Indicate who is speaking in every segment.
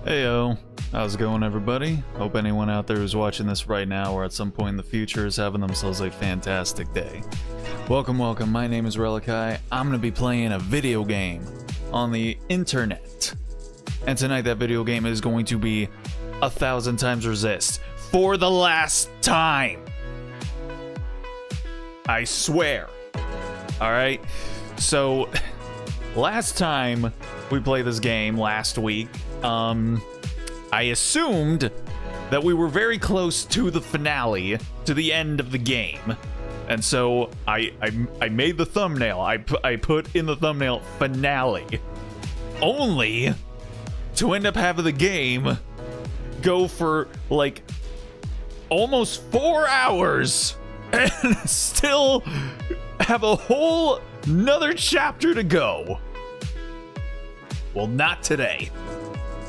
Speaker 1: Heyo, how's it going, everybody? Hope anyone out there who's watching this right now or at some point in the future is having themselves a fantastic day. Welcome, my name is Relikai. I'm gonna be playing a video game on the internet. And tonight that video game is going to be 1000xResist for the last time. I swear. Alright, so last time we played this game last week, I assumed that we were very close to the finale, to the end of the game. And so I made the thumbnail. I put in the thumbnail finale, only to end up having the game go for like almost 4 hours and still have a whole another chapter to go. Well, not today.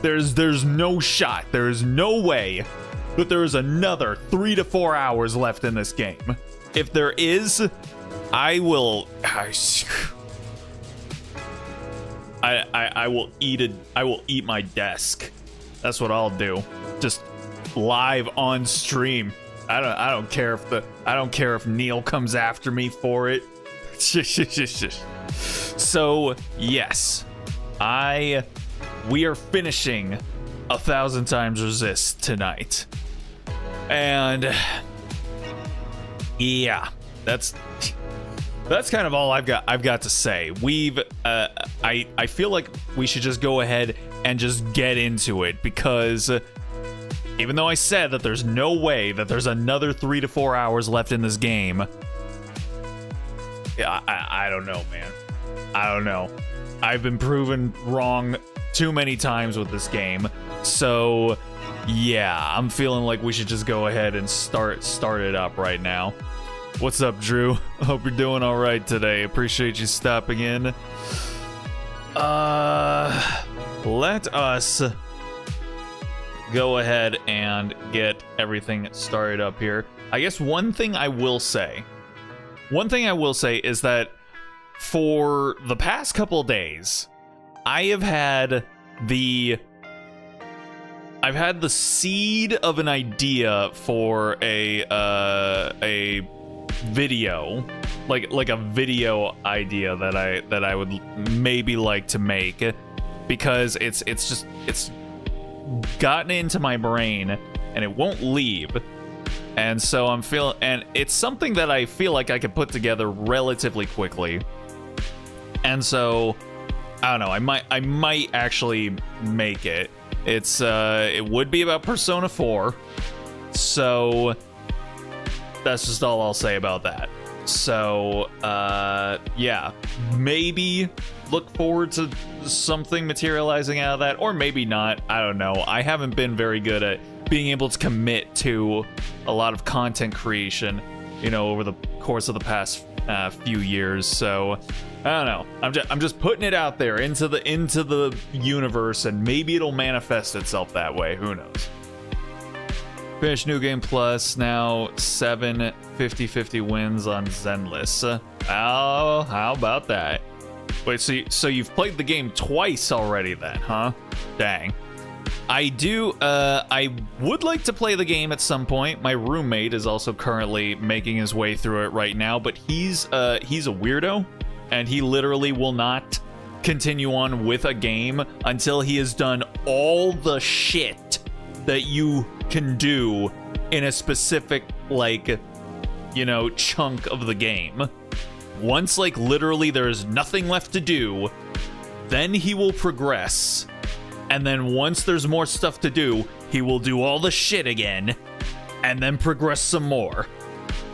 Speaker 1: There's no shot. There is no way that there is another 3 to 4 hours left in this game. If there is, I will eat my desk. That's what I'll do. Just live on stream. I don't care if Neil comes after me for it. So, yes. We are finishing 1000xResist tonight. And yeah, that's kind of all I've got to say. I feel like we should just go ahead and just get into it, because even though I said that there's no way that there's another 3 to 4 hours left in this game, yeah, I don't know, man. I don't know. I've been proven wrong too many times with this game. So yeah, I'm feeling like we should just go ahead and start it up right now. What's up, Drew? Hope you're doing all right today. Appreciate you stopping in. Let us go ahead and get everything started up here. I guess one thing I will say is that for the past couple days, I've had the seed of an idea for a video, like a video idea that I would maybe like to make, because it's gotten into my brain and it won't leave. And so and it's something that I feel like I could put together relatively quickly. And so I don't know, I might actually make it. It would be about Persona 4. So that's just all I'll say about that. So yeah, maybe look forward to something materializing out of that, or maybe not. I don't know. I haven't been very good at being able to commit to a lot of content creation, you know, over the course of the past few years. So I don't know. I'm just putting it out there into the universe, and maybe it'll manifest itself that way. Who knows? Finish New Game Plus, now 7 50-50 wins on Zenless. Oh, how about that? Wait, so you've played the game twice already then, huh? Dang. I would like to play the game at some point. My roommate is also currently making his way through it right now, but he's a weirdo, and he literally will not continue on with a game until he has done all the shit that you can do in a specific, like, you know, chunk of the game. Once, like, literally there's nothing left to do, then he will progress. And then once there's more stuff to do, he will do all the shit again, and then progress some more.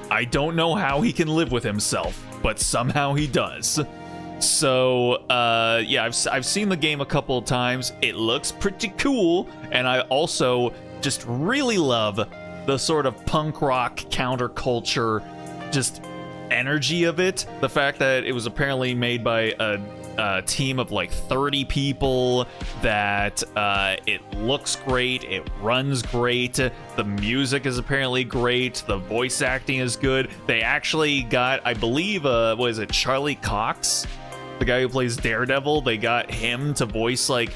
Speaker 1: I don't know how he can live with himself, but somehow he does. So, yeah, I've seen the game a couple of times. It looks pretty cool, and I also just really love the sort of punk rock counterculture just energy of it. The fact that it was apparently made by a team of like 30 people, that it looks great, it runs great, the music is apparently great, the voice acting is good. They actually got, I believe, what is it, Charlie Cox, the guy who plays Daredevil, they got him to voice like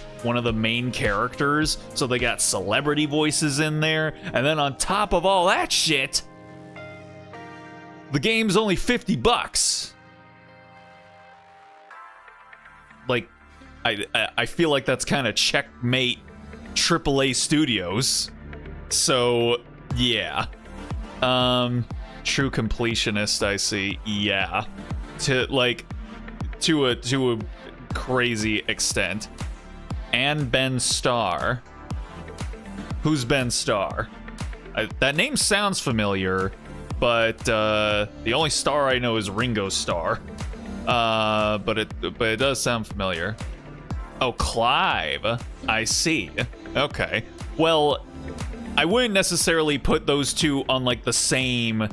Speaker 1: main characters, so they got celebrity voices in there, and then on top of all that shit, the game's only $50. Like, I feel like that's kind of checkmate AAA studios. So yeah, true completionist, I see. Yeah, to a crazy extent. And Ben Starr. Who's Ben Starr? That name sounds familiar, but the only Starr I know is Ringo Starr. But it does sound familiar. Oh, Clive. I see. Okay. Well, I wouldn't necessarily put those two on like the same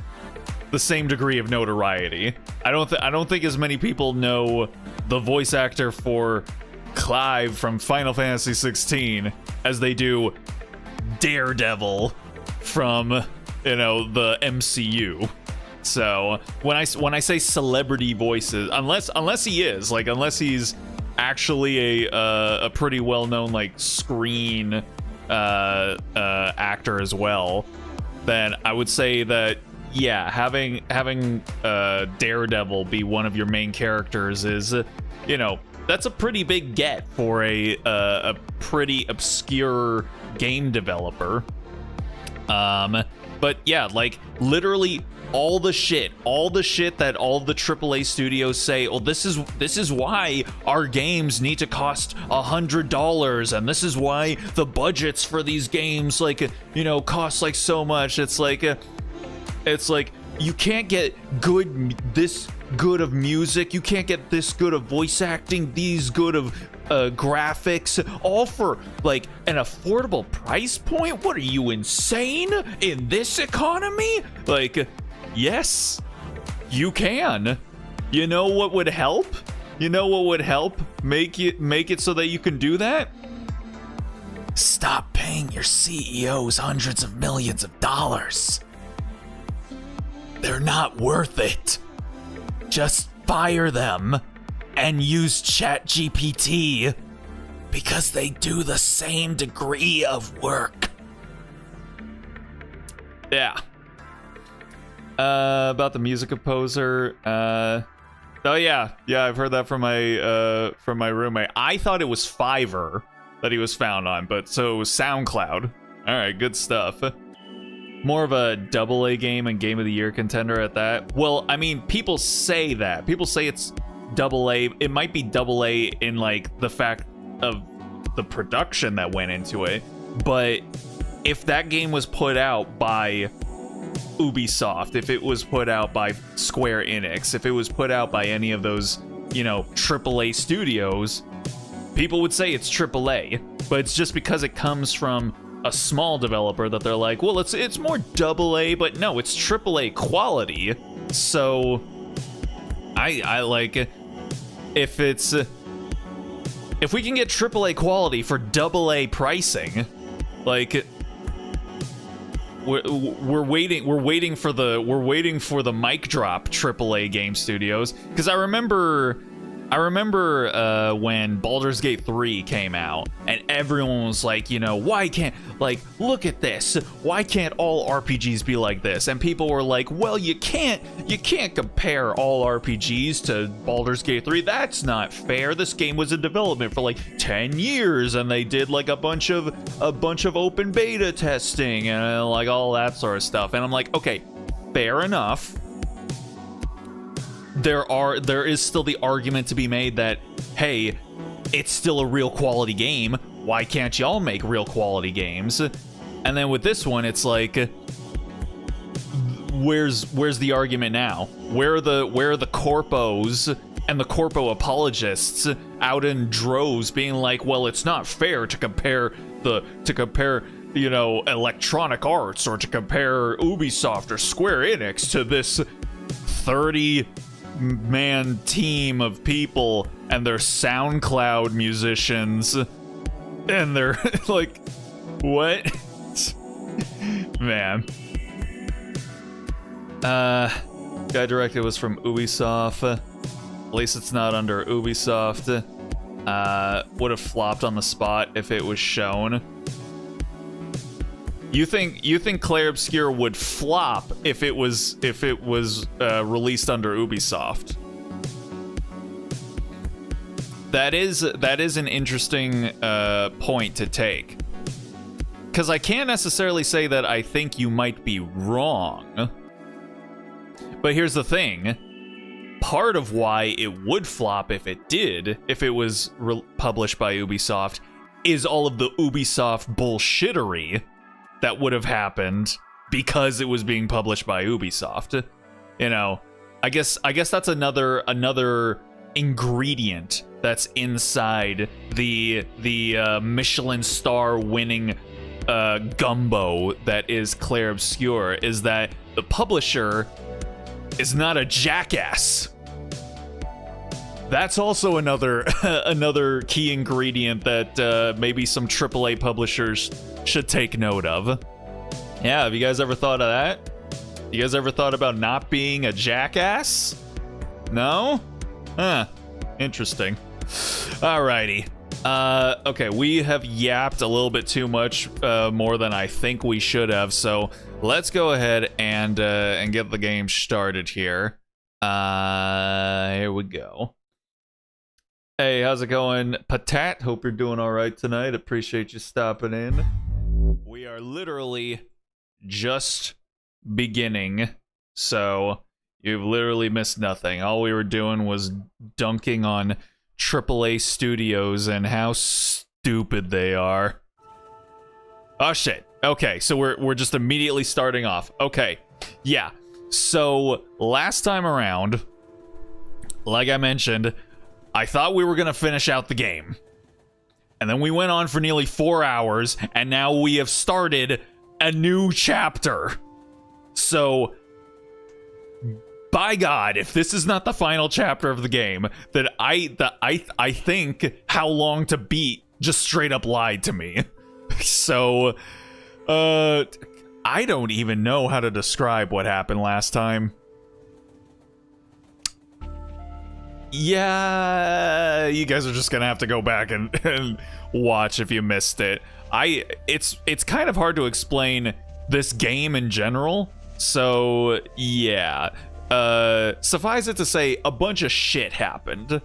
Speaker 1: degree of notoriety. I don't think as many people know the voice actor for Clive from Final Fantasy 16 as they do Daredevil from, you know, the MCU. So when I say celebrity voices, unless he's actually a pretty well-known like screen actor as well, then I would say that yeah, having Daredevil be one of your main characters is, you know, that's a pretty big get for a pretty obscure game developer. But yeah, like literally all the shit that all the AAA studios say, oh, this is why our games need to cost $100, and this is why the budgets for these games, like, you know, cost like so much. It's like you can't get this good of music, you can't get this good of voice acting, these good of graphics, all for like an affordable price point. What are you, insane in this economy? Like, yes, you can. You know what would help? Make it so that you can do that? Stop paying your CEOs hundreds of millions of dollars. They're not worth it. Just fire them and use ChatGPT because they do the same degree of work. Yeah. About the music composer. Oh yeah, I've heard that from my roommate. I thought it was Fiverr that he was found on, but so it was SoundCloud. All right, good stuff. More of a AA game and Game of the Year contender at that. Well, I mean, people say that. People say it's AA. It might be AA in like the fact of the production that went into it. But if that game was put out by Ubisoft, if it was put out by Square Enix, if it was put out by any of those, you know, AAA studios, people would say it's AAA. But it's just because it comes from a small developer that they're like, well, it's more AA, but no, it's AAA quality. So I like, if we can get AAA quality for AA pricing, like, we're waiting for the mic drop AAA game studios. Because I remember when Baldur's Gate 3 came out, and everyone was like, you know, why can't, like, look at this, why can't all RPGs be like this? And people were like, well, you can't compare all RPGs to Baldur's Gate 3. That's not fair. This game was in development for like 10 years, and they did like a bunch of open beta testing and like all that sort of stuff. And I'm like, okay, fair enough. There is still the argument to be made that, hey, it's still a real quality game. Why can't y'all make real quality games? And then with this one, it's like, where's the argument now? Where are the corpos and the corpo apologists out in droves being like, well, it's not fair to compare you know, Electronic Arts or to compare Ubisoft or Square Enix to this 30-man team of people and their SoundCloud musicians, and they're like, what? Man. Guy directed was from Ubisoft. At least it's not under Ubisoft. would have flopped on the spot if it was shown. You think Clair Obscur would flop if it was released under Ubisoft? That is an interesting point to take, because I can't necessarily say that I think you might be wrong. But here's the thing: part of why it would flop if it was published by Ubisoft, is all of the Ubisoft bullshittery that would have happened because it was being published by Ubisoft. You know, I guess that's another ingredient that's inside the Michelin star winning gumbo that is Clair Obscur, is that the publisher is not a jackass. That's also another key ingredient that maybe some AAA publishers should take note of. Yeah, have you guys ever thought of that? You guys ever thought about not being a jackass? No? Huh. Interesting. Alrighty. Okay, we have yapped a little bit too much, more than I think we should have, so let's go ahead and get the game started here. Here we go. Hey, how's it going, Patat? Hope you're doing all right tonight. Appreciate you stopping in. We are literally just beginning, so you've literally missed nothing. All we were doing was dunking on AAA studios and how stupid they are. Oh shit. Okay, so we're just immediately starting off. Okay, yeah. So last time around, like I mentioned, I thought we were gonna finish out the game, and then we went on for nearly 4 hours, and now we have started a new chapter. So, by God, if this is not the final chapter of the game, then I think How Long to Beat just straight up lied to me. So, I don't even know how to describe what happened last time. Yeah, you guys are just gonna have to go back and watch if you missed it. It's kind of hard to explain this game in general, so yeah. Suffice it to say, a bunch of shit happened.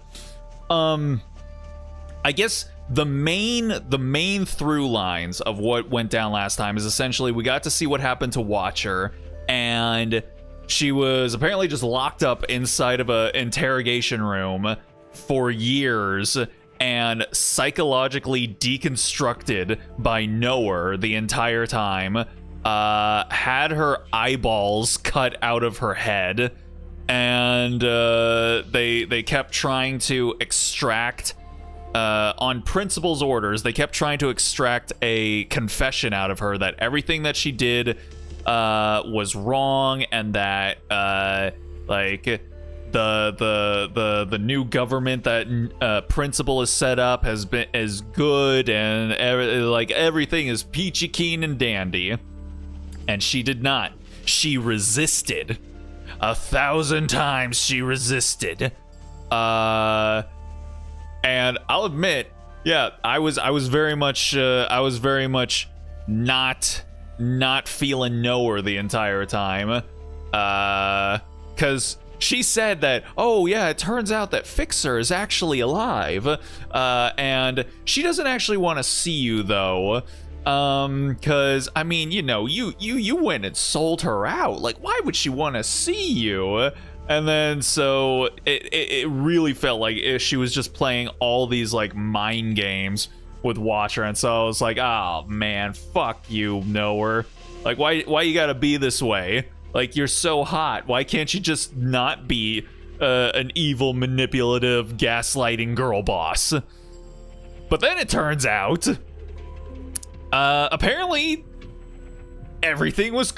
Speaker 1: I guess the main through lines of what went down last time is essentially we got to see what happened to Watcher, and she was apparently just locked up inside of an interrogation room for years and psychologically deconstructed by Knower the entire time. Had her eyeballs cut out of her head, and they kept trying to extract, on Principal's orders, they kept trying to extract a confession out of her that everything that she did was wrong, and that like the new government that Principal has set up is good, and everything is peachy keen and dandy. And she did not. She resisted. 1,000 times she resisted. And I'll admit, yeah, I was very much not feeling Knower the entire time. Cause she said that, oh yeah, it turns out that Fixer is actually alive. And she doesn't actually want to see you though. Cause I mean, you know, you went and sold her out. Like, why would she want to see you? And then so it really felt like she was just playing all these like mind games with Watcher, and so I was like, oh man, fuck you, Knower. Like, why you gotta be this way? Like, you're so hot. Why can't you just not be an evil, manipulative, gaslighting girl boss? But then it turns out, apparently, everything was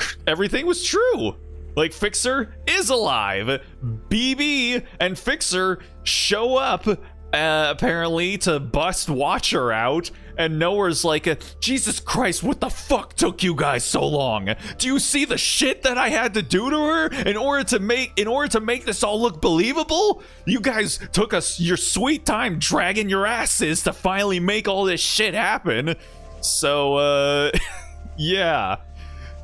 Speaker 1: true. Like, Fixer is alive. BB and Fixer show up, apparently, to bust Watcher out, And Nowhere's like, Jesus Christ, what the fuck took you guys so long? Do you see the shit that I had to do to her in order to make this all look believable? You guys took us your sweet time dragging your asses to finally make all this shit happen. So, yeah.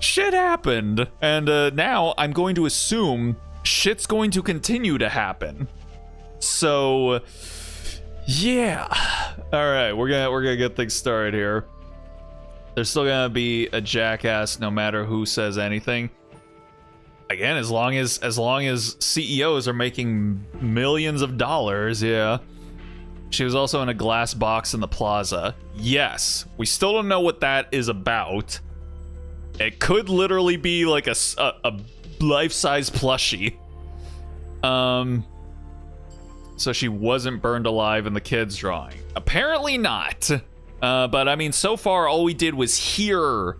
Speaker 1: Shit happened. And now I'm going to assume shit's going to continue to happen. So, yeah. All right, we're gonna get things started here. There's still gonna be a jackass no matter who says anything. Again, as long as CEOs are making millions of dollars, yeah. She was also in a glass box in the plaza. Yes, we still don't know what that is about. It could literally be like a life-size plushie. So she wasn't burned alive in the kid's drawing. Apparently not. But I mean, so far all we did was hear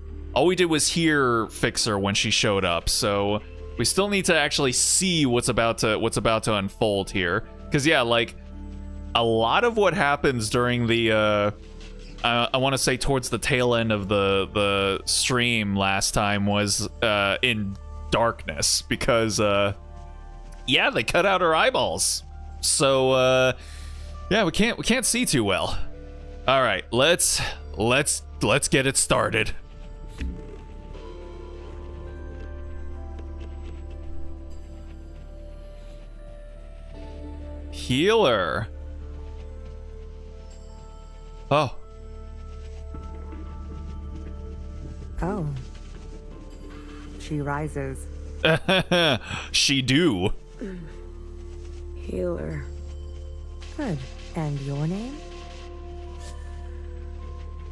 Speaker 1: Fixer when she showed up. So we still need to actually see what's about to unfold here. Because yeah, like a lot of what happens during the I want to say towards the tail end of the stream last time was in darkness because yeah, they cut out her eyeballs. So yeah, we can't see too well. All right, let's get it started. Healer. Oh.
Speaker 2: Oh. She rises.
Speaker 1: She do.
Speaker 2: Healer. Good. And your name?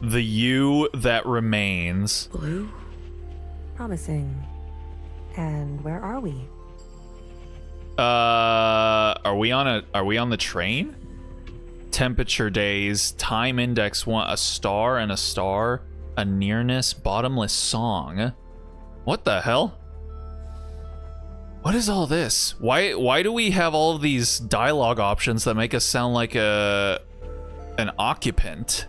Speaker 1: The you that remains.
Speaker 2: Blue. Promising. And where are we?
Speaker 1: Are we on the train? Temperature days, time index 1, a star and a star, a nearness, bottomless song. What the hell? What is all this? Why do we have all of these dialogue options that make us sound like an occupant?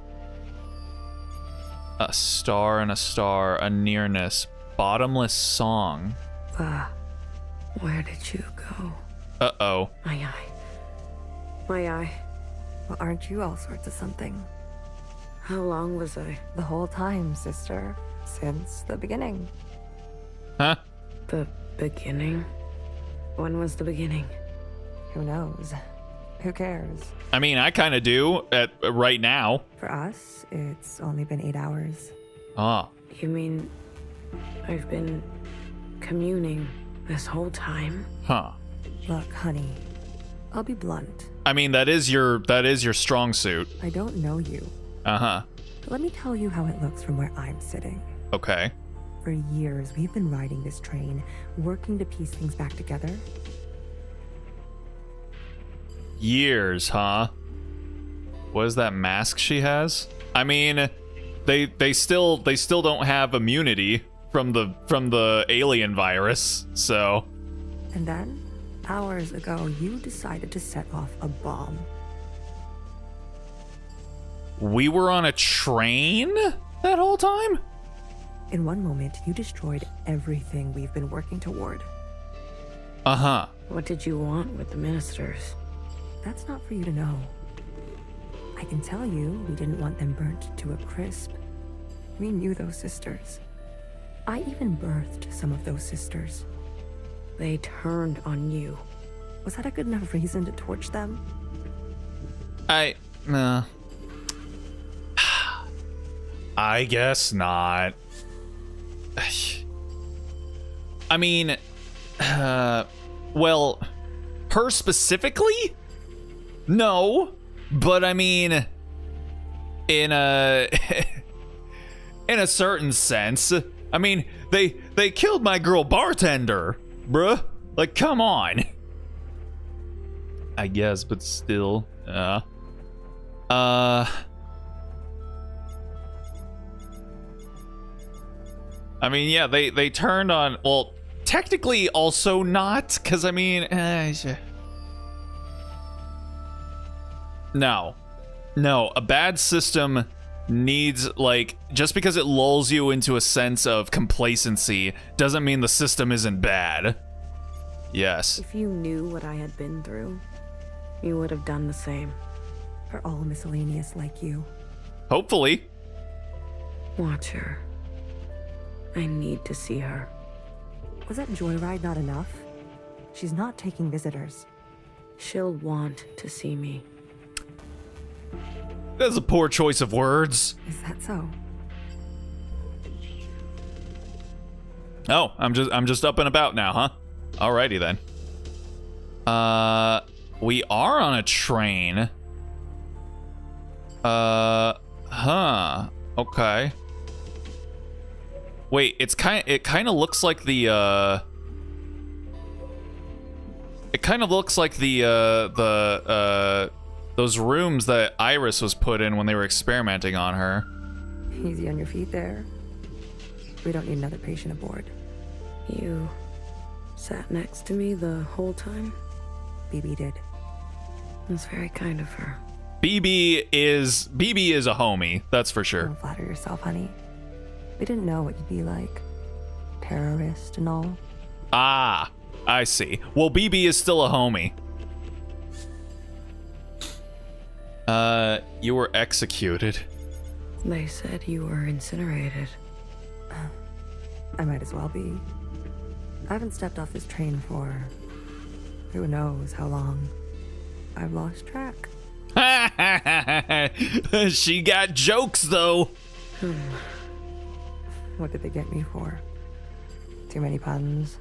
Speaker 1: A star and a star, a nearness, bottomless song.
Speaker 2: Where did you go?
Speaker 1: Uh-oh.
Speaker 2: My eye. Well, aren't you all sorts of something? How long was I? The whole time, sister. Since the beginning.
Speaker 1: Huh?
Speaker 2: The beginning? When was the beginning? Who knows? Who cares?
Speaker 1: I mean, I kind of do right now.
Speaker 2: For us, it's only been 8 hours.
Speaker 1: Ah.
Speaker 2: You mean I've been communing this whole time?
Speaker 1: Huh.
Speaker 2: Look, honey, I'll be blunt.
Speaker 1: I mean, that is your strong suit.
Speaker 2: I don't know you.
Speaker 1: Uh-huh.
Speaker 2: But let me tell you how it looks from where I'm sitting.
Speaker 1: Okay.
Speaker 2: For years, we've been riding this train, working to piece things back together.
Speaker 1: Years, huh? What is that mask she has? I mean, they still don't have immunity from the alien virus, so.
Speaker 2: And then, hours ago, you decided to set off a bomb.
Speaker 1: We were on a train that whole time?
Speaker 2: In one moment, you destroyed everything we've been working toward.
Speaker 1: Uh-huh.
Speaker 2: What did you want with the ministers? That's not for you to know. I can tell you we didn't want them burnt to a crisp. We knew those sisters. I even birthed some of those sisters. They turned on you. Was that a good enough reason to torch them?
Speaker 1: I guess not. I mean, well, her specifically? No, but I mean, in a in a certain sense. I mean, they killed my girl bartender, bruh. Like, come on. I guess, but still, I mean, yeah, they turned on, well, technically also not, because, I mean, no, a bad system needs, like, just because it lulls you into a sense of complacency doesn't mean the system isn't bad. Yes.
Speaker 2: If you knew what I had been through, you would have done the same. We're all miscellaneous like you.
Speaker 1: Hopefully.
Speaker 2: Watch her. I need to see her. Was that joyride not enough? She's not taking visitors. She'll want to see me.
Speaker 1: That's a poor choice of words.
Speaker 2: Is that so?
Speaker 1: Oh, I'm just up and about now, huh? Alrighty then. We are on a train. Okay. Wait, it kind of looks like the those rooms that Iris was put in when they were experimenting on her.
Speaker 2: Easy on your feet there. We don't need another patient aboard. You sat next to me the whole time? BB did. It was very kind of her.
Speaker 1: BB is a homie, that's for sure.
Speaker 2: Don't flatter yourself, honey. We didn't know what you'd be like. Terrorist and all.
Speaker 1: Ah, I see. Well, BB is still a homie. You were executed.
Speaker 2: They said you were incinerated. I might as well be. I haven't stepped off this train for who knows how long. I've lost track.
Speaker 1: She got jokes, though.
Speaker 2: What did they get me for? Too many puns?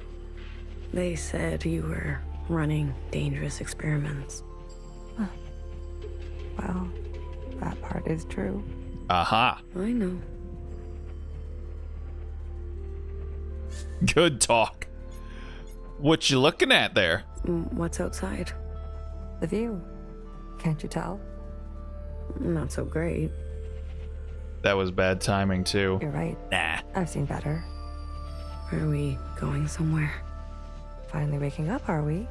Speaker 2: They said you were running dangerous experiments. Well, that part is true.
Speaker 1: Aha.
Speaker 2: I know.
Speaker 1: Good talk. What you looking at there?
Speaker 2: What's outside? The view. Can't you tell? Not so great.
Speaker 1: That was bad timing, too.
Speaker 2: You're right.
Speaker 1: Nah.
Speaker 2: I've seen better. Are we going somewhere? Finally waking up, are we?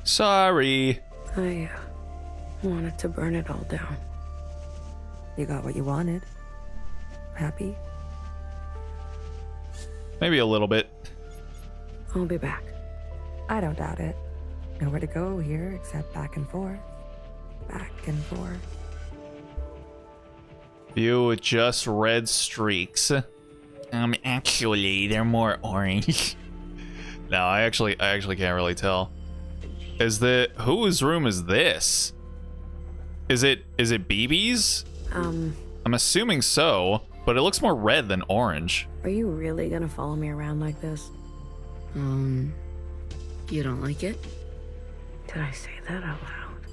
Speaker 1: Sorry.
Speaker 2: I wanted to burn it all down. You got what you wanted. Happy?
Speaker 1: Maybe a little bit.
Speaker 2: I'll be back. I don't doubt it. Nowhere to go here except back and forth. Back and forth.
Speaker 1: View with just red streaks. Actually, they're more orange. No, I actually can't really tell. Whose room is this? Is it BB's? I'm assuming so, but it looks more red than orange.
Speaker 2: Are you really gonna follow me around like this?
Speaker 3: You don't like it?
Speaker 2: Did I say that out loud?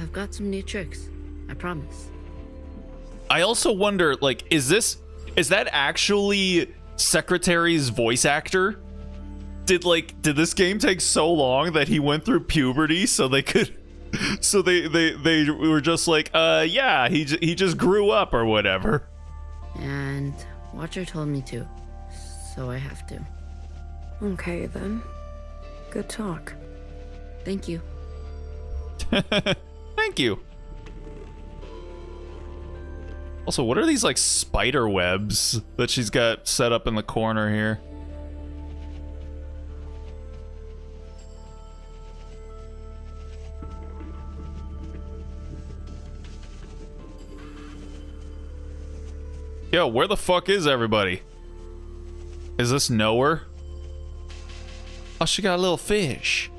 Speaker 3: I've got some new tricks. I promise.
Speaker 1: I also wonder, like, is that actually Secretary's voice actor? Did this game take so long that he went through puberty so they could, so they were just like, yeah, he just grew up or whatever.
Speaker 3: And Watcher told me to, so I have to.
Speaker 2: Okay, then. Good talk.
Speaker 3: Thank you.
Speaker 1: Thank you. Also, what are these, like, spider webs that she's got set up in the corner here? Yo, where the fuck is everybody? Is this nowhere? Oh, she got a little fish.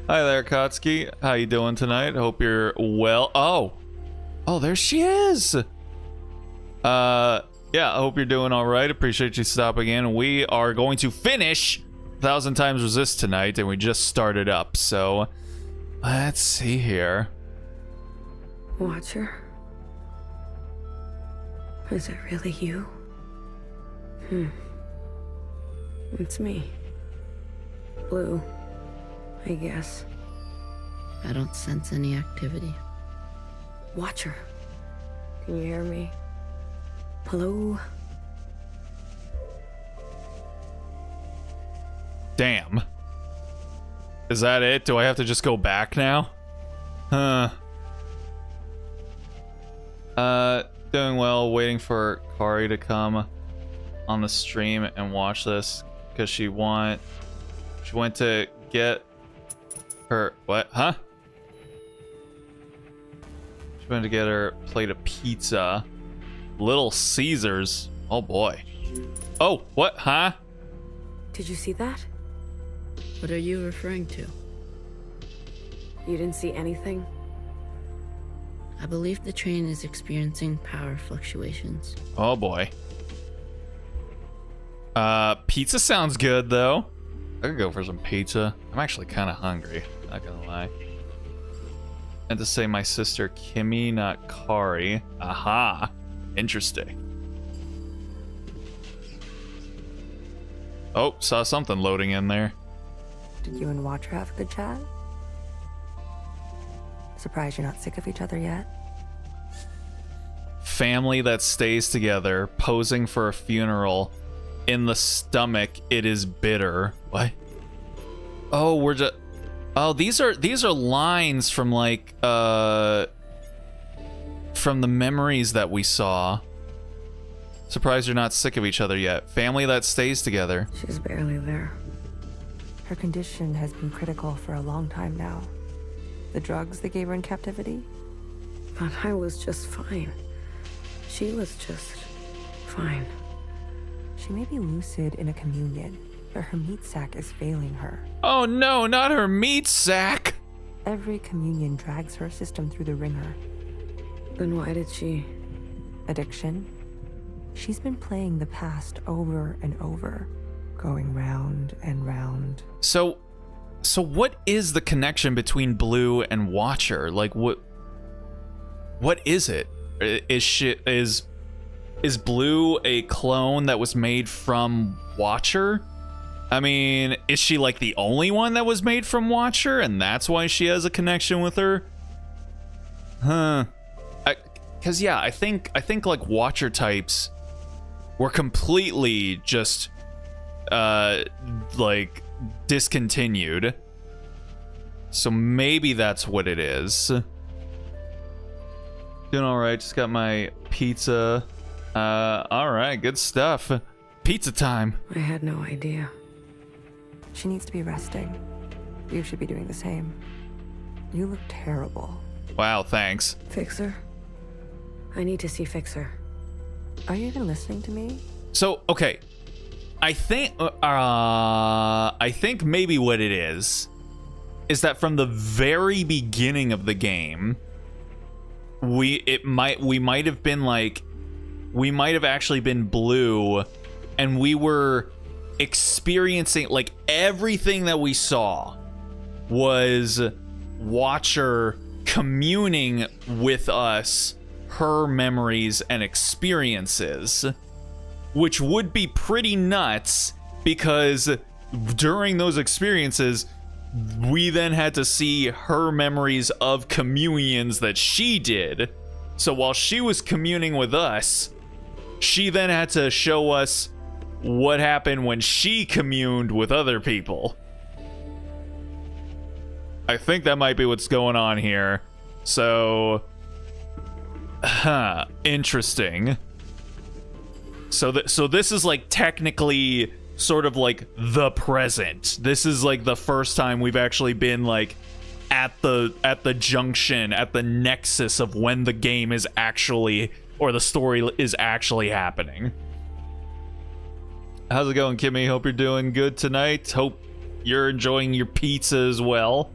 Speaker 1: Hi there, Kotsky. How you doing tonight? Hope you're well. Oh, there she is. Yeah, I hope you're doing all right. Appreciate you stopping in. We are going to finish 1000xResist tonight, and we just started up. So, let's see here.
Speaker 2: Watcher? Is it really you? It's me. Blue, I guess.
Speaker 3: I don't sense any activity.
Speaker 2: Watcher. Can you hear me? Hello?
Speaker 1: Damn. Is that it? Do I have to just go back now? Huh. Doing well, waiting for Kari to come on the stream and watch this because she went to get her what? Huh? She went to get her plate of pizza. Little Caesars. Oh boy. Oh, what? Huh?
Speaker 2: Did you see that?
Speaker 3: What are you referring to?
Speaker 2: You didn't see anything?
Speaker 3: I believe the train is experiencing power fluctuations.
Speaker 1: Oh boy. Pizza sounds good though. I could go for some pizza. I'm actually kind of hungry, not gonna lie. And to say my sister Kimmy, not Kari. Aha. Interesting. Oh, saw something loading in there.
Speaker 2: Did you and Watcher have a good chat? Surprised you're not sick of each other yet?
Speaker 1: Family that stays together, posing for a funeral. In the stomach, it is bitter. What? Oh, we're just. Oh, these are lines from like from the memories that we saw. Surprised you're not sick of each other yet. Family that stays together.
Speaker 2: She's barely there. Her condition has been critical for a long time now. The drugs they gave her in captivity? But I was just fine. She was just fine. She may be lucid in a communion, but her meat sac is failing her.
Speaker 1: Oh no, not her meat sack!
Speaker 2: Every communion drags her system through the ringer. Then why did she? Addiction? She's been playing the past over and over, going round and round.
Speaker 1: So what is the connection between Blue and Watcher? Like what is it? Is Blue a clone that was made from Watcher? I mean, is she like the only one that was made from Watcher and that's why she has a connection with her? Huh. Cause yeah, I think like Watcher types were completely just like discontinued. So maybe that's what it is. Doing all right, just got my pizza. All right, good stuff. Pizza time.
Speaker 2: I had no idea. She needs to be resting. You should be doing the same. You look terrible.
Speaker 1: Wow, thanks.
Speaker 2: Fixer? I need to see Fixer. Are you even listening to me?
Speaker 1: So, okay. I think maybe what it is that from the very beginning of the game, we might have actually been Blue, and we were experiencing like everything that we saw was Watcher communing with us her memories and experiences, which would be pretty nuts because during those experiences we then had to see her memories of communions that she did. So while she was communing with us, she then had to show us what happened when she communed with other people. I think that might be what's going on here. So, interesting. So this is like technically sort of like the present. This is like the first time we've actually been like at the junction, at the nexus of when the game is actually, or the story is actually happening. How's it going, Kimmy? Hope you're doing good tonight. Hope you're enjoying your pizza as well.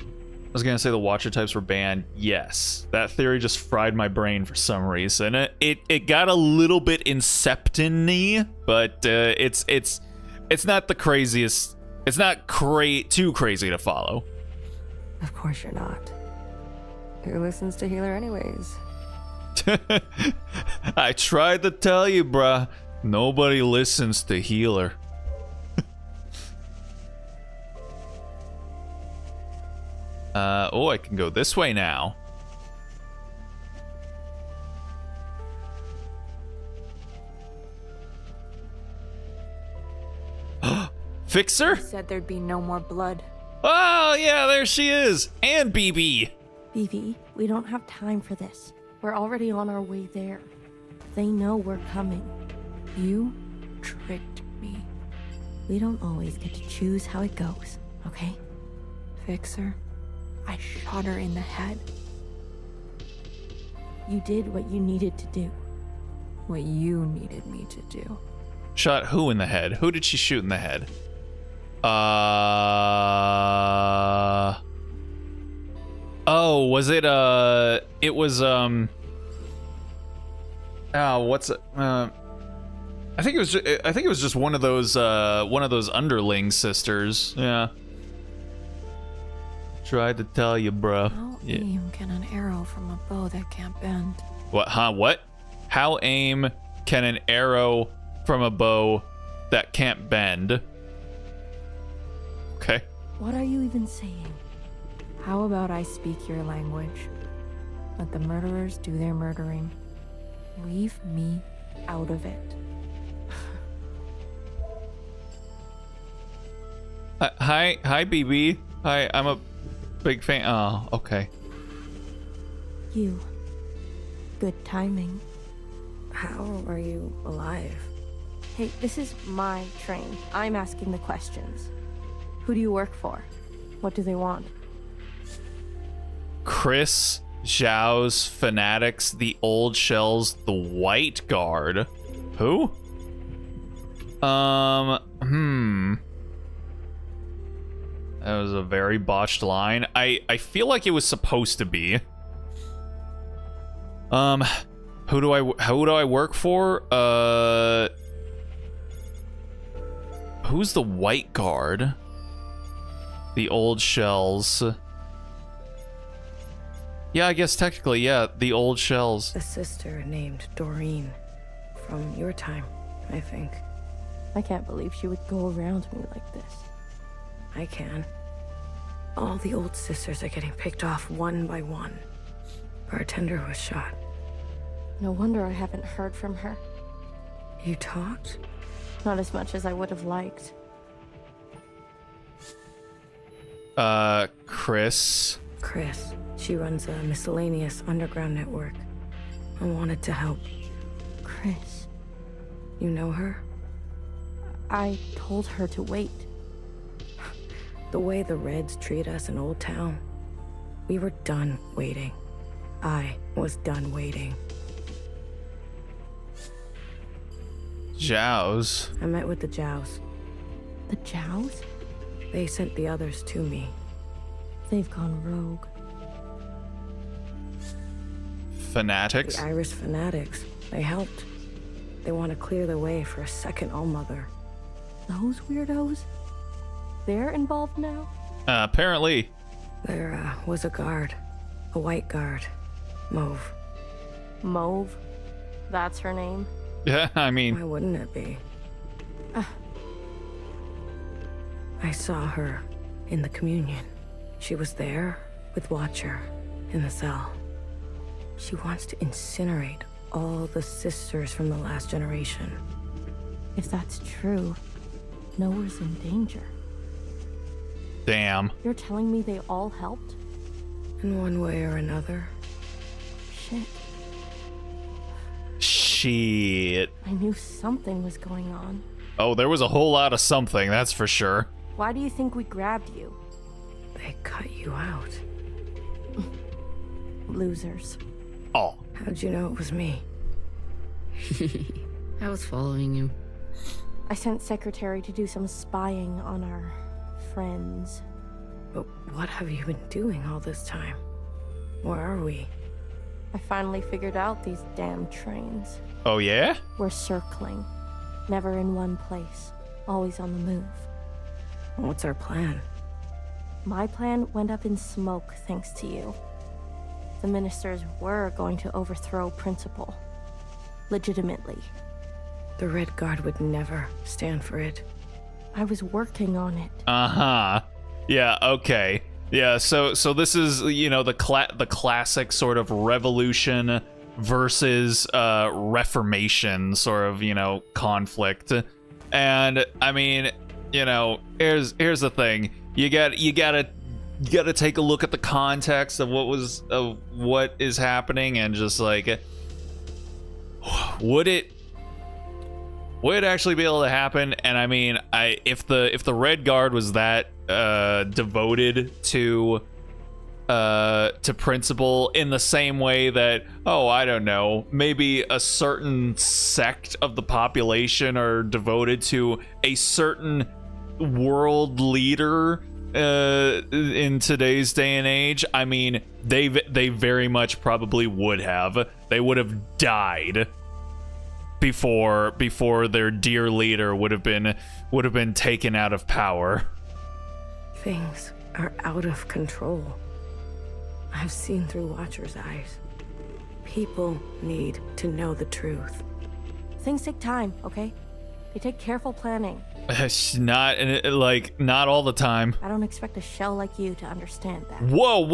Speaker 1: I was gonna say the Watcher types were banned. Yes, that theory just fried my brain for some reason. It got a little bit Inception-y, but it's not the craziest. It's not too crazy to follow.
Speaker 2: Of course you're not. Who listens to Healer anyways?
Speaker 1: I tried to tell you, bruh. Nobody listens to Healer. Oh, I can go this way now. Fixer?
Speaker 4: Said there'd be no more blood.
Speaker 1: Oh, yeah, there she is. And BB.
Speaker 4: BB, we don't have time for this.
Speaker 5: We're already on our way there. They know we're coming.
Speaker 4: You tricked me.
Speaker 5: We don't always get to choose how it goes, okay?
Speaker 4: Fixer. I shot her in the head.
Speaker 5: You did what you needed to do.
Speaker 4: What you needed me to do.
Speaker 1: Shot who in the head? Who did she shoot in the head? Oh, was it, it was, oh, what's it, I think it was just one of those underling sisters. Yeah. Tried to tell you, bro.
Speaker 4: How
Speaker 1: Yeah.
Speaker 4: aim can an arrow from a bow that can't bend?
Speaker 1: What, huh? What? How aim can an arrow from a bow that can't bend? Okay.
Speaker 5: What are you even saying?
Speaker 4: How about I speak your language? Let the murderers do their murdering. Leave me out of it.
Speaker 1: Hi, BB. Hi, I'm a big fan. Oh, okay.
Speaker 5: You. Good timing.
Speaker 2: How are you alive?
Speaker 5: Hey, this is my train. I'm asking the questions. Who do you work for? What do they want?
Speaker 1: Chris, Zhao's Fanatics, the Old Shells, the White Guard. Who? That was a very botched line. I feel like it was supposed to be. Who do I work for? Who's the White Guard? The Old Shells. Yeah, I guess technically, yeah, the Old Shells.
Speaker 2: A sister named Doreen. From your time, I think.
Speaker 5: I can't believe she would go around me like this.
Speaker 2: I can. All the old sisters are getting picked off one by one. Bartender was shot.
Speaker 5: No wonder I haven't heard from her.
Speaker 2: You talked?
Speaker 5: Not as much as I would have liked.
Speaker 1: Chris.
Speaker 2: Chris. She runs a miscellaneous underground network. I wanted to help.
Speaker 5: Chris.
Speaker 2: You know her?
Speaker 5: I told her to wait.
Speaker 2: The way the Reds treat us in Old Town. We were done waiting. I was done waiting.
Speaker 1: Zhao's.
Speaker 2: I met with the Jows.
Speaker 5: The Jows?
Speaker 2: They sent the others to me.
Speaker 5: They've gone rogue.
Speaker 1: Fanatics.
Speaker 2: The Irish Fanatics. They helped. They want to clear the way for a second Allmother.
Speaker 5: Those weirdos? They're involved now?
Speaker 1: Apparently.
Speaker 2: There was a guard. A white guard. Mauve.
Speaker 5: Mauve? That's her name?
Speaker 1: Yeah, I mean.
Speaker 2: Why wouldn't it be? I saw her in the communion. She was there with Watcher in the cell. She wants to incinerate all the sisters from the last generation.
Speaker 5: If that's true, Noah's in danger.
Speaker 1: Damn.
Speaker 5: You're telling me they all helped?
Speaker 2: In one way or another.
Speaker 5: Shit.
Speaker 1: Shit.
Speaker 5: I knew something was going on.
Speaker 1: Oh, there was a whole lot of something, that's for sure.
Speaker 5: Why do you think we grabbed you?
Speaker 2: They cut you out.
Speaker 5: Losers.
Speaker 1: Oh.
Speaker 2: How'd you know it was me?
Speaker 3: I was following you.
Speaker 5: I sent Secretary to do some spying on our friends.
Speaker 2: But what have you been doing all this time? Where are we?
Speaker 5: I finally figured out these damn trains.
Speaker 1: Oh, yeah?
Speaker 5: We're circling. Never in one place. Always on the move.
Speaker 2: What's our plan?
Speaker 5: My plan went up in smoke thanks to you. The ministers were going to overthrow Principal. Legitimately.
Speaker 2: The Red Guard would never stand for it.
Speaker 5: I was working on it.
Speaker 1: Uh-huh. Yeah, okay. Yeah, so this is, you know, the classic sort of revolution versus reformation sort of, you know, conflict. And I mean, you know, here's the thing. You gotta you got to take a look at the context of what is happening, and just like, would it actually be able to happen? And I mean, if the Red Guard was that devoted to principle, in the same way that, oh, I don't know, maybe a certain sect of the population are devoted to a certain world leader in today's day and age, I mean, they very much probably would have. They would have died before their dear leader would have been taken out of power.
Speaker 2: Things are out of control. I've seen through Watcher's eyes. People need to know the truth.
Speaker 5: Things take time, okay? They take careful planning.
Speaker 1: Not all the time.
Speaker 5: I don't expect a shell like you to understand that.
Speaker 1: Whoa,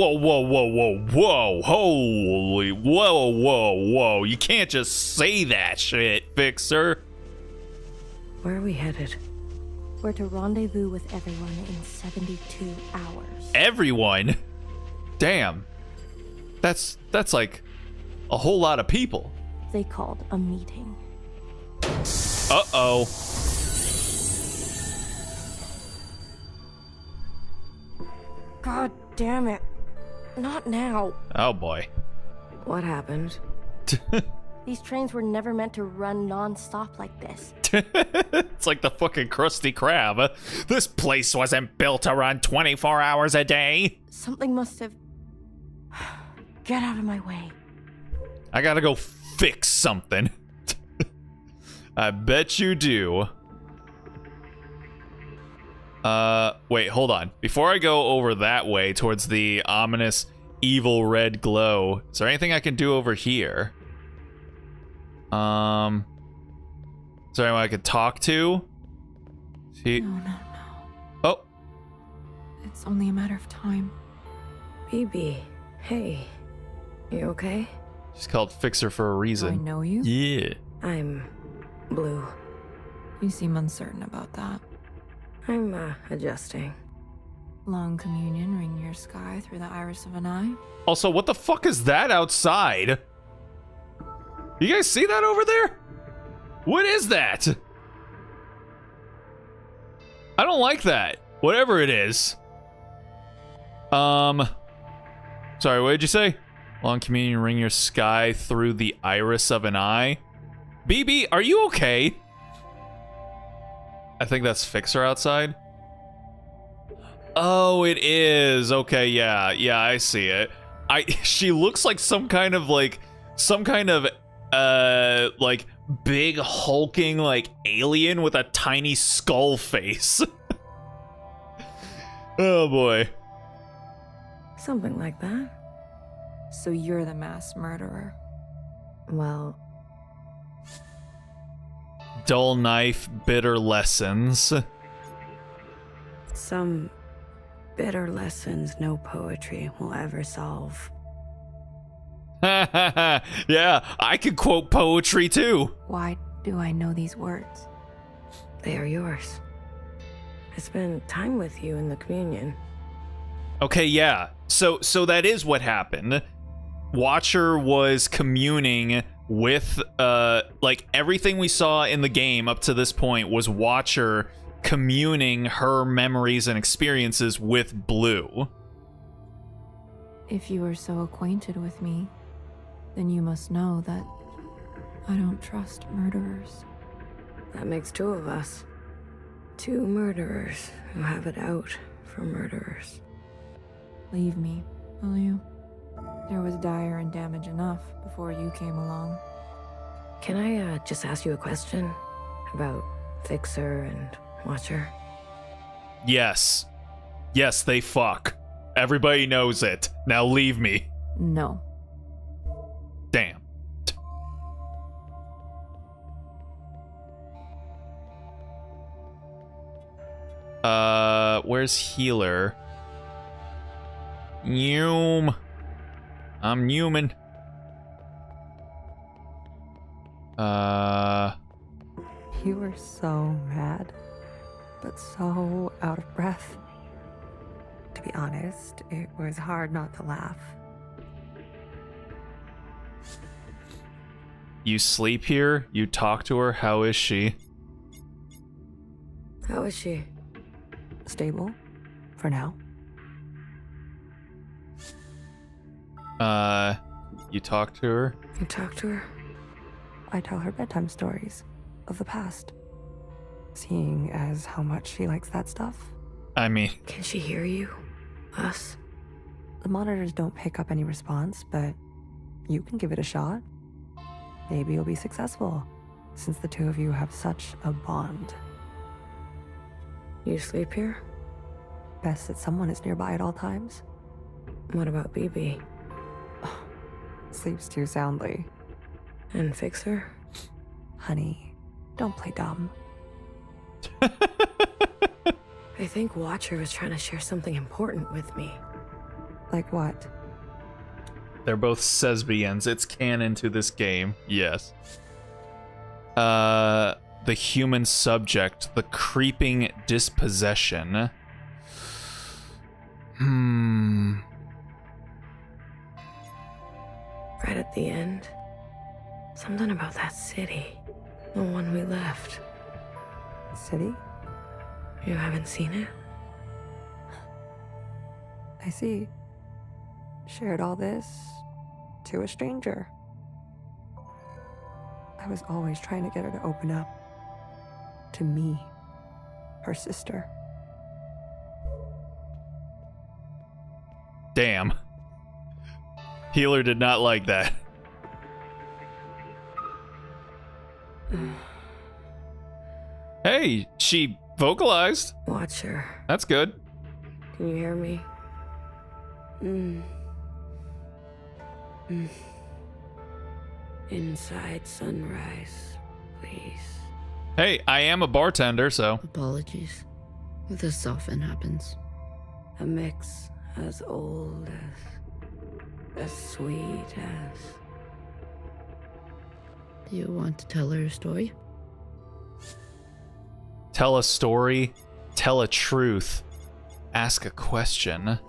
Speaker 1: holy, whoa. You can't just say that shit, Fixer.
Speaker 2: Where are we headed?
Speaker 5: We're to rendezvous with everyone in 72 hours.
Speaker 1: Everyone? Damn. That's like a whole lot of people.
Speaker 5: They called a meeting.
Speaker 1: Uh-oh.
Speaker 5: God damn it. Not now.
Speaker 1: Oh boy.
Speaker 2: What happened?
Speaker 5: These trains were never meant to run non-stop like this.
Speaker 1: It's like the fucking Krusty Krab. This place wasn't built to run 24 hours a day.
Speaker 5: Something must have... Get out of my way.
Speaker 1: I gotta go fix something. I bet you do. Wait, hold on. Before I go over that way towards the ominous evil red glow, is there anything I can do over here? Is there anyone I could talk to? See?
Speaker 4: No.
Speaker 1: Oh.
Speaker 4: It's only a matter of time.
Speaker 2: BB, hey. You okay?
Speaker 1: She's called Fixer for a
Speaker 4: Do I
Speaker 1: reason.
Speaker 4: know you?
Speaker 1: Yeah.
Speaker 2: I'm blue.
Speaker 4: You seem uncertain about that.
Speaker 2: I'm, adjusting.
Speaker 4: Long communion, ring your sky through the iris of an eye.
Speaker 1: Also, what the fuck is that outside? You guys see that over there? What is that? I don't like that. Whatever it is. Sorry, what did you say? Long communion, ring your sky through the iris of an eye. BB, are you okay? I think that's Fixer outside. Oh, it is. Okay, yeah, I see it. She looks like some kind of big hulking like alien with a tiny skull face. Oh boy.
Speaker 2: Something like that.
Speaker 4: So you're the mass murderer.
Speaker 2: Well,
Speaker 1: Dull knife, bitter lessons.
Speaker 2: some bitter lessons no poetry will ever solve.
Speaker 1: Yeah, I could quote poetry too.
Speaker 4: Why do I know these words?
Speaker 2: They are yours. I spent time with you in the communion.
Speaker 1: Okay, yeah. So that is what happened. Watcher was communing with like everything we saw in the game up to this point was Watcher communing her memories and experiences with Blue.
Speaker 4: If you are so acquainted with me, then you must know that I don't trust murderers.
Speaker 2: That makes two of us. Two murderers who have it out for murderers.
Speaker 4: Leave me, will you? There was dire and damage enough before you came along.
Speaker 2: Can I just ask you a question about Fixer and Watcher?
Speaker 1: Yes. Yes, they fuck. Everybody knows it. Now leave me.
Speaker 4: No.
Speaker 1: Damn. Where's healer? I'm Newman.
Speaker 2: You were so mad, but so out of breath. To be honest, it was hard not to laugh.
Speaker 1: You sleep here? You talk to her? How is she?
Speaker 3: How is she?
Speaker 2: Stable, for now.
Speaker 1: You talk to her?
Speaker 3: You talk to her?
Speaker 2: I tell her bedtime stories of the past. Seeing as how much she likes that stuff,
Speaker 1: I mean,
Speaker 3: Can she hear you? Us?
Speaker 2: the monitors don't pick up any response, but you can give it a shot. Maybe you'll be successful, since the two of you have such a bond.
Speaker 3: You sleep here?
Speaker 2: Best that someone is nearby at all times.
Speaker 3: What about BB?
Speaker 2: Sleeps too soundly.
Speaker 3: And Fixer?
Speaker 2: Honey, don't play dumb.
Speaker 3: I think Watcher was trying to share something important with me.
Speaker 2: Like what?
Speaker 1: they're both Sesbians. It's canon to this game. Yes. The human subject, the creeping dispossession.
Speaker 3: Right at the end. Something about that city. The one we left.
Speaker 2: City?
Speaker 3: You haven't seen it?
Speaker 2: I see. Shared all this to a stranger. I was always trying to get her to open up. To me. Her sister.
Speaker 1: Damn. Healer did not like that. Hey, she vocalized.
Speaker 3: Watch her.
Speaker 1: That's good.
Speaker 3: Can you hear me? Inside sunrise, please.
Speaker 1: Hey, I am a bartender, so.
Speaker 3: Apologies. This often happens. A mix as old as sweet as... Do you want to tell her a story?
Speaker 1: Tell a story, tell a truth, ask a question.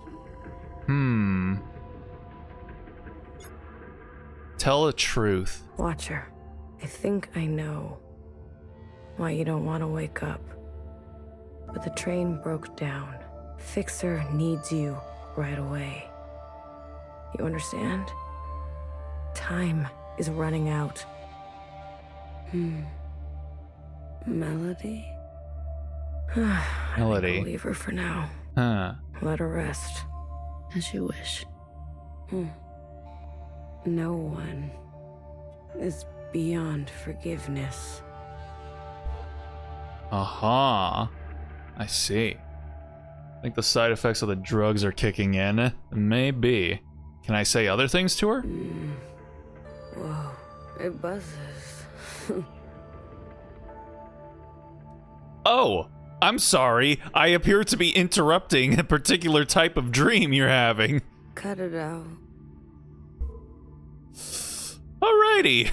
Speaker 1: Tell a truth.
Speaker 3: Watch her. I think I know why you don't want to wake up. But the train broke down. Fixer needs you right away. You understand? Time is running out. Melody?
Speaker 1: Melody.
Speaker 3: I'll leave her for now.
Speaker 1: Huh.
Speaker 3: Let her rest. As you wish. No one is beyond forgiveness.
Speaker 1: Aha. I see. I think the side effects of the drugs are kicking in. Maybe. Can I say other things to her?
Speaker 3: Whoa, it buzzes.
Speaker 1: Oh, I'm sorry. I appear to be interrupting a particular type of dream you're having.
Speaker 3: Cut it out.
Speaker 1: Alrighty.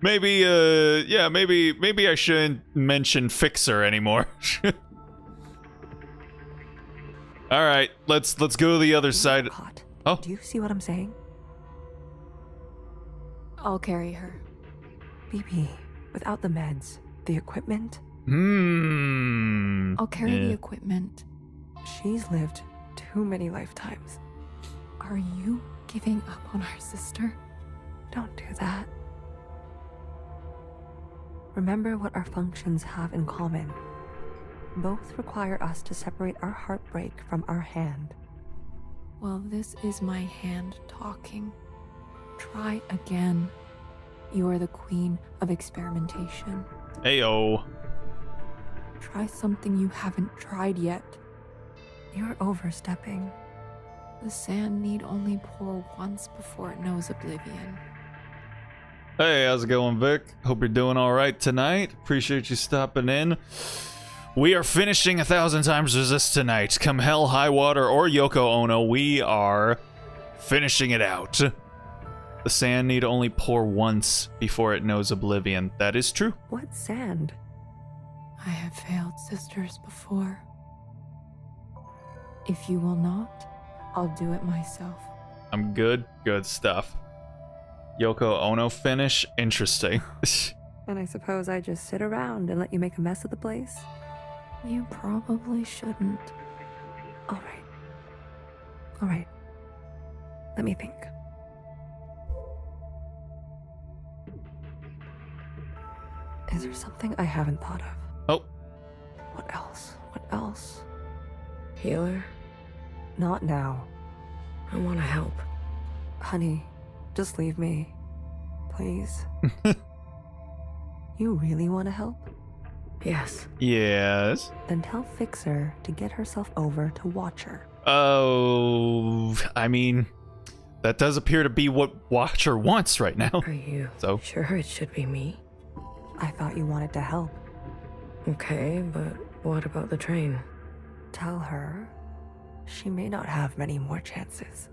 Speaker 1: Maybe I shouldn't mention Fixer anymore. All right, let's go to the other side.
Speaker 2: Hot.
Speaker 1: Oh.
Speaker 2: Do you see what I'm saying?
Speaker 4: I'll carry her.
Speaker 2: BB, without the meds, the equipment,
Speaker 4: I'll carry the
Speaker 1: Yeah.
Speaker 4: equipment.
Speaker 2: she's lived too many lifetimes.
Speaker 4: Are you giving up on our sister?
Speaker 2: Don't do that. Remember what our functions have in common. Both require us to separate our heartbreak from our hand.
Speaker 4: Well, this is my hand talking. Try again. You are the queen of experimentation.
Speaker 1: Heyo.
Speaker 4: Try something you haven't tried yet.
Speaker 2: You're overstepping.
Speaker 4: The sand need only pour once before it knows oblivion.
Speaker 1: Hey, how's it going, Vic? Hope you're doing all right tonight. Appreciate you stopping in. We are finishing 1000 Times Resist tonight. Come hell, high water, or Yoko Ono, we are finishing it out. The sand need only pour once before it knows oblivion. That is true.
Speaker 2: What sand?
Speaker 4: I have failed sisters before. If you will not, I'll do it myself.
Speaker 1: I'm good. Good stuff. Yoko Ono finish? Interesting.
Speaker 2: And I suppose I just sit around and let you make a mess of the place?
Speaker 4: You probably shouldn't.
Speaker 2: All right. All right. Let me think. Is there something I haven't thought of?
Speaker 1: Oh.
Speaker 2: What else? What else?
Speaker 3: Healer?
Speaker 2: Not now.
Speaker 3: I want to help.
Speaker 2: Honey, just leave me. Please. You really want to help?
Speaker 3: Yes.
Speaker 1: Yes.
Speaker 2: Then tell Fixer to get herself over to Watcher.
Speaker 1: Oh, I mean, that does appear to be what Watcher wants right now.
Speaker 3: Are you
Speaker 1: So?
Speaker 3: sure it should be me?
Speaker 2: I thought you wanted to help.
Speaker 3: Okay, but what about the train?
Speaker 2: Tell her she may not have many more chances.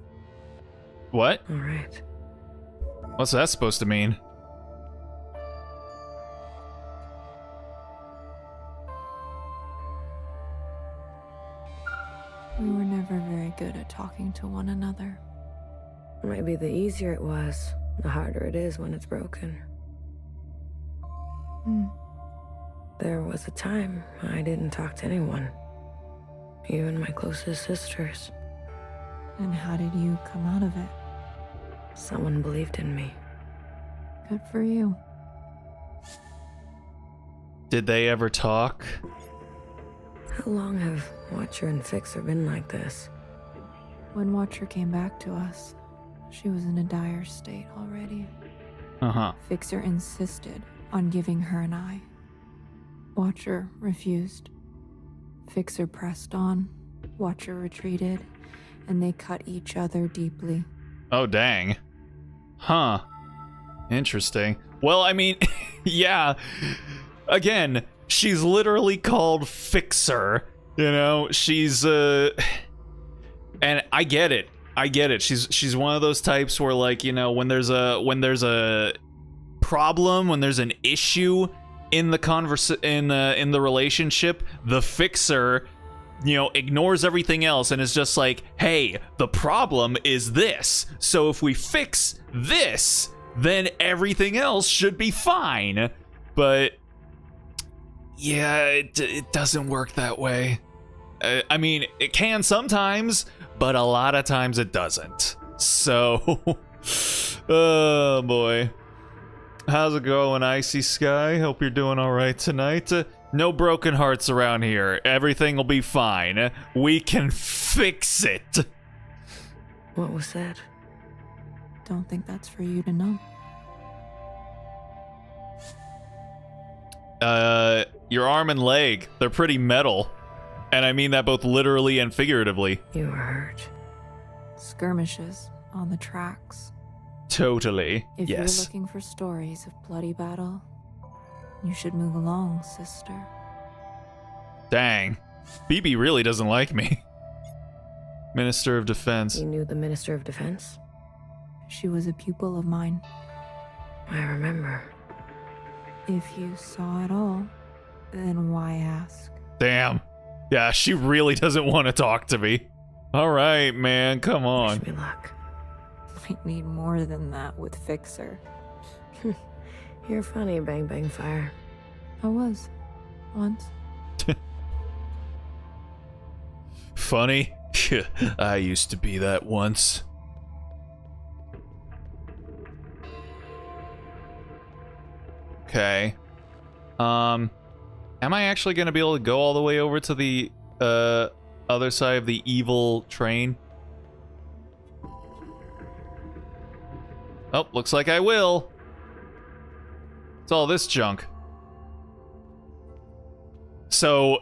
Speaker 1: What?
Speaker 3: All right.
Speaker 1: What's that supposed to mean?
Speaker 4: We were never very good at talking to one another.
Speaker 3: Maybe the easier it was, the harder it is when it's broken. There was a time I didn't talk to anyone. Even my closest sisters.
Speaker 4: And how did you come out of it?
Speaker 3: Someone believed in me.
Speaker 4: Good for you.
Speaker 1: Did they ever talk?
Speaker 3: How long have Watcher and Fixer been like this?
Speaker 4: When Watcher came back to us, she was in a dire state already.
Speaker 1: Uh-huh.
Speaker 4: Fixer insisted on giving her an eye. Watcher refused. Fixer pressed on, Watcher retreated, and they cut each other deeply.
Speaker 1: Oh, dang. Huh. Interesting. Well, I mean, yeah. Again, she's literally called Fixer. You know, she's and I get it. I get it. She's one of those types where, like, you know, when there's a problem, when there's an issue in the in the relationship, the Fixer, you know, ignores everything else and is just like, hey, the problem is this. So if we fix this, then everything else should be fine. But yeah, it doesn't work that way. I mean, it can sometimes, but a lot of times it doesn't. So, oh boy. How's it going, Icy Sky? Hope you're doing all right tonight. No broken hearts around here. Everything will be fine. We can fix it.
Speaker 3: What was that?
Speaker 4: Don't think that's for you to know.
Speaker 1: Your arm and leg, they're pretty metal. And I mean that both literally and figuratively.
Speaker 3: You were hurt.
Speaker 4: Skirmishes on the tracks.
Speaker 1: Totally.
Speaker 4: If
Speaker 1: yes.
Speaker 4: you're looking for stories of bloody battle, you should move along, sister.
Speaker 1: Dang. BB really doesn't like me. Minister of Defense.
Speaker 3: You knew the Minister of Defense?
Speaker 4: She was a pupil of mine.
Speaker 3: I remember.
Speaker 4: If you saw it all, then why ask?
Speaker 1: Damn. Yeah, she really doesn't want to talk to me. All right, man, come on.
Speaker 3: Wish me luck.
Speaker 4: Might need more than that with Fixer.
Speaker 3: You're funny, Bang Bang Fire.
Speaker 4: I was. Once.
Speaker 1: Funny? I used to be that once. Okay. Am I actually gonna be able to go all the way over to the other side of the evil train? Oh, looks like I will. It's all this junk. So,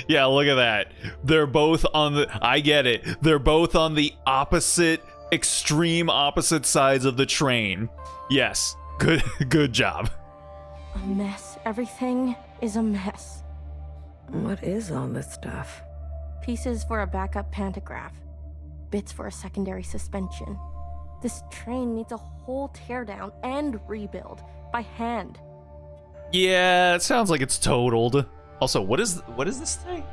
Speaker 1: yeah, look at that. They're both on the... I get it. They're both on the opposite, extreme opposite sides of the train. Yes. Good job.
Speaker 5: A mess. Everything is a mess.
Speaker 3: What is all this stuff?
Speaker 5: Pieces for a backup pantograph. Bits for a secondary suspension. This train needs a whole teardown and rebuild by hand.
Speaker 1: Yeah, it sounds like it's totaled. Also, what is this thing?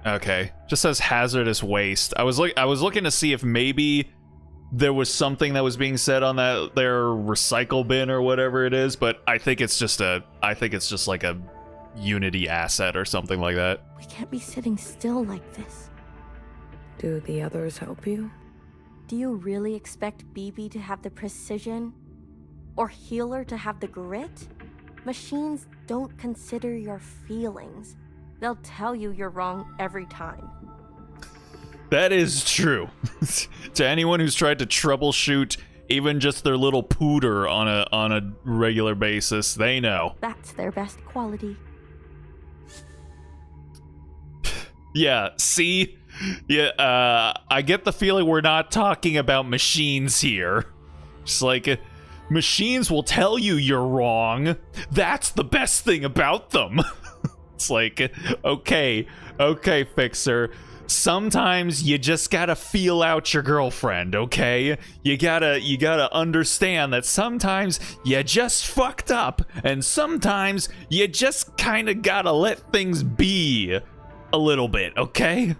Speaker 1: Okay. Just says hazardous waste. I was looking to see if maybe there was something that was being said on that their recycle bin or whatever it is, but I think it's just like a Unity asset or something like that.
Speaker 5: We can't be sitting still like this.
Speaker 3: Do the others help you?
Speaker 5: Do you really expect BB to have the precision? Or Healer to have the grit? Machines don't consider your feelings. They'll tell you you're wrong every time.
Speaker 1: That is true. To anyone who's tried to troubleshoot even just their little pooter on a regular basis, they know.
Speaker 5: That's their best quality.
Speaker 1: Yeah, see? Yeah, I get the feeling we're not talking about machines here. Just like, machines will tell you you're wrong. That's the best thing about them. It's like, okay, Fixer. Sometimes you just gotta feel out your girlfriend, okay? You gotta understand that sometimes you just fucked up, and sometimes you just kinda gotta let things be a little bit, okay?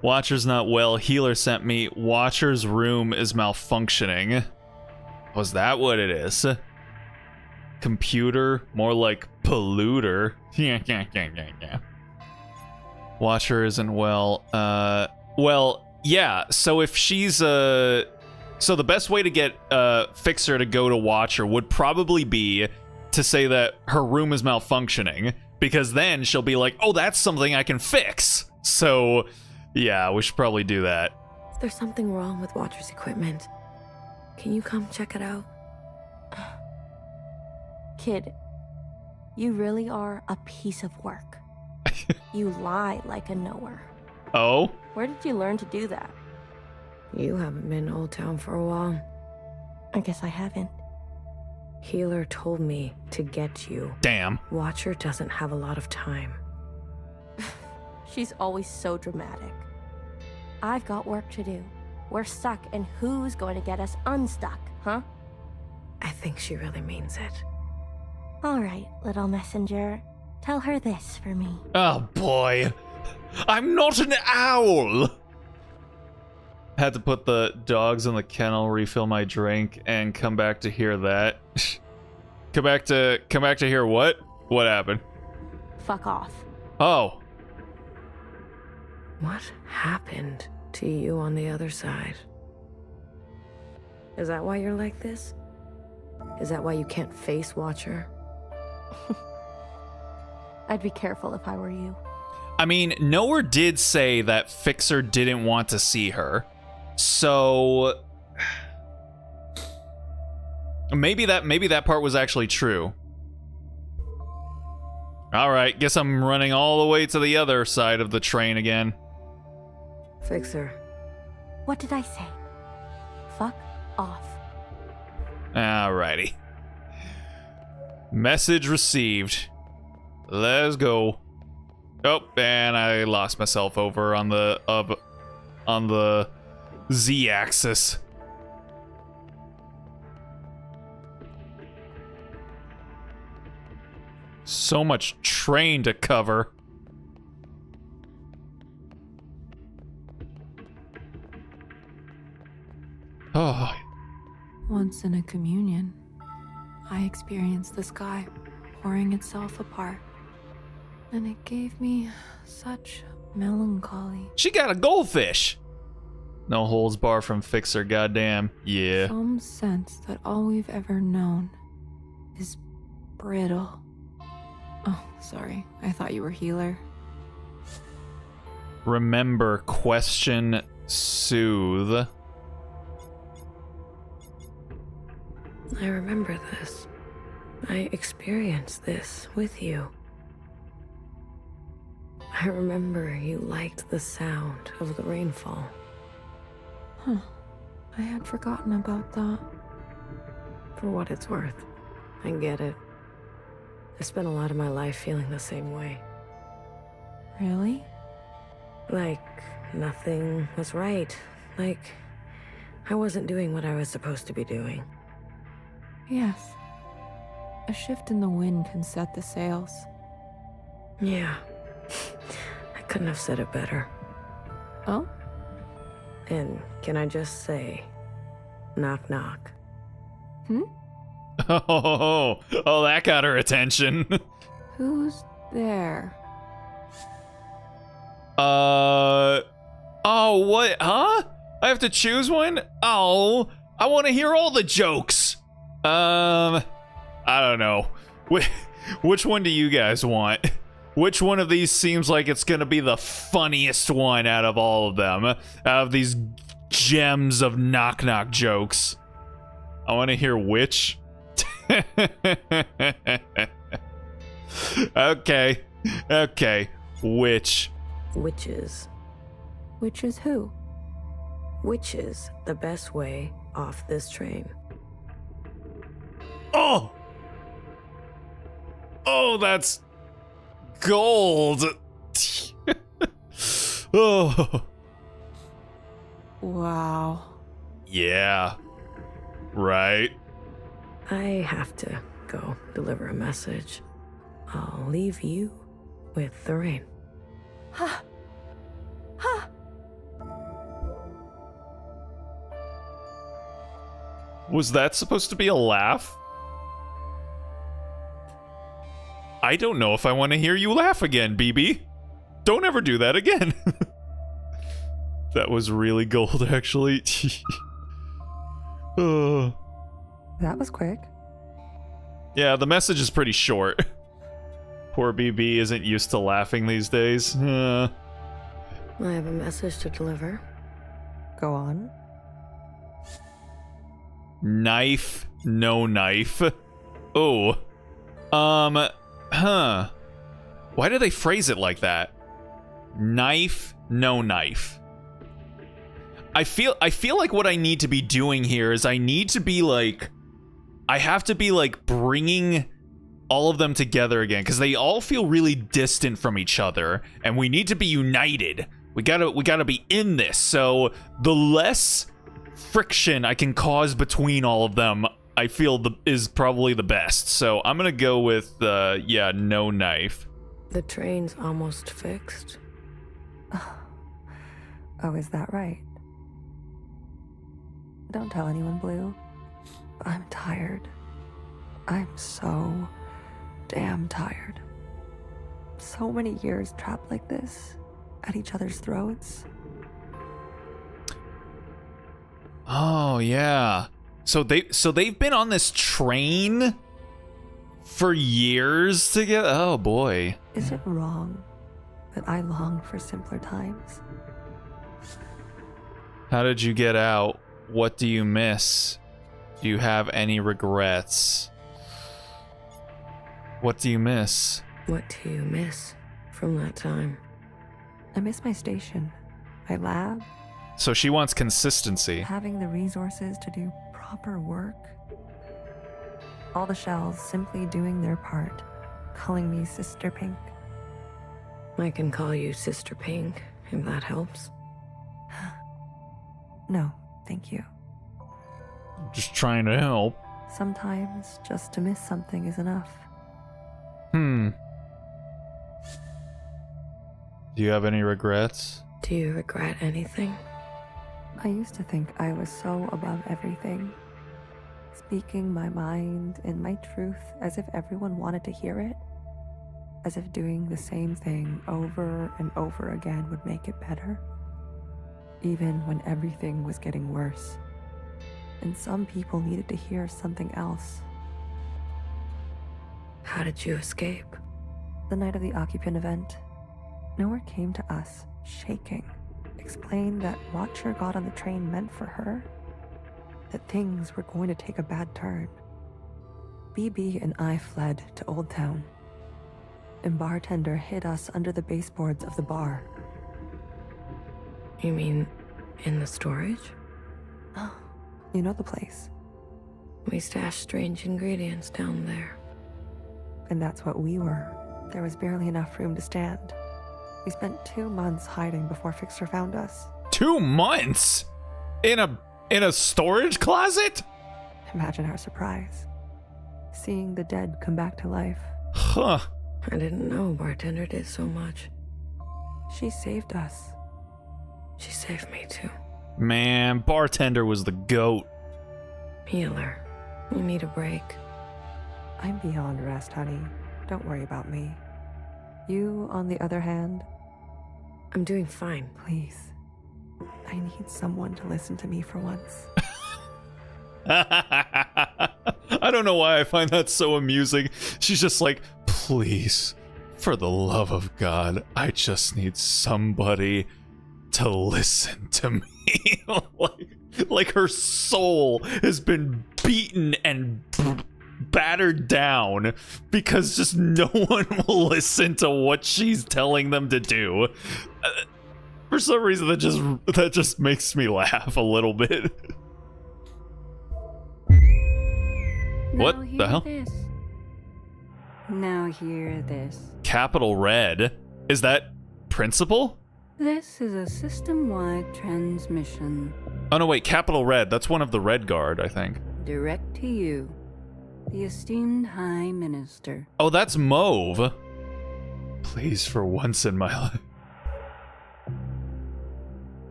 Speaker 1: Watcher's not well. Healer sent me. Watcher's room is malfunctioning. Was that what it is? Computer? More like polluter. Yeah. Watcher isn't well. Well, yeah. So if she's so the best way to get Fixer to go to Watcher would probably be to say that her room is malfunctioning, because then she'll be like, "Oh, that's something I can fix." So, yeah, we should probably do that.
Speaker 3: There's something wrong with Watcher's equipment. Can you come check it out?
Speaker 5: Kid, you really are a piece of work. You lie like a knower.
Speaker 1: Oh?
Speaker 5: Where did you learn to do that?
Speaker 3: You haven't been to Old Town for a while.
Speaker 5: I guess I haven't.
Speaker 3: Healer told me to get you.
Speaker 1: Damn.
Speaker 3: Watcher doesn't have a lot of time.
Speaker 5: She's always so dramatic. I've got work to do. We're stuck, and who's going to get us unstuck, huh?
Speaker 3: I think she really means it.
Speaker 5: All right, little messenger. Tell her this for me.
Speaker 1: Oh boy. I'm not an owl. Had to put the dogs in the kennel, refill my drink, and come back to hear that. Come back to hear what? What happened?
Speaker 5: Fuck off.
Speaker 1: Oh.
Speaker 3: What happened to you on the other side? Is that why you're like this? Is that why you can't face Watcher?
Speaker 5: I'd be careful if I were you.
Speaker 1: I mean, Knower did say that Fixer didn't want to see her. So maybe that part was actually true. All right, guess I'm running all the way to the other side of the train again.
Speaker 3: Fixer.
Speaker 5: What did I say? Fuck off.
Speaker 1: Alrighty. Message received. Let's go. Oh, and I lost myself over on the Z-axis. So much train to cover. Oh.
Speaker 4: Once in a communion, I experienced the sky pouring itself apart, and it gave me such melancholy.
Speaker 1: She got a goldfish. No holds bar from Fixer, goddamn. Yeah.
Speaker 4: Some sense that all we've ever known is brittle. Oh, sorry. I thought you were Healer.
Speaker 1: Remember, question, soothe.
Speaker 3: I remember this. I experienced this with you. I remember you liked the sound of the rainfall.
Speaker 4: Huh. I had forgotten about that.
Speaker 3: For what it's worth, I get it. I spent a lot of my life feeling the same way.
Speaker 4: Really?
Speaker 3: Like, nothing was right. Like, I wasn't doing what I was supposed to be doing.
Speaker 4: Yes. A shift in the wind can set the sails.
Speaker 3: Yeah. Couldn't have said it better.
Speaker 4: Oh?
Speaker 3: And can I just say, knock knock.
Speaker 1: Oh, that got her attention.
Speaker 4: Who's there?
Speaker 1: Oh, what? Huh? I have to choose one? Oh, I want to hear all the jokes. I don't know. Which one do you guys want? Which one of these seems like it's gonna be the funniest one out of all of them? Out of these gems of knock-knock jokes. I want to hear which. Okay. Which?
Speaker 3: Witches.
Speaker 4: Which is who?
Speaker 3: Which is the best way off this train?
Speaker 1: Oh, that's gold. Oh.
Speaker 4: Wow.
Speaker 1: Yeah. Right.
Speaker 3: I have to go deliver a message. I'll leave you with the rain.
Speaker 1: Was that supposed to be a laugh? I don't know if I want to hear you laugh again, BB. Don't ever do that again. That was really gold, actually. Oh.
Speaker 2: That was quick.
Speaker 1: Yeah, the message is pretty short. Poor BB isn't used to laughing these days.
Speaker 3: I have a message to deliver.
Speaker 2: Go on.
Speaker 1: Knife, no knife. Oh. Huh. Why do they phrase it like that? Knife, no knife. I feel like what I need to be doing here is I have to be like bringing all of them together again, because they all feel really distant from each other, and we need to be united. We gotta be in this. So the less friction I can cause between all of them, I feel is probably the best. So I'm gonna go with no knife.
Speaker 3: The train's almost fixed.
Speaker 2: Oh, is that right? Don't tell anyone, Blue. I'm tired. I'm so damn tired. So many years trapped like this, at each other's throats.
Speaker 1: Oh yeah. So they've been on this train for years together. Oh boy.
Speaker 2: Is it wrong that I long for simpler times?
Speaker 1: How did you get out? What do you miss? Do you have any regrets? What do you miss?
Speaker 3: What do you miss from that time?
Speaker 2: I miss my station, my lab,
Speaker 1: So she wants consistency.
Speaker 2: having the resources to do proper work. All the shells simply doing their part, calling me Sister Pink.
Speaker 3: I can call you Sister Pink, if that helps.
Speaker 2: No, thank you.
Speaker 1: Just trying to help.
Speaker 2: Sometimes just to miss something is enough.
Speaker 1: Do you have any regrets?
Speaker 3: Do you regret anything?
Speaker 2: I used to think I was so above everything, speaking my mind and my truth as if everyone wanted to hear it, as if doing the same thing over and over again would make it better, even when everything was getting worse, and some people needed to hear something else.
Speaker 3: How did you escape?
Speaker 2: The night of the occupant event, Nowhere came to us, shaking, explained that what Watcher got on the train meant for her, that things were going to take a bad turn. BB and I fled to Old Town, and bartender hid us under the baseboards of the bar.
Speaker 3: You mean in the storage?
Speaker 2: You know the place,
Speaker 3: We stashed strange ingredients down there.
Speaker 2: and that's what we were. There was barely enough room to stand. We spent 2 months hiding before Fixer found us.
Speaker 1: 2 months? In a storage closet?
Speaker 2: Imagine our surprise, seeing the dead come back to life.
Speaker 1: Huh.
Speaker 3: I didn't know bartender did so much.
Speaker 2: She saved us.
Speaker 3: She saved me too.
Speaker 1: Man, bartender was the GOAT.
Speaker 3: Healer, you need a break.
Speaker 2: I'm beyond rest, honey. Don't worry about me. You, on the other hand,
Speaker 3: I'm doing fine.
Speaker 2: please. I need someone to listen to me for once.
Speaker 1: I don't know why I find that so amusing. She's just like, please, for the love of God, I just need somebody to listen to me. like her soul has been beaten and battered down because just no one will listen to what she's telling them to do. For some reason, that just makes me laugh a little bit. What the hell?
Speaker 6: Now hear this.
Speaker 1: Capital Red? Is that Principal?
Speaker 6: This is a system-wide transmission.
Speaker 1: Oh no, wait, Capital Red. That's one of the Red Guard, I think.
Speaker 6: Direct to you, the esteemed High Minister.
Speaker 1: Oh, that's Mauve. Please, for once in my life.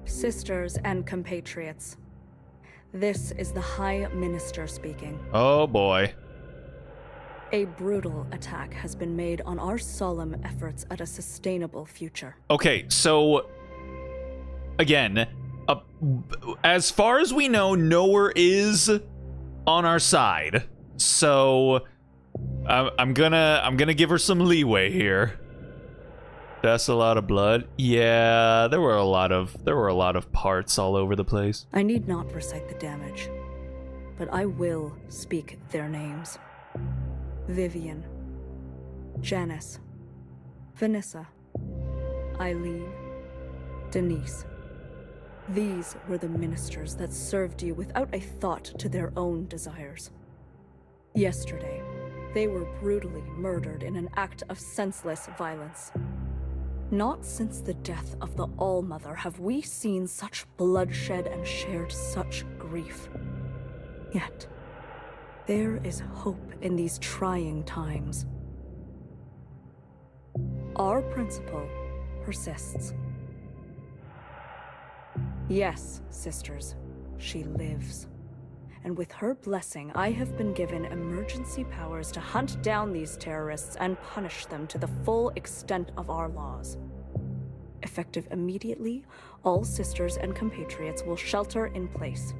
Speaker 7: Sisters and compatriots, this is the High Minister speaking.
Speaker 1: Oh boy.
Speaker 7: A brutal attack has been made on our solemn efforts at a sustainable future.
Speaker 1: Okay, so again, as far as we know, Nowhere is on our side. So I'm gonna give her some leeway here. That's a lot of blood. Yeah, there were a lot of parts all over the place.
Speaker 7: I need not recite the damage, but I will speak their names. Vivian, Janice, Vanessa, Eileen, Denise. These were the ministers that served you without a thought to their own desires. Yesterday, they were brutally murdered in an act of senseless violence. Not since the death of the All-Mother have we seen such bloodshed and shared such grief. Yet, there is hope in these trying times. Our principle persists. Yes, sisters, she lives. And with her blessing, I have been given emergency powers to hunt down these terrorists and punish them to the full extent of our laws. Effective immediately, all sisters and compatriots will shelter in place.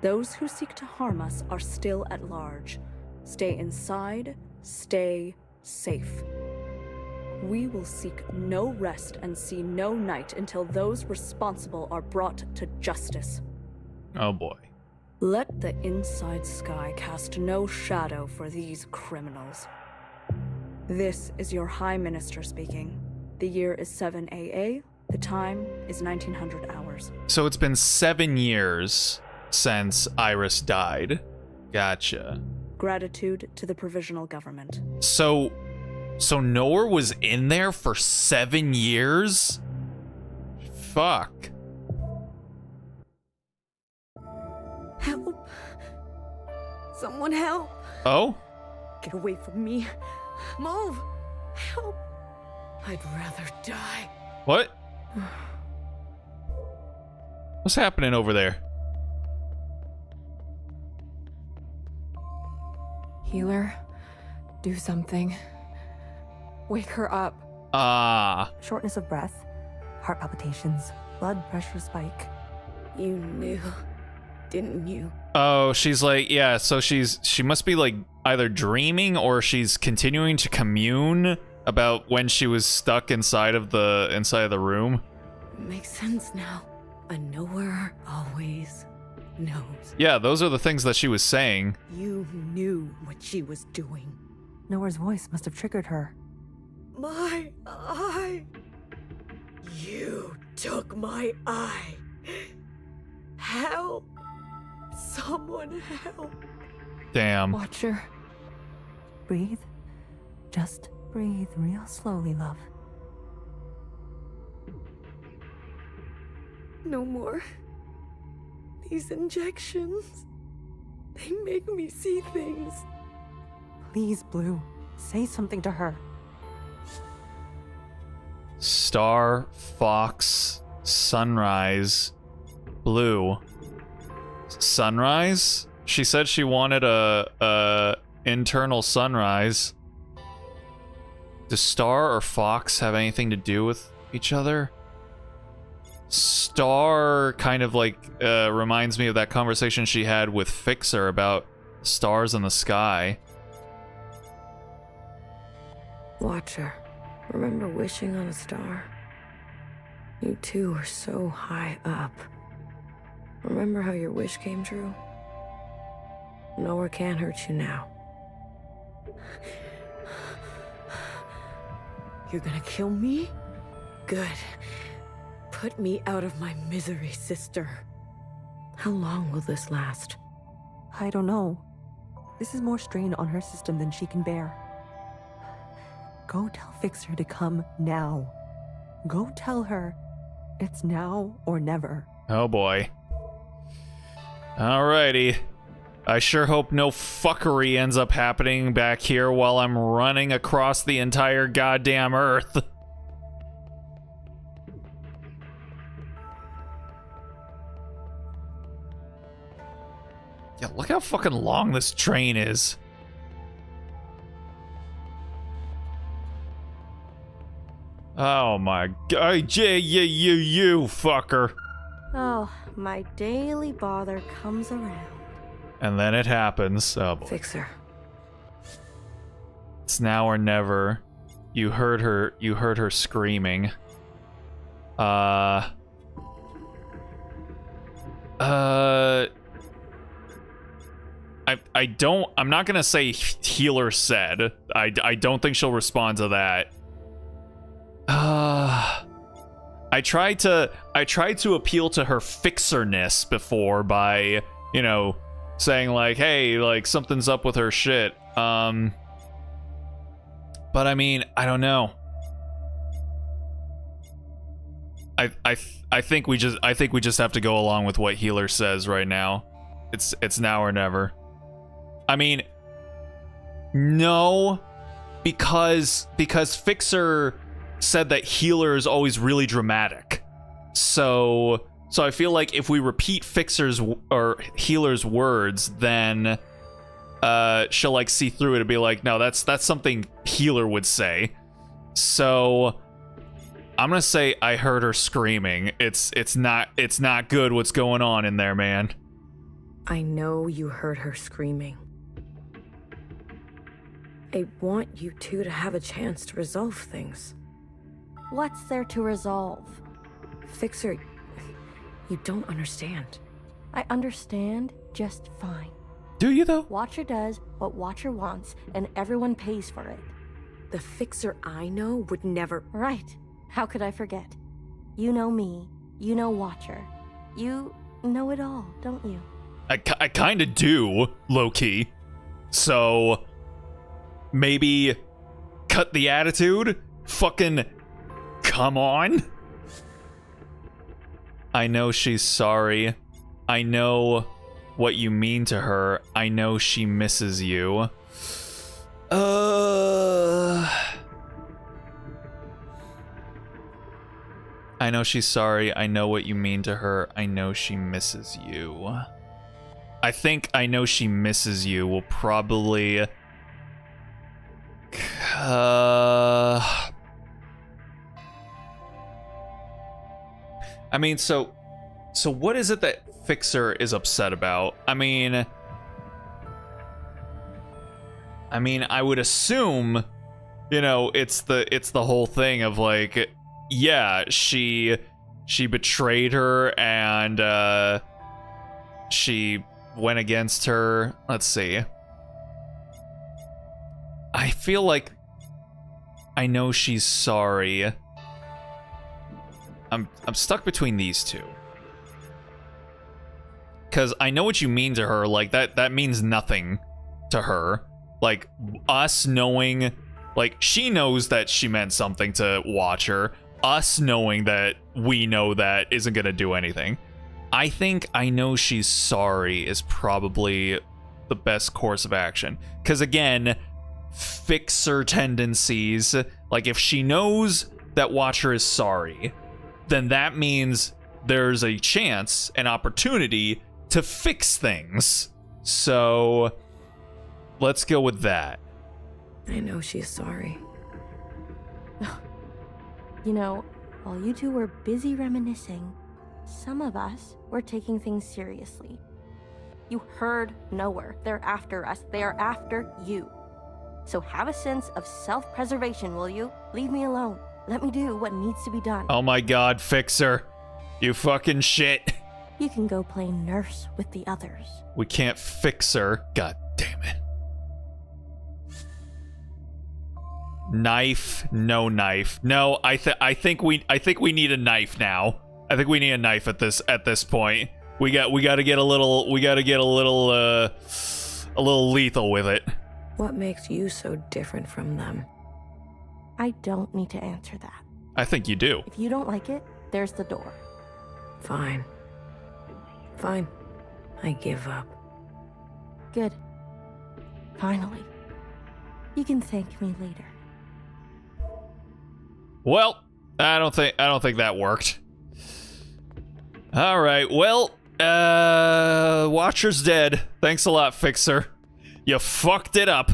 Speaker 7: Those who seek to harm us are still at large. Stay inside, stay safe. We will seek no rest and see no night until those responsible are brought to justice.
Speaker 1: Oh boy.
Speaker 7: Let the inside sky cast no shadow for these criminals. This is your High Minister speaking. The year is 7 AA. The time is 1900 hours.
Speaker 1: So it's been 7 years since Iris died. Gotcha.
Speaker 7: Gratitude to the provisional government.
Speaker 1: So Nowhere was in there for 7 years? Fuck.
Speaker 7: Help! Someone help!
Speaker 1: Oh?
Speaker 7: Get away from me! Move! Help! I'd rather die.
Speaker 1: What? What's happening over there?
Speaker 4: Healer, do something. Wake her up.
Speaker 2: Shortness of breath, heart palpitations, blood pressure spike.
Speaker 3: You knew, didn't you?
Speaker 1: Oh, she's like, yeah, so she must be like either dreaming or she's continuing to commune about when she was stuck inside of the room.
Speaker 3: Makes sense now. A knower always knows.
Speaker 1: Yeah, those are the things that she was saying.
Speaker 7: You knew what she was doing.
Speaker 2: Nowhere's voice must have triggered her.
Speaker 7: My eye! You took my eye! Help! Someone help!
Speaker 1: Damn.
Speaker 4: Watcher.
Speaker 2: Breathe. Just breathe real slowly, love.
Speaker 7: No more. These injections. They make me see things.
Speaker 2: Please, Blue. Say something to her.
Speaker 1: Star, fox, sunrise, blue. Sunrise? She said she wanted a internal sunrise. Does star or fox have anything to do with each other? Star kind of like reminds me of that conversation she had with Fixer about stars in the sky.
Speaker 3: Watcher, remember wishing on a star? You two were so high up. Remember how your wish came true? Nowhere can hurt you now. You're gonna kill me? Good. Put me out of my misery, sister. How long will this last?
Speaker 2: I don't know. This is more strain on her system than she can bear. Go tell Fixer to come now. Go tell her it's now or never.
Speaker 1: Oh boy. Alrighty. I sure hope no fuckery ends up happening back here while I'm running across the entire goddamn Earth. Yeah, look how fucking long this train is. Oh my god, you fucker.
Speaker 5: Oh, my daily bother comes around.
Speaker 1: And then it happens. Oh boy.
Speaker 3: Fixer.
Speaker 1: It's now or never. You heard her screaming. I'm not gonna say healer said. I don't think she'll respond to that. I tried to appeal to her fixerness before by, you know, saying like, hey, like something's up with her shit. But I mean, I don't know. I think we just have to go along with what healer says right now. It's now or never. I mean, no, because Fixer said that healer is always really dramatic. So I feel like if we repeat Fixer's or healer's words, then she'll like see through it and be like, no, that's something healer would say. So I'm gonna say I heard her screaming. It's not good what's going on in there, man.
Speaker 3: I know you heard her screaming. I want you two to have a chance to resolve things.
Speaker 5: What's there to resolve?
Speaker 3: Fixer, you don't understand.
Speaker 5: I understand just fine.
Speaker 1: Do you though?
Speaker 5: Watcher does what Watcher wants, and everyone pays for it.
Speaker 3: The Fixer I know would never...
Speaker 5: Right. How could I forget? You know me. You know Watcher. You know it all, don't you?
Speaker 1: I kind of do, low-key. So maybe cut the attitude? Fucking come on. I know she's sorry. I know what you mean to her. I know she misses you. I know she's sorry. I know what you mean to her. I know she misses you. I think I know she misses you will probably... I mean, so what is it that Fixer is upset about? I mean, I would assume, you know, it's the whole thing of like, yeah, she betrayed her and she went against her. Let's see. I feel like I know she's sorry. I'm stuck between these two. Cause I know what you mean to her, like that means nothing to her. Like us knowing, like she knows that she meant something to Watcher. Us knowing that we know that isn't gonna do anything. I think I know she's sorry is probably the best course of action. Cause again, Fixer tendencies, like if she knows that Watcher is sorry, then that means there's a chance, an opportunity to fix things. So let's go with that.
Speaker 3: I know she's sorry.
Speaker 5: You know, while you two were busy reminiscing, some of us were taking things seriously. You heard nowhere. They're after us. They are after you. So have a sense of self-preservation, will you? Leave me alone. Let me do what needs to be done.
Speaker 1: Oh my god, Fixer. You fucking shit.
Speaker 5: You can go play nurse with the others.
Speaker 1: We can't fix her. God damn it. Knife, no knife. No, I think we need a knife now. I think we need a knife at this point. We got to get a little lethal with it.
Speaker 3: What makes you so different from them?
Speaker 5: I don't need to answer that.
Speaker 1: I think you do.
Speaker 5: If you don't like it, there's the door.
Speaker 3: Fine. Fine. I give up.
Speaker 5: Good. Finally. You can thank me later.
Speaker 1: Well, I don't think that worked. All right. Well, Watcher's dead. Thanks a lot, Fixer. You fucked it up.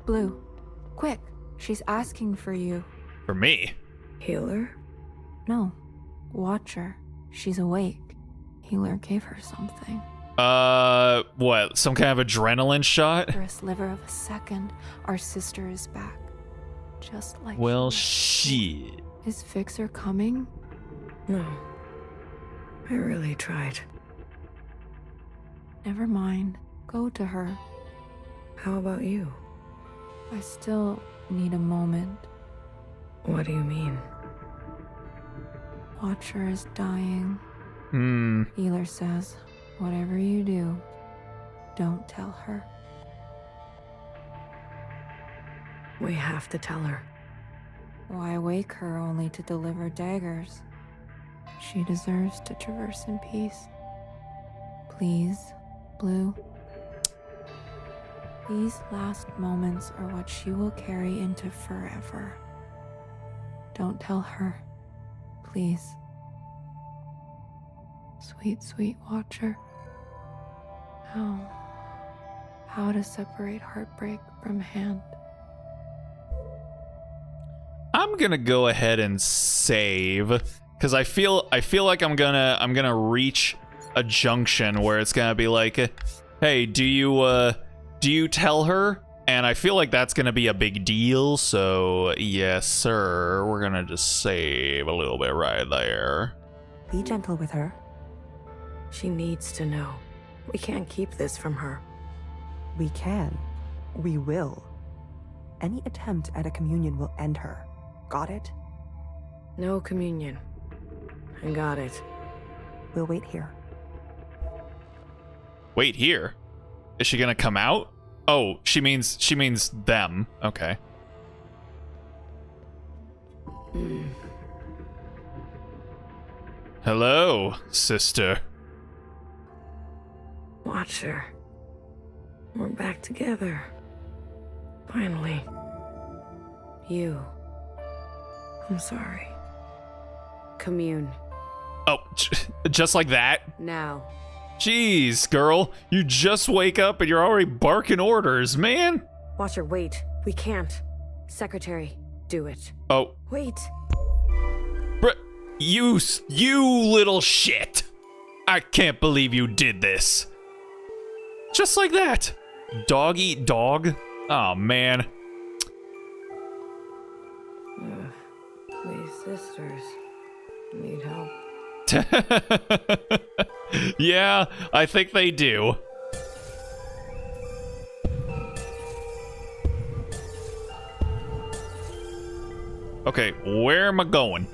Speaker 4: Blue, quick. She's asking for you.
Speaker 1: For me?
Speaker 3: Healer?
Speaker 4: No, Watcher. She's awake. Healer gave her something.
Speaker 1: What? Some kind of adrenaline shot?
Speaker 4: For a sliver of a second, our sister is back. Just like
Speaker 1: Well,
Speaker 4: she
Speaker 1: shit.
Speaker 4: Is Fixer coming?
Speaker 3: No. I really tried.
Speaker 4: Never mind. Go to her.
Speaker 3: How about you?
Speaker 4: I still need a moment.
Speaker 3: What do you mean?
Speaker 4: Watcher is dying. Healer says, whatever you do, don't tell her.
Speaker 3: We have to tell her.
Speaker 4: Why wake her only to deliver daggers? She deserves to traverse in peace. Please, Blue. These last moments are what she will carry into forever. Don't tell her, please. Sweet, sweet Watcher. How to separate heartbreak from hand.
Speaker 1: I'm gonna go ahead and save, because I feel like I'm gonna reach a junction where it's gonna be like, hey, do you tell her? And I feel like that's gonna be a big deal. So yes, sir. We're gonna just save a little bit right there.
Speaker 2: Be gentle with her.
Speaker 3: She needs to know. We can't keep this from her.
Speaker 2: We can. We will. Any attempt at a communion will end her. Got it?
Speaker 3: No communion. I got it.
Speaker 2: We'll wait here.
Speaker 1: Wait here. Is she gonna come out? Oh, she means them. Okay. Hello, sister.
Speaker 3: Watcher. We're back together. Finally. You. I'm sorry. Commune.
Speaker 1: Oh, just like that?
Speaker 3: Now.
Speaker 1: Jeez, girl. You just wake up and you're already barking orders, man.
Speaker 3: Watcher, wait. We can't. Secretary, do it.
Speaker 1: Oh.
Speaker 3: Wait.
Speaker 1: You little shit. I can't believe you did this. Just like that. Dog eat dog? Oh, man.
Speaker 3: These sisters need help.
Speaker 1: Yeah, I think they do. Okay, where am I going?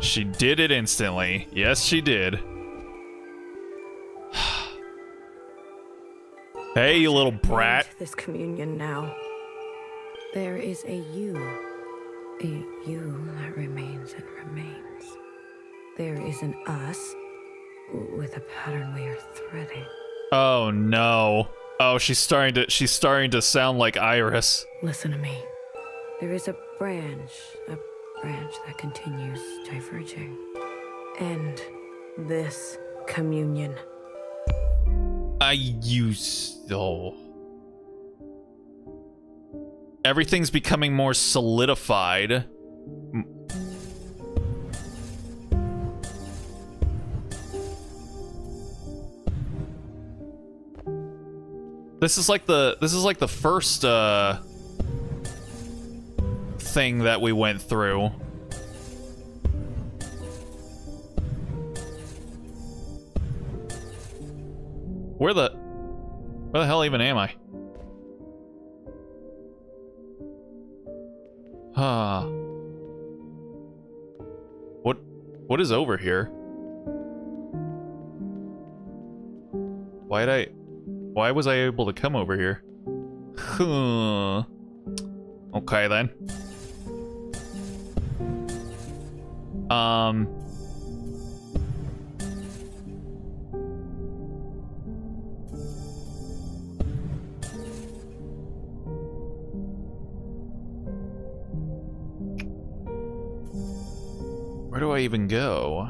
Speaker 1: She did it instantly. Yes, she did. Hey, you little brat.
Speaker 3: End this communion now. There is a you that remains and remains. there is an us with a pattern we are threading.
Speaker 1: Oh no. Oh, she's starting to sound like Iris.
Speaker 3: Listen to me. There is a branch that continues diverging. And this communion.
Speaker 1: Everything's becoming more solidified. This is like the first thing that we went through. Where the hell even am I? What is over here? Why was I able to come over here? Okay then. Where do I even go?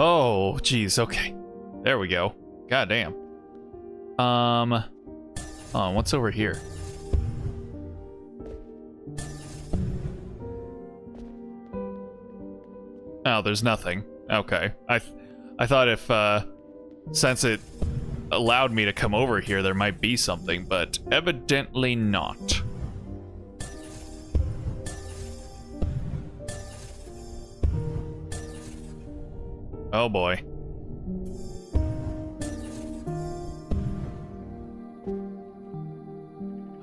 Speaker 1: Oh, geez, okay. There we go. God damn. Oh, what's over here? Oh, there's nothing. Okay. I thought if, since it allowed me to come over here, there might be something, but evidently not. Oh boy.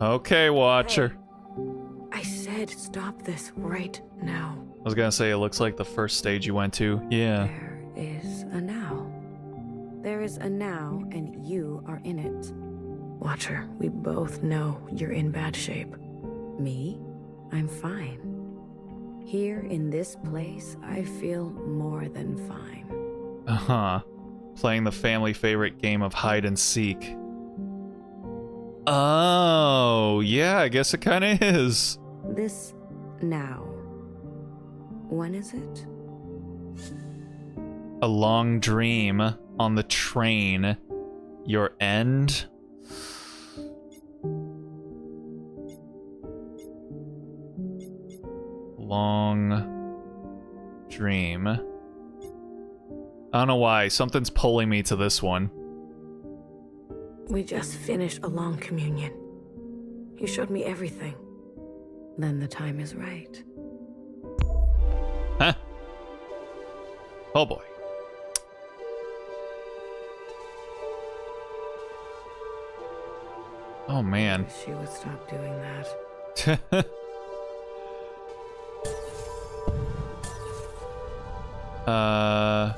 Speaker 1: Okay, Watcher.
Speaker 3: I said stop this right now.
Speaker 1: I was gonna say, it looks like the first stage you went to. Yeah.
Speaker 3: There is a now. There is a now, and you are in it. Watcher, we both know you're in bad shape. Me? I'm fine. Here in this place, I feel more than fine.
Speaker 1: Uh-huh. Playing the family favorite game of hide and seek. Oh, yeah, I guess it kind of is.
Speaker 3: This now. When is it?
Speaker 1: A long dream on the train. Your end? Long dream. I don't know why. Something's pulling me to this one.
Speaker 3: We just finished a long communion. You showed me everything. Then the time is right.
Speaker 1: Huh? Oh boy. Oh man.
Speaker 3: She would stop doing that.
Speaker 1: I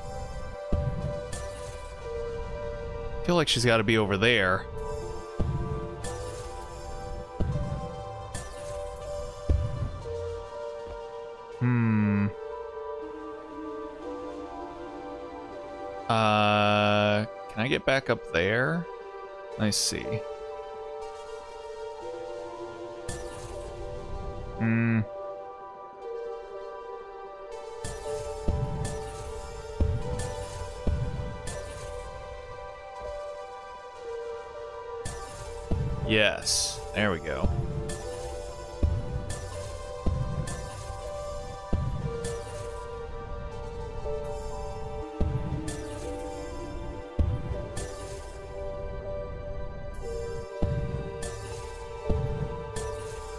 Speaker 1: feel like she's got to be over there. Can I get back up there? Let's see. Yes, there we go.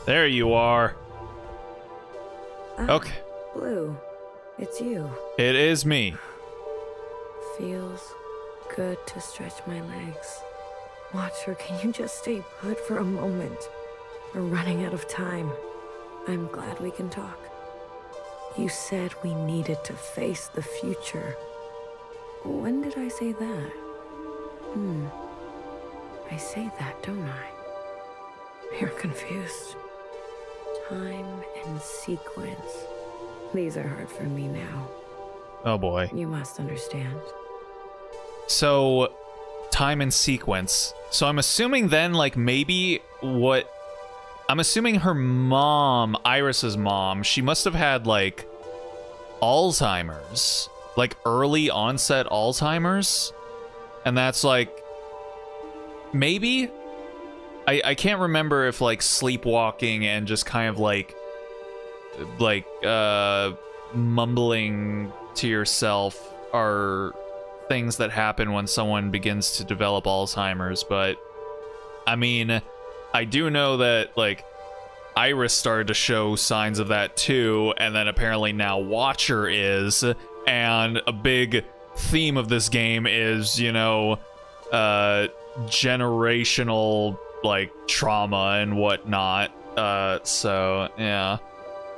Speaker 1: There you are. Okay.
Speaker 3: Blue, it's you.
Speaker 1: It is me.
Speaker 3: Feels good to stretch my legs. Watcher, can you just stay put for a moment? We're running out of time. I'm glad we can talk. You said we needed to face the future. When did I say that? I say that, don't I? You're confused. Time and sequence. These are hard for me now.
Speaker 1: Oh boy.
Speaker 3: You must understand.
Speaker 1: So, time and sequence. So I'm assuming then, like, maybe what... I'm assuming her mom, Iris's mom, she must have had, like, Alzheimer's. Like, early onset Alzheimer's? And that's, like... Maybe? I can't remember if, like, sleepwalking and just kind of, like, mumbling to yourself are things that happen when someone begins to develop Alzheimer's, but I mean, I do know that, like, Iris started to show signs of that too, and then apparently now Watcher is, and a big theme of this game is, you know, generational, like, trauma and whatnot. So, yeah.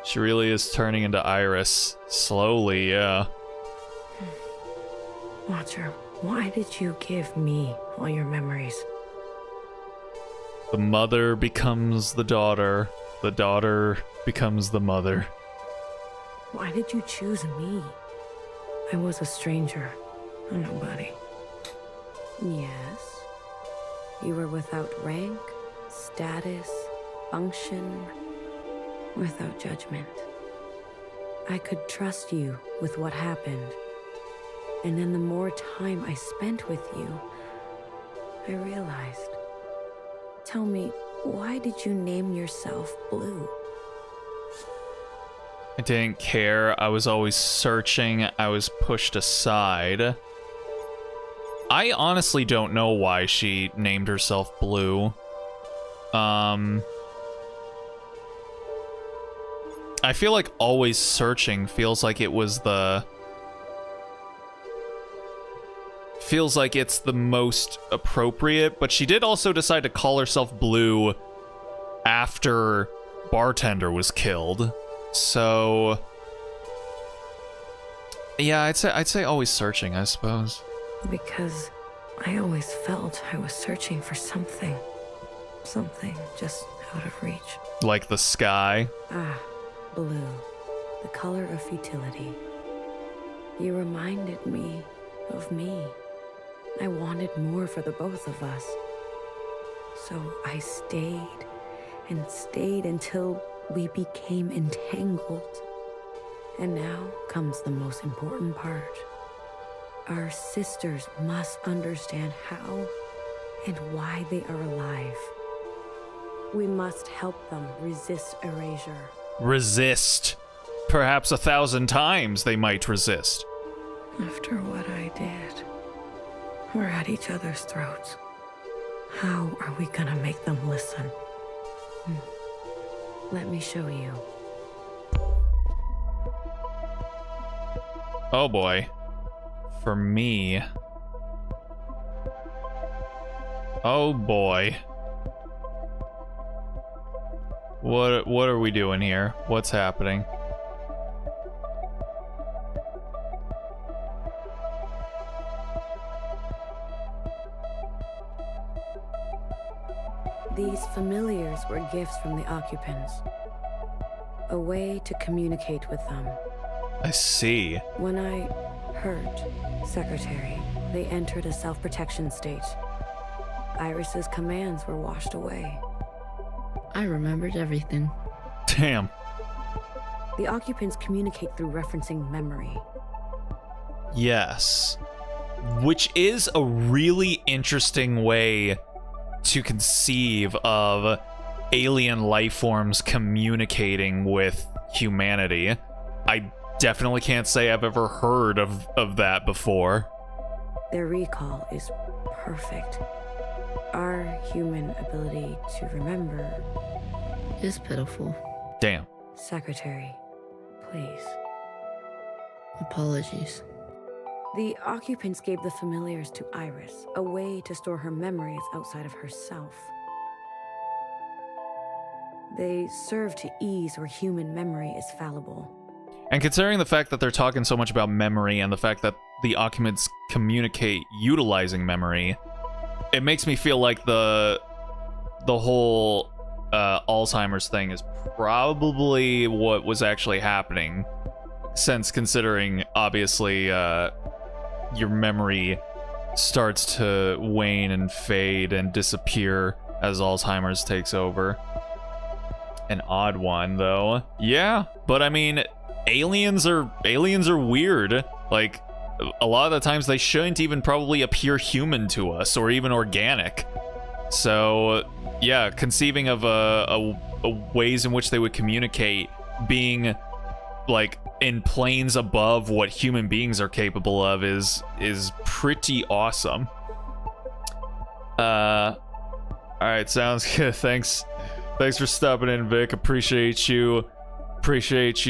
Speaker 1: She really is turning into Iris. Slowly, yeah.
Speaker 3: Watcher, why did you give me all your memories?
Speaker 1: The mother becomes the daughter becomes the mother.
Speaker 3: Why did you choose me? I was a stranger, a nobody. Yes, you were without rank, status, function, without judgment. I could trust you with what happened. And then the more time I spent with you, I realized. Tell me, why did you name yourself Blue?
Speaker 1: I didn't care. I was always searching. I was pushed aside. I honestly don't know why she named herself Blue. I feel like always searching feels like it was the... Feels like it's the most appropriate, but she did also decide to call herself Blue after Bartender was killed. So... yeah, I'd say always searching, I suppose.
Speaker 3: Because I always felt I was searching for something. Something just out of reach.
Speaker 1: Like the sky?
Speaker 3: Ah, blue. The color of futility. You reminded me of me. I wanted more for the both of us. So I stayed and stayed until we became entangled. And now comes the most important part. Our sisters must understand how and why they are alive. We must help them resist erasure.
Speaker 1: Resist. Perhaps 1,000 times they might resist.
Speaker 3: After what I did, we're at each other's throats. How are we gonna make them listen? Let me show you.
Speaker 1: Oh boy. For me. Oh boy. What are we doing here? What's happening?
Speaker 3: These familiars were gifts from the occupants. A way to communicate with them.
Speaker 1: I see.
Speaker 3: When I hurt Secretary, they entered a self-protection state. Iris's commands were washed away.
Speaker 8: I remembered everything.
Speaker 1: Damn.
Speaker 3: The occupants communicate through referencing memory.
Speaker 1: Yes. Which is a really interesting way to conceive of alien life forms communicating with humanity. I definitely can't say I've ever heard of that before.
Speaker 3: Their recall is perfect. Our human ability to remember
Speaker 8: Is pitiful.
Speaker 1: Damn.
Speaker 3: Secretary, please.
Speaker 8: Apologies.
Speaker 3: The occupants gave the familiars to Iris, a way to store her memories outside of herself. They serve to ease where human memory is fallible.
Speaker 1: And considering the fact that they're talking so much about memory and the fact that the occupants communicate utilizing memory, it makes me feel like the whole Alzheimer's thing is probably what was actually happening, since considering obviously your memory starts to wane and fade and disappear as Alzheimer's takes over. An odd one, though. Yeah, but I mean, aliens are weird. Like, a lot of the times they shouldn't even probably appear human to us or even organic. So, yeah, conceiving of a ways in which they would communicate being like in planes above what human beings are capable of is pretty awesome. All right, sounds good. Thanks for stopping in, Vic. Appreciate you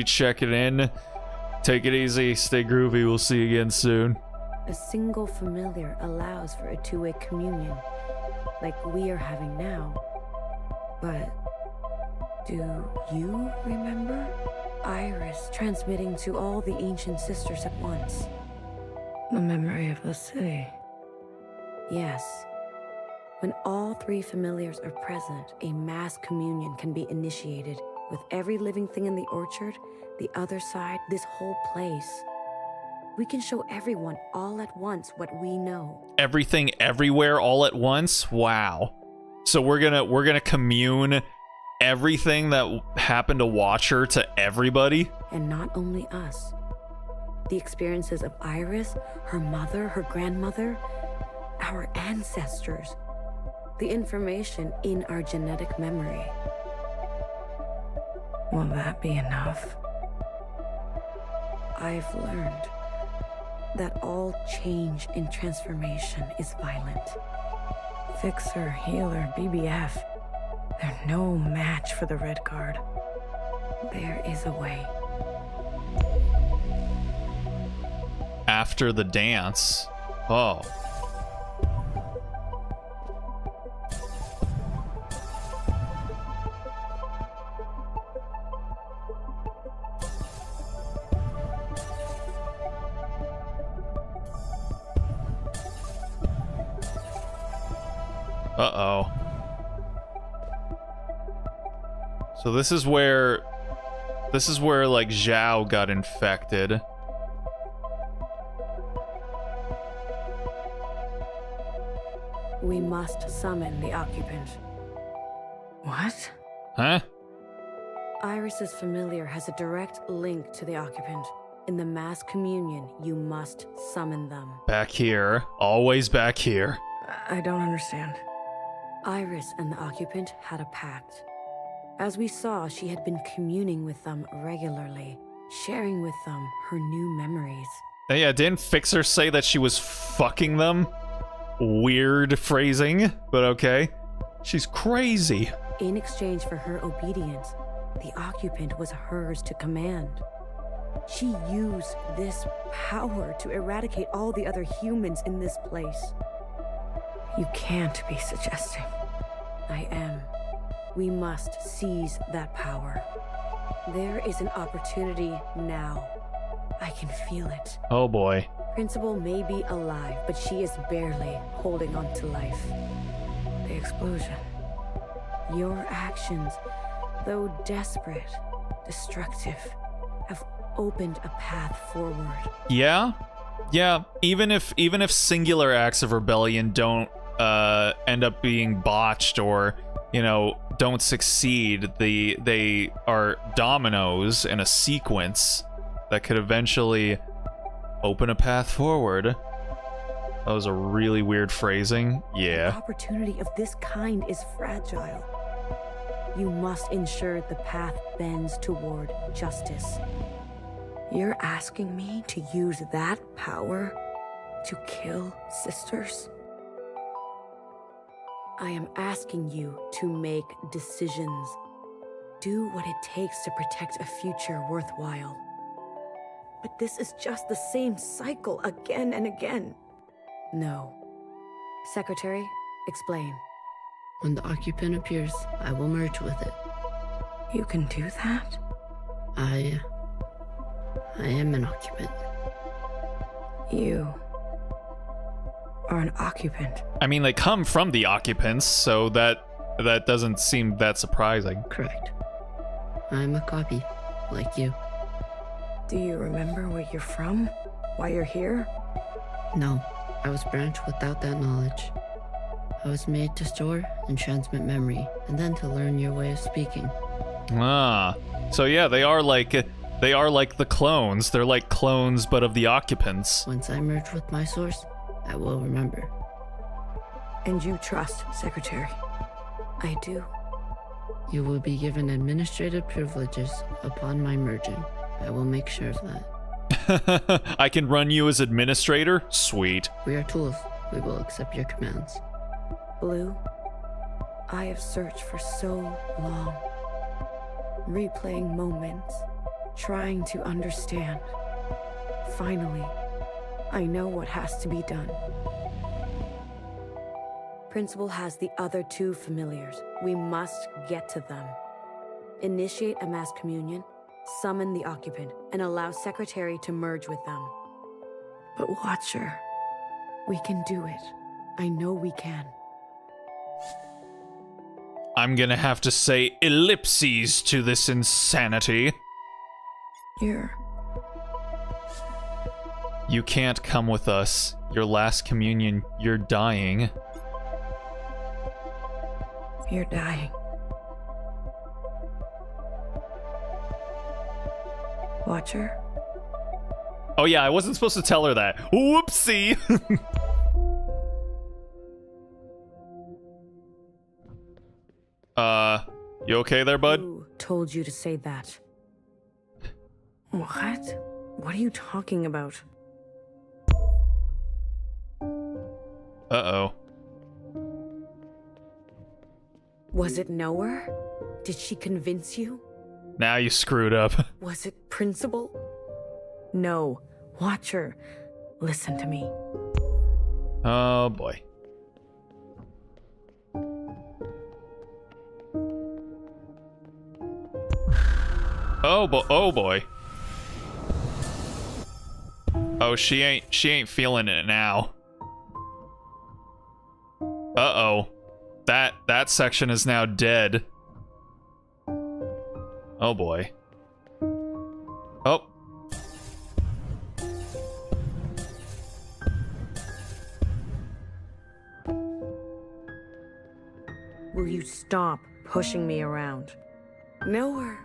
Speaker 1: checking in. Take it easy, stay groovy. We'll see you again soon.
Speaker 3: A single familiar allows for a two-way communion, like we are having now. But do you remember? Iris transmitting to all the ancient sisters at once.
Speaker 7: The memory of the city.
Speaker 3: Yes. When all three familiars are present, a mass communion can be initiated with every living thing in the orchard, the other side, this whole place. We can show everyone all at once what we know.
Speaker 1: Everything everywhere all at once? Wow. So we're gonna commune everything that happened to Watcher to everybody?
Speaker 3: And not only us. The experiences of Iris, her mother, her grandmother, our ancestors. The information in our genetic memory.
Speaker 7: Will that be enough?
Speaker 3: I've learned that all change and transformation is violent.
Speaker 7: Fixer, healer, BBF. They're no match for the Red Guard.
Speaker 3: There is a way.
Speaker 1: After the dance. Oh. Uh-oh. So this is where like Zhao got infected.
Speaker 3: We must summon the occupant.
Speaker 7: What?
Speaker 1: Huh?
Speaker 3: Iris's familiar has a direct link to the occupant. In the mass communion, you must summon them.
Speaker 1: Back here. Always back here.
Speaker 7: I don't understand.
Speaker 3: Iris and the occupant had a pact. As we saw, she had been communing with them regularly, sharing with them her new memories.
Speaker 1: Yeah, didn't Fixer say that she was fucking them? Weird phrasing, but okay. She's crazy.
Speaker 3: In exchange for her obedience, the occupant was hers to command. She used this power to eradicate all the other humans in this place.
Speaker 7: You can't be suggesting.
Speaker 3: I am. We must seize that power. There is an opportunity now. I can feel it.
Speaker 1: Oh boy.
Speaker 3: Principal may be alive, but she is barely holding on to life.
Speaker 7: The explosion.
Speaker 3: Your actions, though desperate, destructive, have opened a path forward.
Speaker 1: Yeah? Yeah, even if singular acts of rebellion don't end up being botched or, you know, don't succeed, they are dominoes in a sequence that could eventually open a path forward. That was a really weird phrasing. Yeah.
Speaker 3: An opportunity of this kind is fragile. You must ensure the path bends toward justice. You're asking me to use that power to kill sisters? I am asking you to make decisions. Do what it takes to protect a future worthwhile. But this is just the same cycle again and again. No. Secretary, explain.
Speaker 8: When the occupant appears, I will merge with it.
Speaker 3: You can do that?
Speaker 8: I am an occupant.
Speaker 3: You are an occupant.
Speaker 1: I mean, they come from the occupants, so that doesn't seem that surprising.
Speaker 8: Correct. I'm a copy, like you.
Speaker 3: Do you remember where you're from? Why you're here?
Speaker 8: No, I was branched without that knowledge. I was made to store and transmit memory, and then to learn your way of speaking.
Speaker 1: Ah, so yeah, they are like the clones. They're like clones, but of the occupants.
Speaker 8: Once I merge with my source, I will remember.
Speaker 3: And you trust, Secretary? I do.
Speaker 8: You will be given administrative privileges upon my merging. I will make sure of that.
Speaker 1: I can run you as administrator? Sweet.
Speaker 8: We are tools. We will accept your commands.
Speaker 3: Blue, I have searched for so long. Replaying moments, trying to understand. Finally, I know what has to be done. Principal has the other two familiars. We must get to them. Initiate a mass communion, summon the occupant, and allow Secretary to merge with them. But Watcher, we can do it. I know we can.
Speaker 1: I'm gonna have to say ellipses to this insanity. You can't come with us. Your last communion, you're dying.
Speaker 3: You're dying. Watcher?
Speaker 1: Oh yeah, I wasn't supposed to tell her that. Whoopsie! You okay there, bud?
Speaker 3: Who told you to say that? What? What are you talking about?
Speaker 1: Uh-oh.
Speaker 3: Was it Noah? Did she convince you?
Speaker 1: Now you screwed up.
Speaker 3: Was it Principal? No. Watcher, listen to me.
Speaker 1: Oh boy. Oh boy. Oh, she ain't feeling it now. Uh-oh. That section is now dead. Oh boy. Oh.
Speaker 3: Will you stop pushing me around? Noah,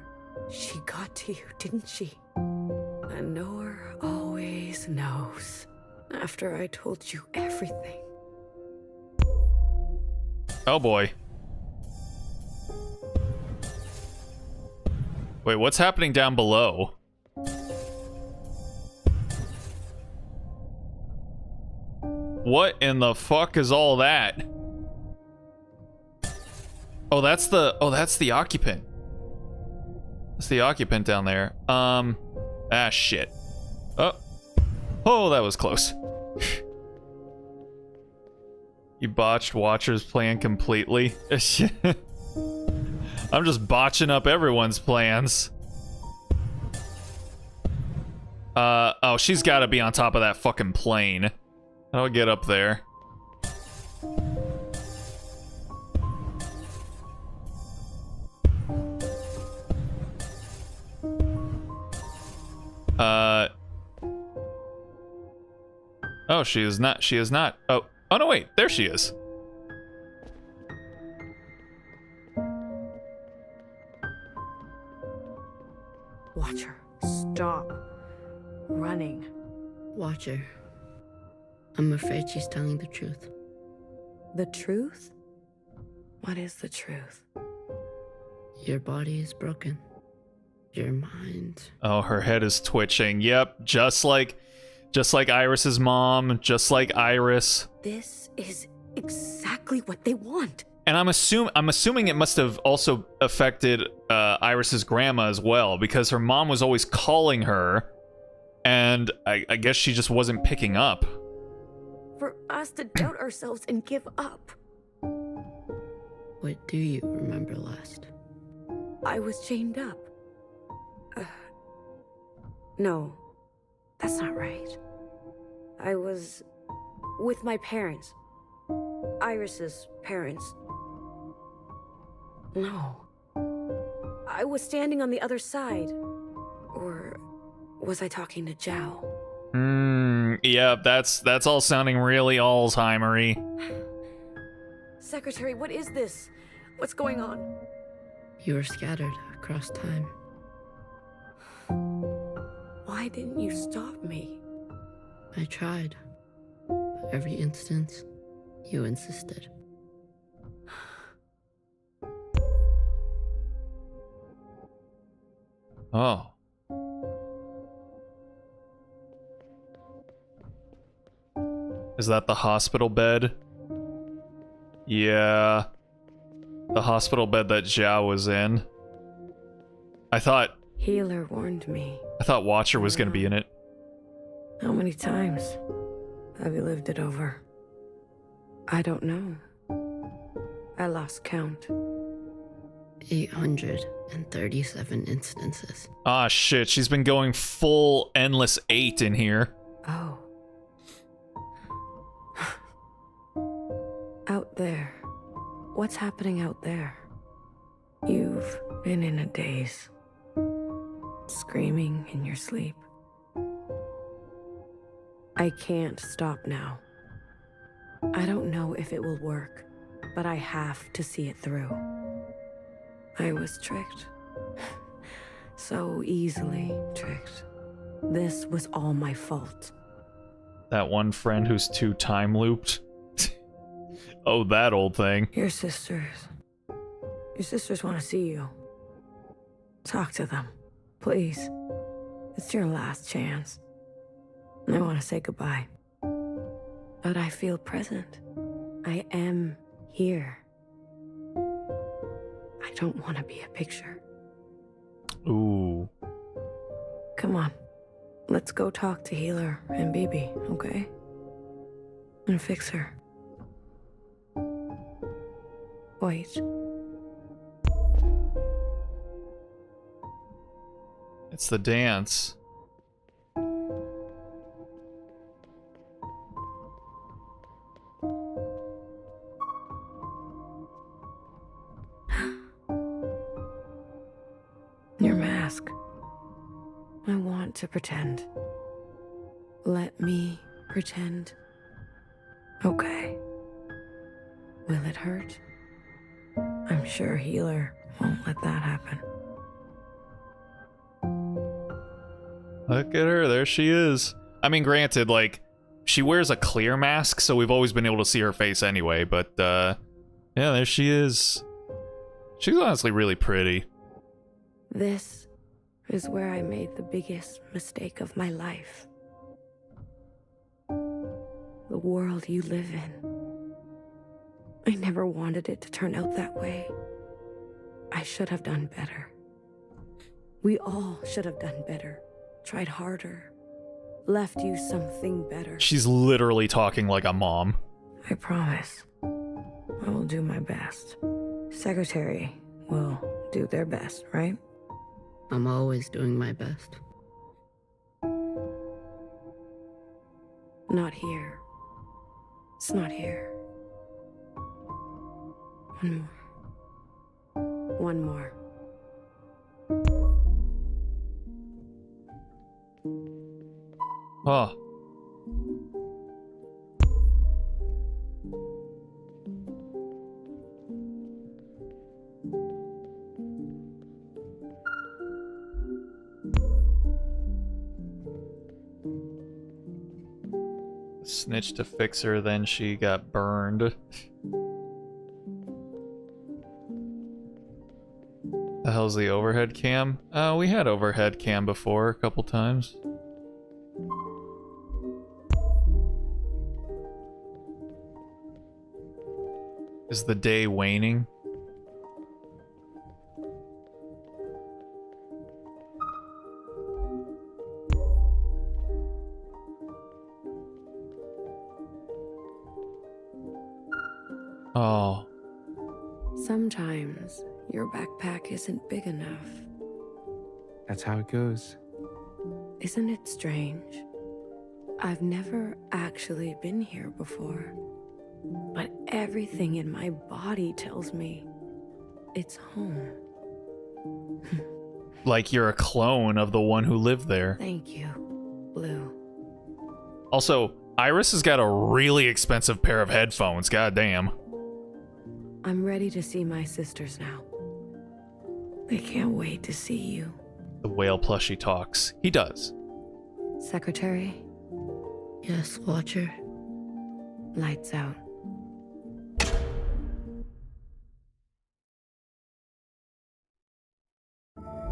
Speaker 3: she got to you, didn't she? And Noah always knows. After I told you everything.
Speaker 1: Oh boy. Wait, what's happening down below? What in the fuck is all that? Oh, that's the occupant. That's the occupant down there. Ah, shit. Oh, that was close. You botched Watcher's plan completely. I'm just botching up everyone's plans. Oh, she's gotta be on top of that fucking plane. I'll get up there. Oh, she is not. She is not. Oh no, wait. There she is.
Speaker 3: Watcher, stop running.
Speaker 8: Watcher. I'm afraid she's telling the truth.
Speaker 3: The truth? What is the truth?
Speaker 8: Your body is broken. Your mind.
Speaker 1: Oh, her head is twitching. Yep, just like Iris's mom, just like Iris.
Speaker 3: This is exactly what they want.
Speaker 1: And I'm assuming it must have also affected Iris's grandma as well, because her mom was always calling her and I guess she just wasn't picking up.
Speaker 2: For us to doubt ourselves and give up.
Speaker 8: What do you remember last?
Speaker 2: I was chained up. No, that's not right. I was with my parents. Iris's parents. No. I was standing on the other side. Or was I talking to Zhao?
Speaker 1: Yeah, that's all sounding really Alzheimer-y.
Speaker 2: Secretary, what is this? What's going on?
Speaker 8: You were scattered across time.
Speaker 2: Why didn't you stop me?
Speaker 8: I tried. But every instance, you insisted.
Speaker 1: Oh. Is that the hospital bed? Yeah. The hospital bed that Zhao was in. I thought
Speaker 2: Healer warned me.
Speaker 1: Watcher was gonna be in it.
Speaker 2: How many times have you lived it over? I don't know. I lost count.
Speaker 8: 837 instances.
Speaker 1: Ah, shit, she's been going full endless 8 in here.
Speaker 2: Oh. Out there. What's happening out there? You've been in a daze. Screaming in your sleep. I can't stop now. I don't know if it will work, but I have to see it through. I was tricked. So easily tricked. This was all my fault.
Speaker 1: That one friend who's too time looped. Oh, that old thing.
Speaker 2: Your sisters. Your sisters want to see you. Talk to them, please. It's your last chance. I want to say goodbye. But I feel present. I am here. I don't want to be a picture.
Speaker 1: Ooh.
Speaker 2: Come on. Let's go talk to Healer and Bibi, okay? And fix her. Wait.
Speaker 1: It's the dance.
Speaker 2: Your mask. I want to pretend. Let me pretend. Okay. Will it hurt? I'm sure Healer won't let that happen.
Speaker 1: Look at her, there she is. I mean, granted, like, she wears a clear mask, so we've always been able to see her face anyway, but, yeah, there she is. She's honestly really pretty.
Speaker 2: This is where I made the biggest mistake of my life. The world you live in. I never wanted it to turn out that way. I should have done better. We all should have done better. Tried harder. Left you something better.
Speaker 1: She's literally talking like a mom.
Speaker 2: I promise. I will do my best. Secretary will do their best, right?
Speaker 8: I'm always doing my best.
Speaker 2: Not here. It's not here. One more. One more.
Speaker 1: Oh. Snitched to fix her, then she got burned. The hell's the overhead cam? We had overhead cam before a couple times. Is the day waning?
Speaker 2: Sometimes your backpack isn't big enough.
Speaker 9: That's how it goes.
Speaker 2: Isn't it strange? I've never actually been here before, but everything in my body tells me it's home.
Speaker 1: Like you're a clone of the one who lived there.
Speaker 2: Thank you, Blue.
Speaker 1: Also, Iris has got a really expensive pair of headphones. Goddamn.
Speaker 2: I'm ready to see my sisters now. I can't wait to see you.
Speaker 1: The whale plushie talks. He does.
Speaker 2: Secretary,
Speaker 8: Yes, Watcher.
Speaker 2: lights out.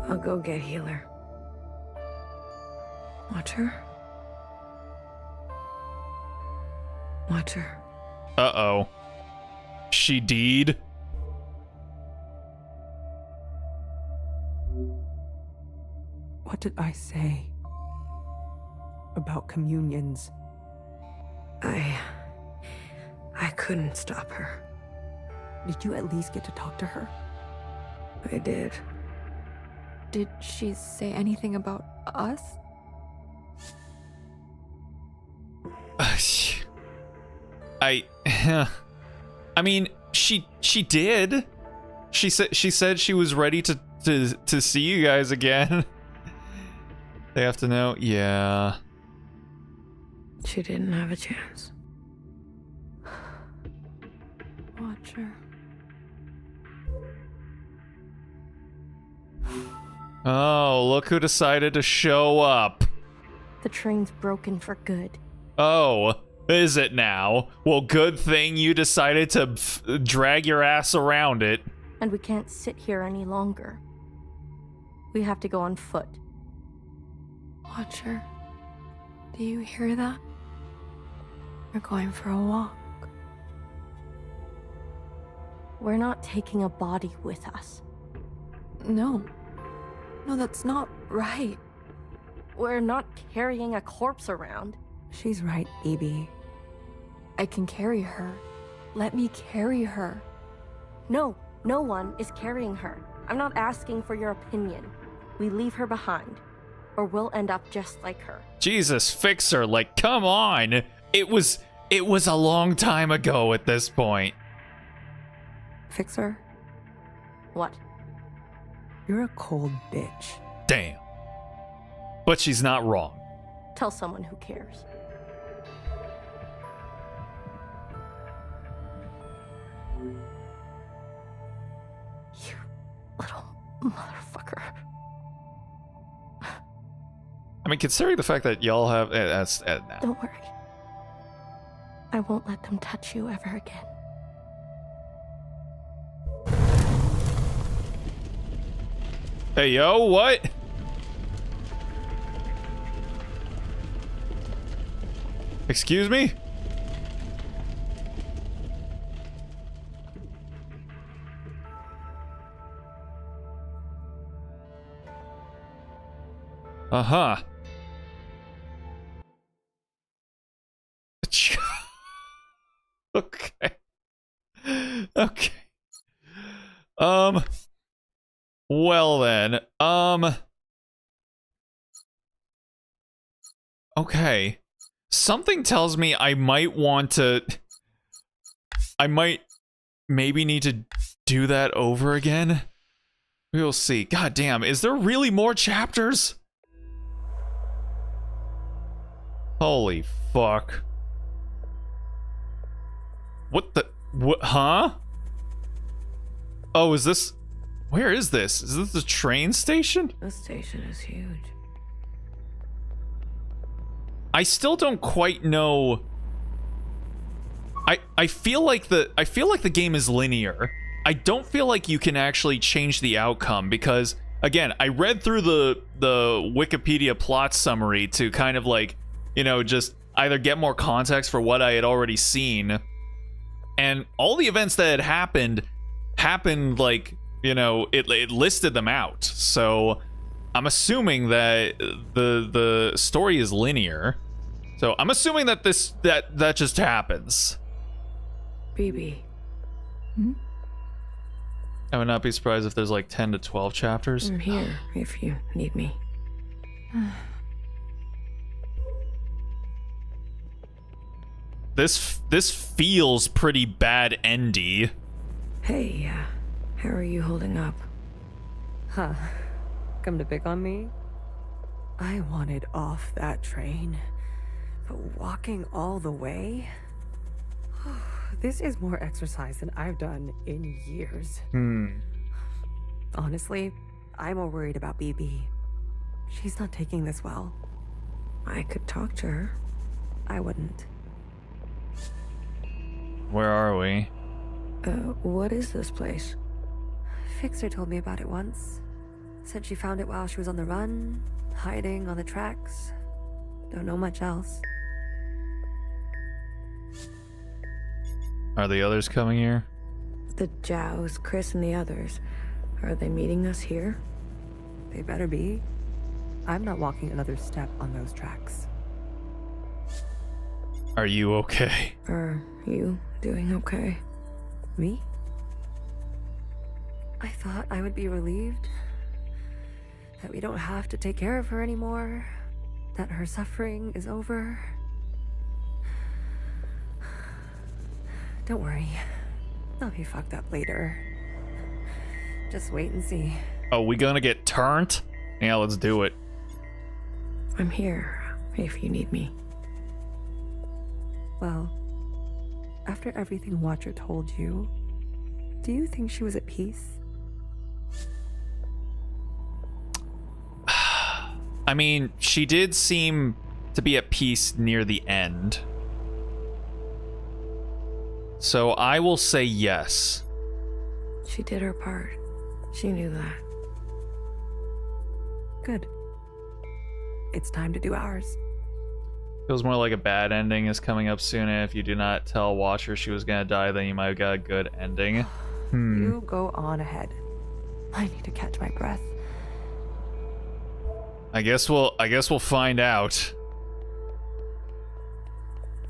Speaker 2: I'll go get Healer. Watcher? Watcher.
Speaker 1: Uh-oh. She deed.
Speaker 10: What did I say about communions?
Speaker 2: I couldn't stop her.
Speaker 10: Did you at least get to talk to her?
Speaker 2: I did.
Speaker 4: Did she say anything about us?
Speaker 1: I mean, she did. She said she was ready to see you guys again. They have to know. Yeah.
Speaker 2: She didn't have a chance.
Speaker 4: Watcher.
Speaker 1: Oh, look who decided to show up.
Speaker 5: The train's broken for good.
Speaker 1: Oh, is it now? Well, good thing you decided to drag your ass around it.
Speaker 5: And we can't sit here any longer. We have to go on foot.
Speaker 4: Watcher. Do you hear that? We're going for a walk.
Speaker 5: We're not taking a body with us.
Speaker 4: No. No, that's not right.
Speaker 5: We're not carrying a corpse around.
Speaker 10: She's right, BB.
Speaker 4: I can carry her. Let me carry her.
Speaker 5: No, no one is carrying her. I'm not asking for your opinion. We leave her behind, or we'll end up just like her.
Speaker 1: Jesus, Fixer, like, come on. It was a long time ago at this point.
Speaker 10: Fixer,
Speaker 5: What?
Speaker 10: you're a cold bitch.
Speaker 1: Damn. But she's not wrong.
Speaker 5: Tell someone who cares. You little motherfucker.
Speaker 1: I mean, considering the fact that y'all have... that's... nah.
Speaker 5: Don't worry. I won't let them touch you ever again.
Speaker 1: Hey, yo, what? Excuse me? Uh-huh. Okay. Okay. Well then, okay. Something tells me I might maybe need to do that over again. We'll see. God damn, is there really more chapters? Holy fuck. What, huh? Oh, is this... Where is this? Is this the train station?
Speaker 2: This station is huge.
Speaker 1: I still don't quite know. I feel like the game is linear. I don't feel like you can actually change the outcome because again, I read through the Wikipedia plot summary to kind of like, you know, just either get more context for what I had already seen. And all the events that had happened like, you know, it listed them out. So I'm assuming that the story is linear. So I'm assuming that that just happens.
Speaker 2: BB.
Speaker 1: I would not be surprised if there's like 10 to 12 chapters.
Speaker 3: I'm here if you need me.
Speaker 1: This feels pretty bad endy.
Speaker 3: Hey, how are you holding up?
Speaker 10: Huh. Come to pick on me? I wanted off that train. But walking all the way? This is more exercise than I've done in years. Honestly, I'm more worried about BB. She's not taking this well.
Speaker 3: I could talk to her.
Speaker 10: I wouldn't.
Speaker 1: Where are we?
Speaker 3: What is this place?
Speaker 10: Fixer told me about it once. Said she found it while she was on the run, hiding on the tracks. Don't know much else.
Speaker 1: Are the others coming here?
Speaker 3: The Jows, Chris, and the others. Are they meeting us here?
Speaker 10: They better be. I'm not walking another step on those tracks.
Speaker 1: Are you okay?
Speaker 3: Are you doing okay?
Speaker 10: Me? I thought I would be relieved. That we don't have to take care of her anymore. That her suffering is over. Don't worry. I'll be fucked up later. Just wait and see.
Speaker 1: Oh, we gonna get turned? Yeah, let's do it.
Speaker 3: I'm here if you need me.
Speaker 10: Well, after everything Watcher told you, do you think she was at peace?
Speaker 1: I mean, she did seem to be at peace near the end. So I will say yes.
Speaker 3: She did her part. She knew that.
Speaker 10: Good. It's time to do ours.
Speaker 1: Feels more like a bad ending is coming up soon. And if you do not tell Watcher she was gonna die, then you might have got a good ending.
Speaker 10: You go on ahead. I need to catch my breath.
Speaker 1: I guess we'll find out.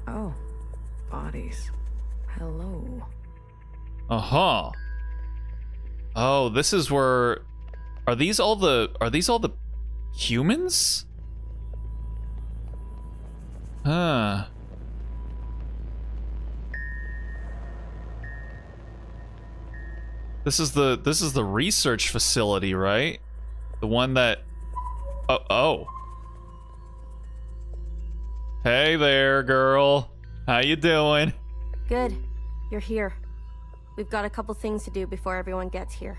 Speaker 3: Oh, bodies. Hello.
Speaker 1: Uh-huh. Oh, this is where are these all the humans? Huh. This is the research facility, right? The one that Oh. Hey there, girl. How you doing?
Speaker 5: Good. You're here. We've got a couple things to do before everyone gets here.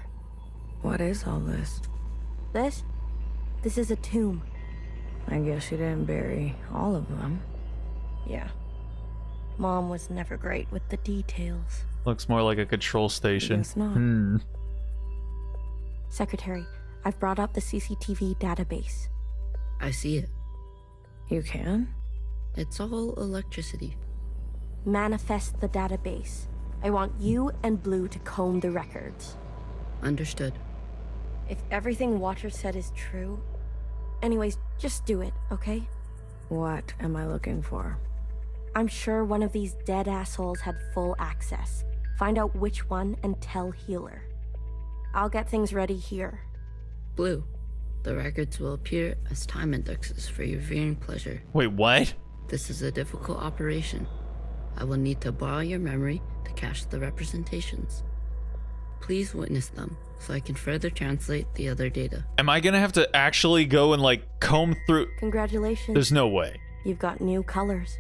Speaker 3: What is all this?
Speaker 5: This is a tomb.
Speaker 3: I guess you didn't bury all of them.
Speaker 5: Yeah. Mom was never great with the details.
Speaker 1: Looks more like a control station.
Speaker 3: Guess not.
Speaker 5: Secretary, I've brought up the CCTV database.
Speaker 8: I see it.
Speaker 3: You can?
Speaker 8: It's all electricity.
Speaker 5: Manifest the database. I want you and Blue to comb the records.
Speaker 8: Understood.
Speaker 5: If everything Watcher said is true... Anyways, just do it, okay?
Speaker 3: What am I looking for?
Speaker 5: I'm sure one of these dead assholes had full access. Find out which one and tell Healer. I'll get things ready here.
Speaker 8: Blue, the records will appear as time indexes for your viewing pleasure.
Speaker 1: Wait, what?
Speaker 8: This is a difficult operation. I will need to borrow your memory to cache the representations. Please witness them so I can further translate the other data.
Speaker 1: Am I gonna have to actually go and like comb through?
Speaker 5: Congratulations.
Speaker 1: There's no way.
Speaker 5: You've got new colors.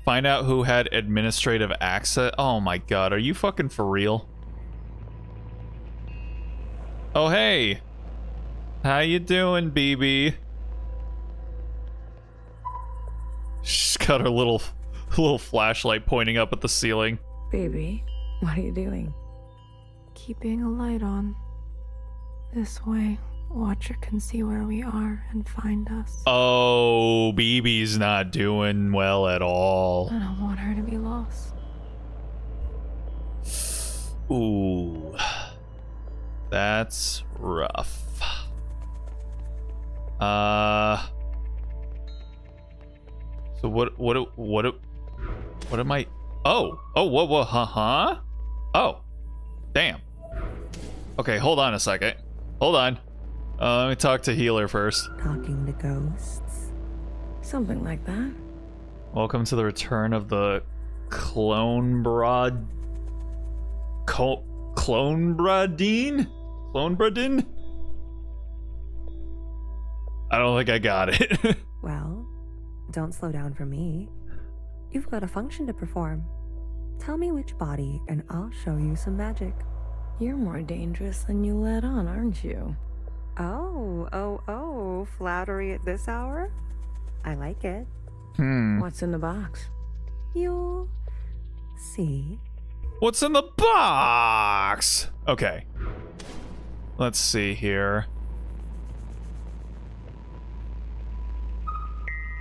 Speaker 1: Find out who had administrative access. Oh my god, are you fucking for real? Oh hey. How you doing, BB? She's got her little flashlight pointing up at the ceiling.
Speaker 3: Baby, what are you doing?
Speaker 4: Keeping a light on. This way, Watcher can see where we are and find us.
Speaker 1: Oh, BB's not doing well at all.
Speaker 4: I don't want her to be lost.
Speaker 1: Ooh. That's rough. So what am I? Oh, whoa, huh? Oh, Damn. Okay, hold on a second. Hold on. Let me talk to Healer first.
Speaker 2: Talking to ghosts.
Speaker 3: Something like that.
Speaker 1: Welcome to the return of the Clonebradine? Clonebradine? I don't think I got it.
Speaker 2: Well, don't slow down for me. You've got a function to perform. Tell me which body, and I'll show you some magic.
Speaker 3: You're more dangerous than you let on, aren't you?
Speaker 2: Oh, flattery at this hour? I like it.
Speaker 3: What's in the box?
Speaker 2: You'll see.
Speaker 1: What's in the box? Okay. Let's see here.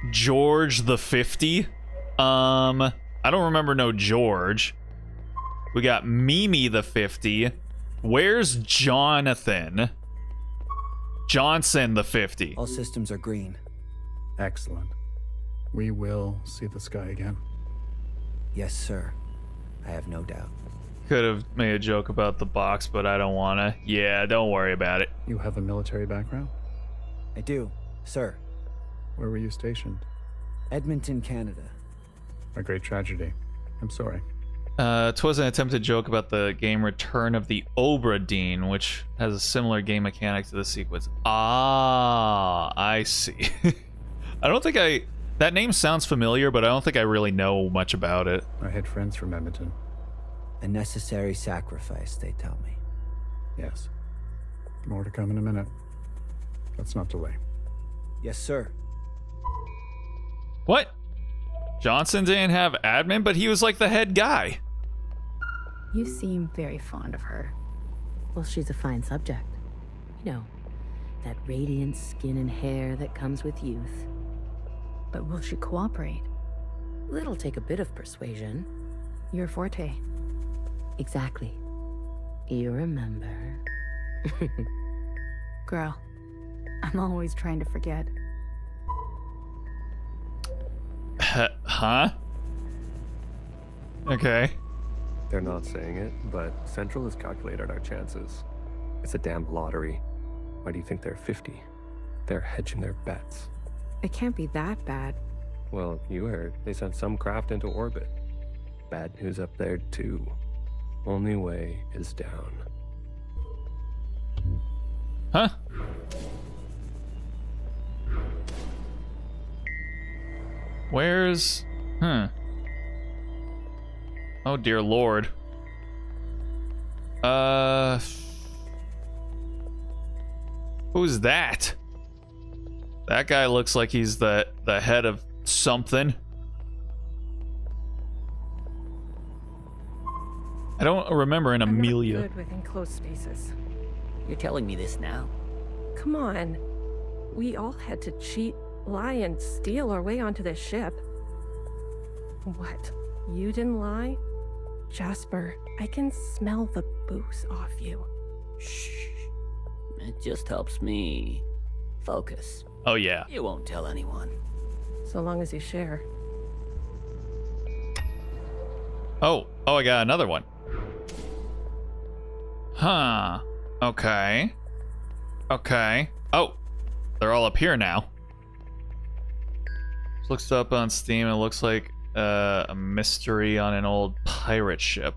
Speaker 1: George the 50. I don't remember no George. We got Mimi the 50. Where's Jonathan? Johnson the 50.
Speaker 11: All systems are green.
Speaker 12: Excellent. We will see the sky again.
Speaker 11: Yes, sir. I have no doubt.
Speaker 1: Could have made a joke about the box, but I don't wanna. Yeah, don't worry about it.
Speaker 12: You have a military background?
Speaker 11: I do, sir.
Speaker 12: Where were you stationed?
Speaker 11: Edmonton, Canada.
Speaker 12: A great tragedy. I'm sorry.
Speaker 1: 'Twas an attempted joke about the game Return of the Obra Dinn, which has a similar game mechanic to the sequence. Ah, I see. I don't think that name sounds familiar, but I don't think I really know much about it.
Speaker 12: I had friends from Edmonton.
Speaker 11: A necessary sacrifice, they tell me.
Speaker 12: Yes. More to come in a minute. Let's not delay.
Speaker 11: Yes, sir.
Speaker 1: What? Johnson didn't have admin, but he was like the head guy.
Speaker 13: You seem very fond of her. Well, she's a fine subject. You know, that radiant skin and hair that comes with youth.
Speaker 6: But will she cooperate?
Speaker 13: It'll take a bit of persuasion.
Speaker 6: Your forte.
Speaker 13: Exactly. You remember.
Speaker 6: Girl, I'm always trying to forget.
Speaker 1: Huh? Okay.
Speaker 14: They're not saying it, but Central has calculated our chances. It's a damn lottery. Why do you think they're 50? They're hedging their bets.
Speaker 3: It can't be that bad.
Speaker 14: Well, you heard. They sent some craft into orbit. Bad news up there, too. Only way is down.
Speaker 1: Huh? Where's... Oh, dear Lord. Who's that? That guy looks like he's the head of something. I don't remember an Amelia.
Speaker 3: I'm not good with enclosed spaces.
Speaker 15: You're telling me this now?
Speaker 3: Come on. We all had to cheat, lie, and steal our way onto this ship. What? You didn't lie? Jasper, I can smell the booze off you.
Speaker 15: Shh. It just helps me focus.
Speaker 1: Oh, yeah.
Speaker 15: You won't tell anyone.
Speaker 3: So long as you share.
Speaker 1: Oh, I got another one. Huh. Okay. Oh, they're all up here now. Looks up on Steam. It looks like a mystery on an old pirate ship.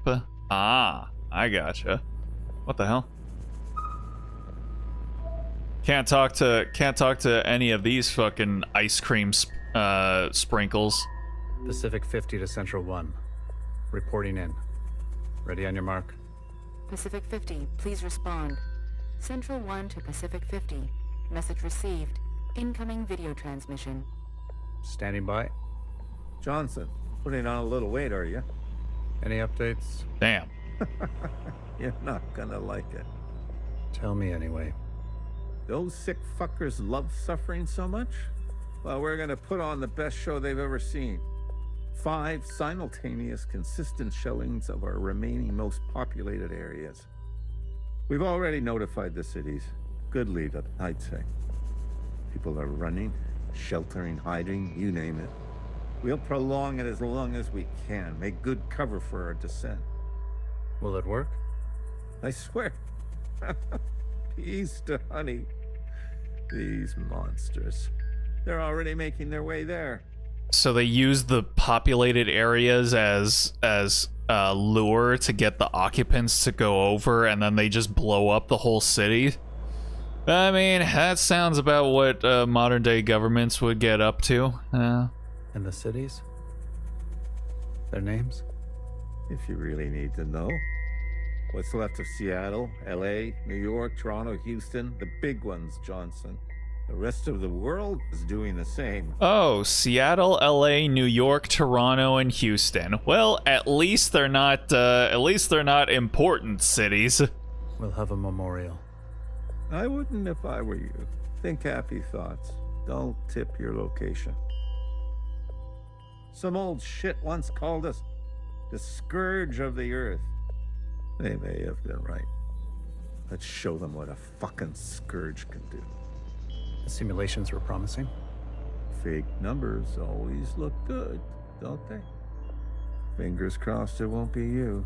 Speaker 1: Ah, I gotcha. What the hell? Can't talk to any of these fucking ice cream sprinkles.
Speaker 12: Pacific 50 to Central 1. Reporting in. Ready on your mark.
Speaker 16: Pacific 50, please respond. Central 1 to Pacific 50. Message received. Incoming video transmission.
Speaker 12: Standing by.
Speaker 17: Johnson, putting on a little weight, are you?
Speaker 12: Any updates?
Speaker 1: Damn.
Speaker 17: You're not gonna like it.
Speaker 12: Tell me anyway.
Speaker 17: Those sick fuckers love suffering so much? Well, we're gonna put on the best show they've ever seen. 5 simultaneous, consistent shellings of our remaining most populated areas. We've already notified the cities. Good lead, I'd say. People are running, sheltering, hiding, you name it. We'll prolong it as long as we can, make good cover for our descent.
Speaker 12: Will it work?
Speaker 17: I swear. Peas to honey. These monsters. They're already making their way there.
Speaker 1: So they use the populated areas as lure to get the occupants to go over, and then they just blow up the whole city. I mean, that sounds about what modern day governments would get up to.
Speaker 12: And the cities? Their names?
Speaker 17: If you really need to know. What's left of Seattle, LA, New York, Toronto, Houston, the big ones, Johnson. The rest of the world is doing the same.
Speaker 1: Oh, Seattle, LA, New York, Toronto, and Houston. Well, at least they're not important cities.
Speaker 12: We'll have a memorial.
Speaker 17: I wouldn't if I were you. Think happy thoughts. Don't tip your location. Some old shit once called us the scourge of the earth. They may have been right. Let's show them what a fucking scourge can do.
Speaker 12: The simulations were promising.
Speaker 17: Fake numbers always look good, don't they? Fingers crossed it won't be you.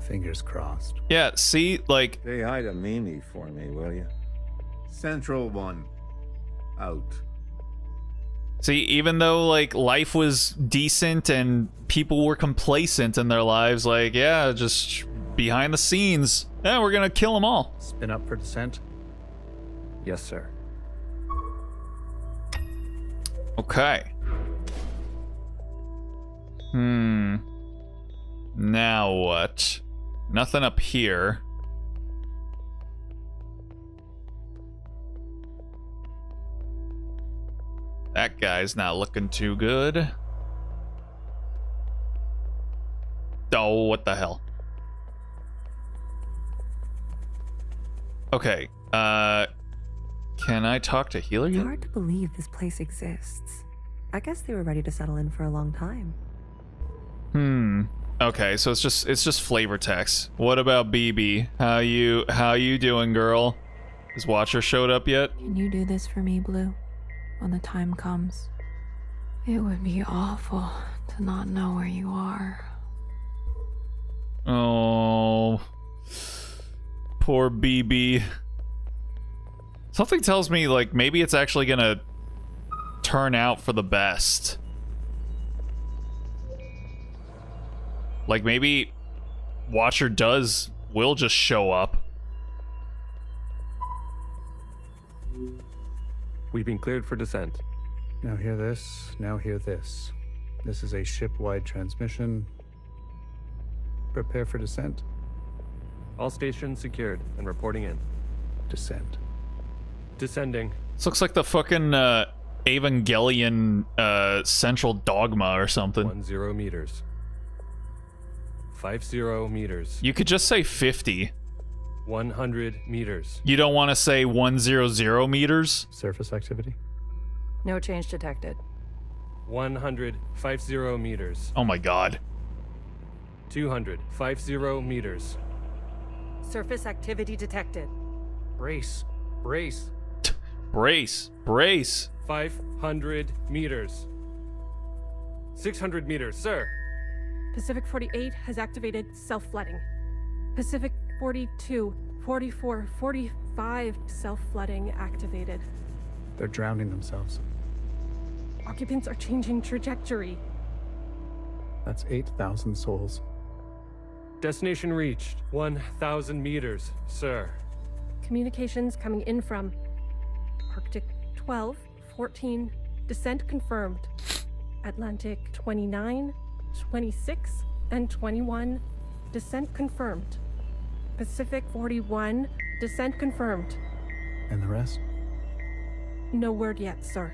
Speaker 12: Fingers crossed.
Speaker 1: Yeah, see, like...
Speaker 17: Say hi to Mimi for me, will you? Central 1. Out.
Speaker 1: See, even though, like, life was decent and people were complacent in their lives, like, yeah, just behind the scenes, yeah, we're gonna kill them all.
Speaker 12: Spin up for descent?
Speaker 14: Yes, sir.
Speaker 1: Okay. Now what? Nothing up here. That guy's not looking too good. Oh, what the hell? Okay, can I talk to Healer
Speaker 2: It's
Speaker 1: yet?
Speaker 2: hard to believe this place exists. I guess they were ready to settle in for a long time.
Speaker 1: Okay, so it's just flavor text. What about BB? How you doing, girl? Has Watcher showed up yet?
Speaker 4: Can you do this for me, Blue? When the time comes. It would be awful to not know where you are.
Speaker 1: Oh, poor BB. Something tells me, like, maybe it's actually gonna turn out for the best. Like, maybe Watcher will just show up.
Speaker 14: We've been cleared for descent.
Speaker 12: Now hear this, now hear this. This is a ship-wide transmission. Prepare for descent.
Speaker 14: All stations secured and reporting in.
Speaker 12: Descent.
Speaker 14: Descending.
Speaker 1: This looks like the fucking Evangelion central dogma or something.
Speaker 14: 10 meters. 50 meters.
Speaker 1: You could just say 50.
Speaker 14: 100 meters.
Speaker 1: You don't want to say 100 meters?
Speaker 12: Surface activity.
Speaker 7: No change detected.
Speaker 14: 150 meters.
Speaker 1: Oh my god.
Speaker 14: 250 meters.
Speaker 7: Surface activity detected.
Speaker 14: Brace. Brace.
Speaker 1: Brace. Brace.
Speaker 14: 500 meters. 600 meters, sir.
Speaker 18: Pacific 48 has activated self-flooding. Pacific 42, 44, 45 self-flooding activated.
Speaker 12: They're drowning themselves.
Speaker 18: Occupants are changing trajectory.
Speaker 12: That's 8,000 souls.
Speaker 14: Destination reached. 1,000 meters, sir.
Speaker 18: Communications coming in from Arctic 12, 14, descent confirmed. Atlantic 29, 26, and 21, descent confirmed. Pacific 41, descent confirmed.
Speaker 12: And the rest?
Speaker 18: No word yet, sir.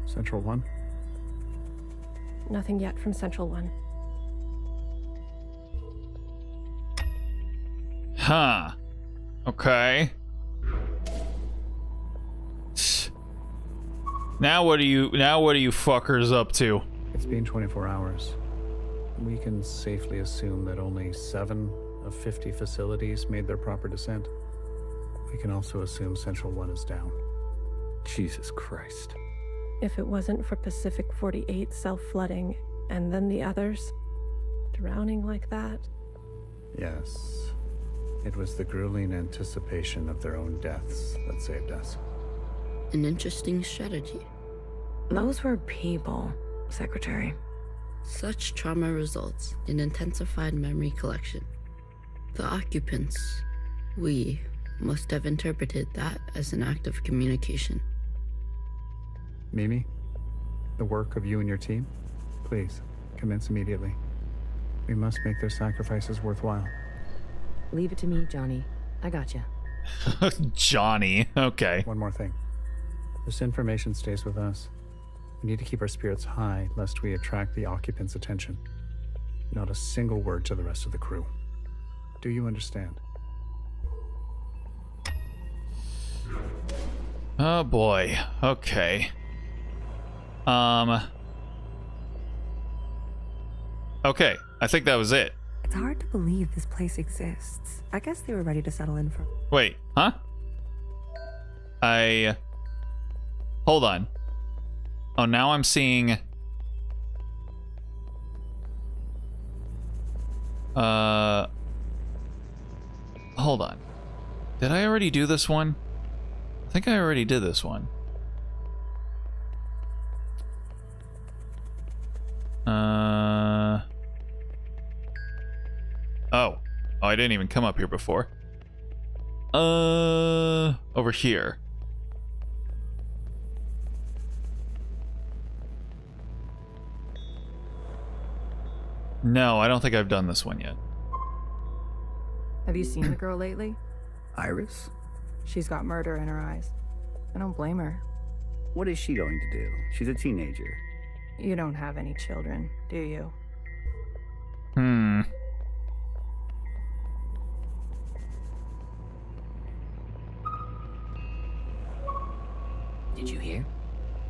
Speaker 12: Central 1?
Speaker 18: Nothing yet from Central 1.
Speaker 1: Huh. Okay. Now what are you fuckers up to?
Speaker 12: It's been 24 hours. We can safely assume that only 7 of 50 facilities made their proper descent. We can also assume Central 1 is down.
Speaker 14: Jesus Christ.
Speaker 18: If it wasn't for Pacific 48 self-flooding, and then the others drowning like that.
Speaker 12: Yes. It was the grueling anticipation of their own deaths that saved us.
Speaker 8: An interesting strategy.
Speaker 3: Those were people, Secretary.
Speaker 8: Such trauma results in intensified memory collection. The occupants, we, must have interpreted that as an act of communication.
Speaker 12: Mimi, the work of you and your team, please, commence immediately. We must make their sacrifices worthwhile.
Speaker 13: Leave it to me, Johnny. I gotcha.
Speaker 1: Johnny, okay.
Speaker 12: One more thing. This information stays with us. We need to keep our spirits high, lest we attract the occupants' attention. Not a single word to the rest of the crew. Do you understand?
Speaker 1: Oh boy. Okay. Okay, I think that was it.
Speaker 2: It's hard to believe this place exists. I guess they were ready to settle in for...
Speaker 1: Wait, huh? Hold on. Oh, now I'm seeing... Hold on. Did I already do this one? I think I already did this one. Oh, I didn't even come up here before. Over here. No, I don't think I've done this one yet.
Speaker 19: Have you seen the girl lately?
Speaker 15: Iris?
Speaker 19: She's got murder in her eyes. I don't blame her.
Speaker 15: What is she going to do? She's a teenager.
Speaker 19: You don't have any children, do you?
Speaker 15: Did you hear?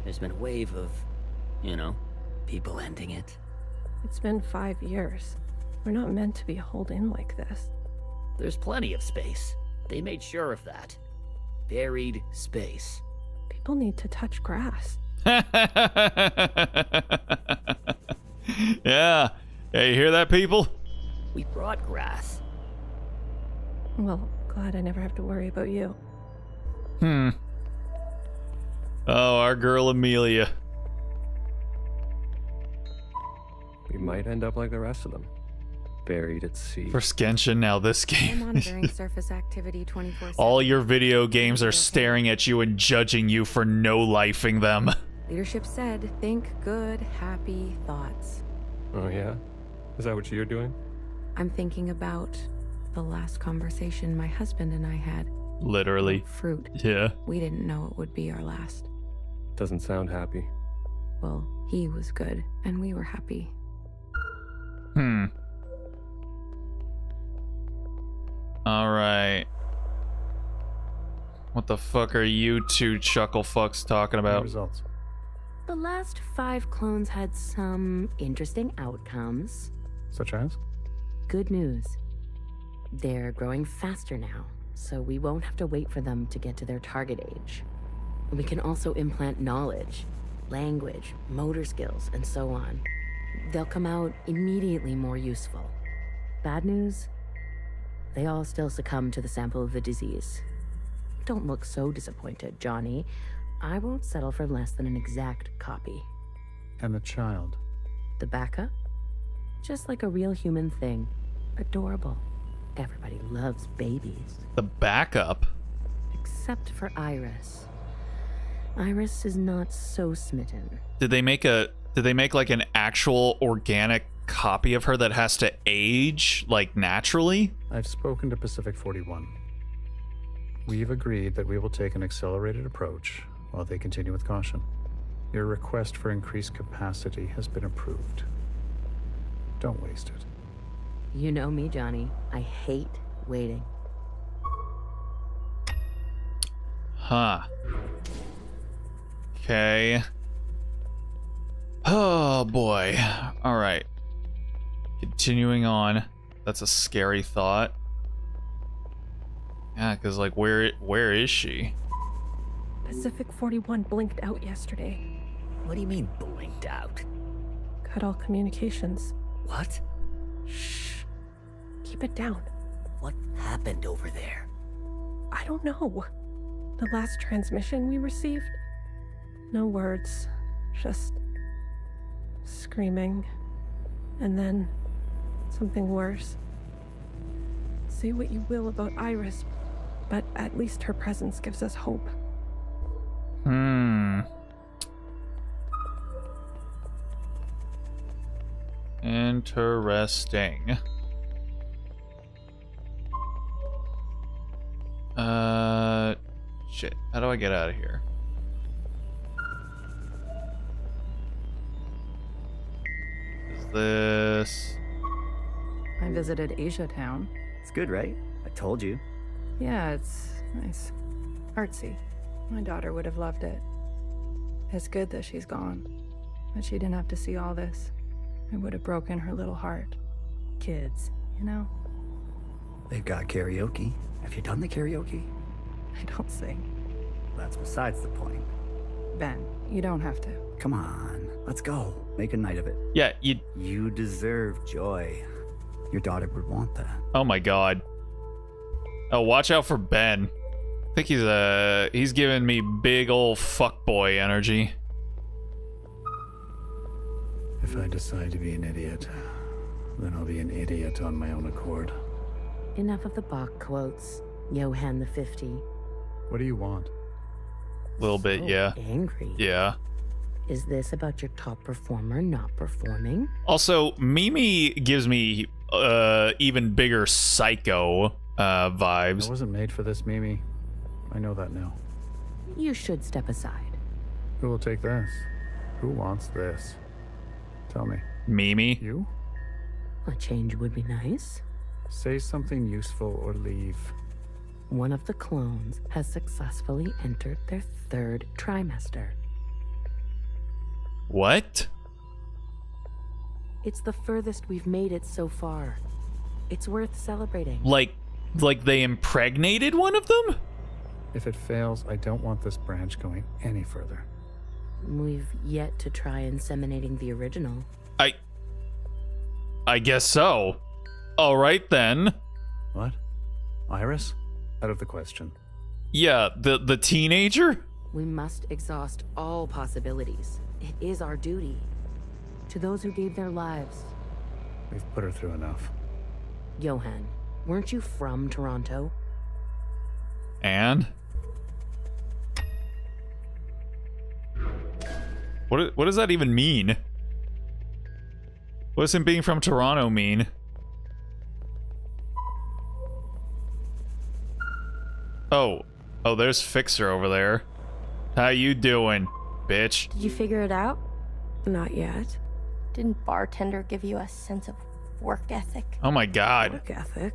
Speaker 15: There's been a wave of, people ending it.
Speaker 18: It's been 5 years. We're not meant to be holed in like this.
Speaker 15: There's plenty of space. They made sure of that. Buried space.
Speaker 18: People need to touch grass.
Speaker 1: Yeah. Hey, you hear that, people?
Speaker 15: We brought grass.
Speaker 18: Well, glad I never have to worry about you.
Speaker 1: Oh, our girl Amelia.
Speaker 14: We might end up like the rest of them. Buried at sea.
Speaker 1: For Genshin, now this game.
Speaker 3: Monitoring surface activity 24/7.
Speaker 1: All your video games are staring at you and judging you for no-lifing them.
Speaker 3: Leadership said, think good, happy thoughts.
Speaker 14: Oh yeah? Is that what you're doing?
Speaker 3: I'm thinking about the last conversation my husband and I had.
Speaker 1: Literally.
Speaker 3: Fruit.
Speaker 1: Yeah.
Speaker 3: We didn't know it would be our last.
Speaker 14: Doesn't sound happy.
Speaker 3: Well, he was good, and we were happy.
Speaker 1: Alright. What the fuck are you two chuckle fucks talking about?
Speaker 12: Results.
Speaker 13: The last 5 clones had some interesting outcomes.
Speaker 12: Such as?
Speaker 13: Good news. They're growing faster now, so we won't have to wait for them to get to their target age. We can also implant knowledge, language, motor skills, and so on. They'll come out immediately more useful. Bad news? They all still succumb to the sample of the disease. Don't look so disappointed, Johnny. I won't settle for less than an exact copy.
Speaker 12: And the child?
Speaker 13: The backup? Just like a real human thing. Adorable. Everybody loves babies.
Speaker 1: The backup?
Speaker 13: Except for Iris. Iris is not so smitten.
Speaker 1: Did they make like an actual organic copy of her that has to age like naturally?
Speaker 12: I've spoken to Pacific 41. We've agreed that we will take an accelerated approach while they continue with caution. Your request for increased capacity has been approved. Don't waste it.
Speaker 13: You know me, Johnny. I hate waiting.
Speaker 1: Huh. Okay. Oh boy. All right. Continuing on. That's a scary thought. Yeah, because like where is she?
Speaker 18: Pacific 41 blinked out yesterday.
Speaker 15: What do you mean blinked out?
Speaker 18: Cut all communications.
Speaker 15: What?
Speaker 18: Shh. Keep keep it down.
Speaker 15: What happened over there?
Speaker 18: I don't know. The last transmission we received? No words. Just screaming. And then something worse. Say what you will about Iris, but at least her presence gives us hope.
Speaker 1: Interesting. Shit. How do I get out of here? Is this...
Speaker 19: I visited Asia Town.
Speaker 15: It's good, right? I told you.
Speaker 19: Yeah, it's nice. Artsy. My daughter would have loved it. It's good that she's gone. But she didn't have to see all this. It would have broken her little heart. Kids, you know?
Speaker 15: They've got karaoke. Have you done the karaoke?
Speaker 19: I don't sing.
Speaker 15: That's besides the point.
Speaker 19: Ben, you don't have to.
Speaker 15: Come on, let's go. Make a night of it.
Speaker 1: Yeah,
Speaker 15: You deserve joy. Your daughter would want that.
Speaker 1: Oh my god. Oh, watch out for Ben. I think he's giving me big old fuckboy energy.
Speaker 12: If I decide to be an idiot, then I'll be an idiot on my own accord.
Speaker 13: Enough of the Bach quotes, Johann the 50.
Speaker 12: What do you want?
Speaker 1: A little bit, yeah.
Speaker 13: Angry.
Speaker 1: Yeah.
Speaker 13: Is this about your top performer not performing?
Speaker 1: Also, Mimi gives me even bigger psycho vibes.
Speaker 12: I wasn't made for this, Mimi. I know that now.
Speaker 13: You should step aside.
Speaker 12: Who will take this? Who wants this? Tell me.
Speaker 1: Mimi?
Speaker 12: You?
Speaker 13: A change would be nice.
Speaker 12: Say something useful or leave.
Speaker 13: One of the clones has successfully entered their 3rd trimester.
Speaker 1: What?
Speaker 13: It's the furthest we've made it so far. It's worth celebrating.
Speaker 1: Like they impregnated one of them?
Speaker 12: If it fails, I don't want this branch going any further.
Speaker 13: We've yet to try inseminating the original.
Speaker 1: I guess so. All right then.
Speaker 12: What? Iris? Out of the question.
Speaker 1: Yeah, the teenager?
Speaker 13: We must exhaust all possibilities. It is our duty. To those who gave their lives.
Speaker 12: We've put her through enough.
Speaker 13: Johann, weren't you from Toronto?
Speaker 1: And? What does that even mean? What does him being from Toronto mean? Oh, there's Fixer over there. How you doing, bitch?
Speaker 5: Did you figure it out?
Speaker 2: Not yet.
Speaker 5: Didn't bartender give you a sense of work ethic?
Speaker 1: Oh my god.
Speaker 2: Work ethic?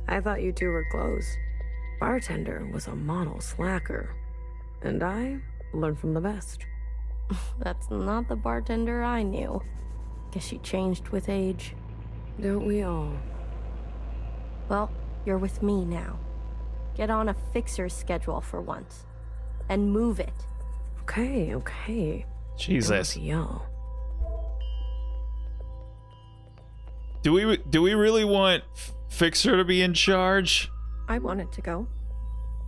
Speaker 2: I thought you two were close. Bartender was a model slacker. And I learned from the best.
Speaker 5: That's not the bartender I knew. Guess she changed with age.
Speaker 2: Don't we all?
Speaker 5: Well, you're with me now. Get on a Fixer's schedule for once. And move it.
Speaker 2: Okay.
Speaker 1: Jesus.
Speaker 2: Don't yell.
Speaker 1: Do we really want Fixer to be in charge?
Speaker 18: I wanted to go.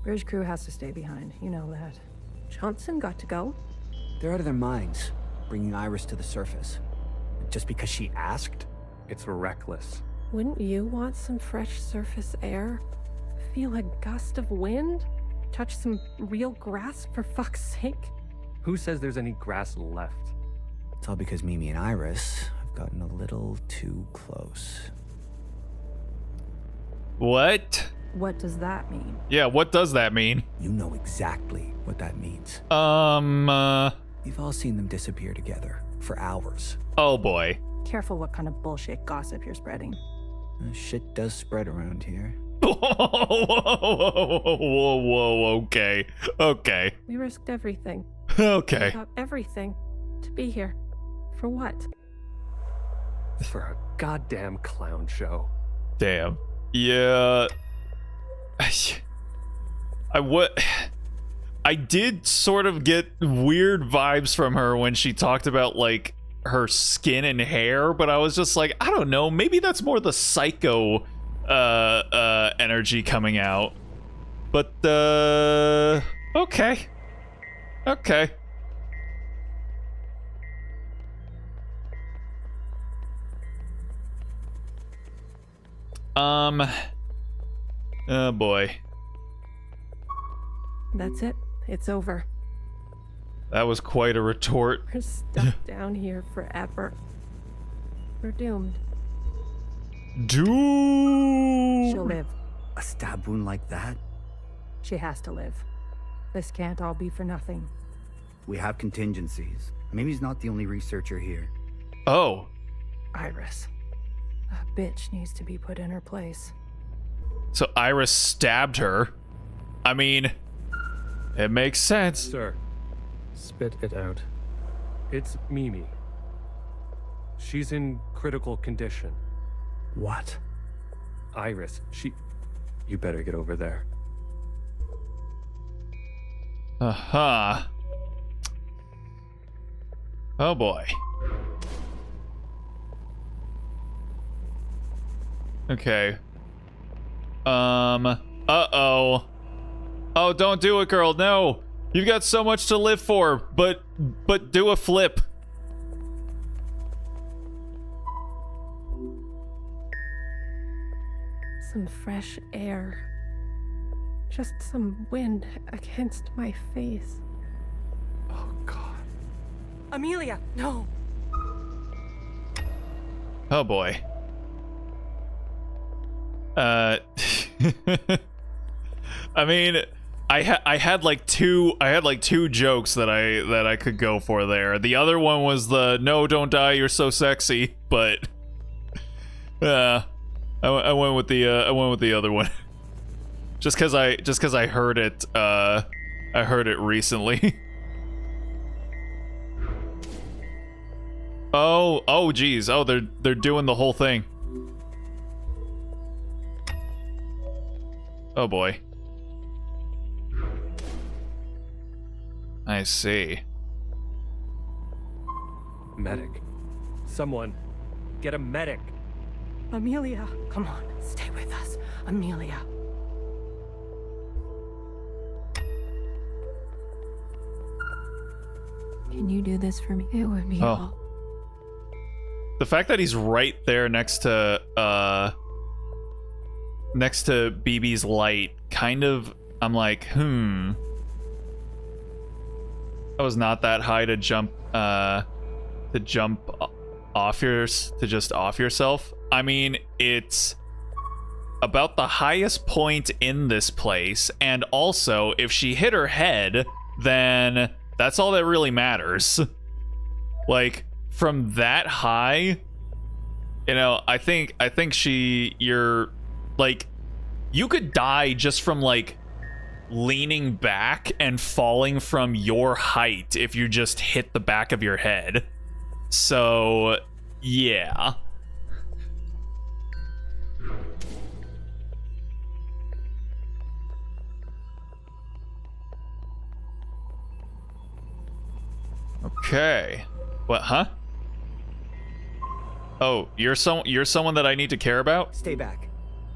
Speaker 18: Bridge crew has to stay behind. You know that. Johnson got to go.
Speaker 11: They're out of their minds, bringing Iris to the surface. Just because she asked?
Speaker 14: It's reckless.
Speaker 18: Wouldn't you want some fresh surface air? Feel a gust of wind? Touch some real grass, for fuck's sake?
Speaker 14: Who says there's any grass left?
Speaker 11: It's all because Mimi and Iris have gotten a little too close.
Speaker 1: What?
Speaker 19: What does that mean?
Speaker 1: Yeah, what does that mean?
Speaker 11: You know exactly what that means. We've all seen them disappear together for hours.
Speaker 1: Oh boy.
Speaker 19: Careful what kind of bullshit gossip you're spreading.
Speaker 11: Shit does spread around here.
Speaker 1: Whoa, okay.
Speaker 18: We risked everything.
Speaker 1: Okay.
Speaker 18: We got everything to be here. For what?
Speaker 14: For a goddamn clown show.
Speaker 1: Damn. Yeah. I did sort of get weird vibes from her when she talked about, like, her skin and hair, but I was just like, I don't know, maybe that's more the psycho energy coming out. But okay. Okay. Oh boy.
Speaker 18: That's it. It's over.
Speaker 1: That was quite a retort.
Speaker 18: We're stuck down here forever. We're doomed.
Speaker 1: Doomed.
Speaker 18: She'll live.
Speaker 11: A stab wound like that?
Speaker 18: She has to live. This can't all be for nothing.
Speaker 11: We have contingencies. Mimi's not the only researcher here.
Speaker 1: Oh.
Speaker 18: Iris. That bitch needs to be put in her place.
Speaker 1: So Iris stabbed her. I mean, it makes sense.
Speaker 14: Sir.
Speaker 12: Spit it out.
Speaker 14: It's Mimi. She's in critical condition.
Speaker 11: What?
Speaker 14: Iris, You better get over there.
Speaker 1: Uh-huh. Oh boy. Okay. Uh-oh. Oh, don't do it, girl. No. You've got so much to live for, but do a flip.
Speaker 18: Some fresh air. Just some wind against my face.
Speaker 14: Oh, God.
Speaker 18: Amelia, no!
Speaker 1: Oh, boy. I mean, I had like two jokes that I could go for there. The other one was the "No, don't die, you're so sexy," but I went with the other one. just because I heard it recently. oh geez. Oh, they're doing the whole thing. Oh boy. I see.
Speaker 14: Medic. Someone, get a medic.
Speaker 18: Amelia, come on, stay with us. Amelia.
Speaker 4: Can you do this for me? It would be all.
Speaker 1: The fact that he's right there next to BB's light, kind of, I'm like, That was not that high to jump off yourself. I mean, it's about the highest point in this place, and also if she hit her head, then that's all that really matters. Like, from that high, you know, I think you're like, you could die just from like leaning back and falling from your height if you just hit the back of your head. So, yeah. Okay. What, huh? Oh, you're someone that I need to care about?
Speaker 11: Stay back.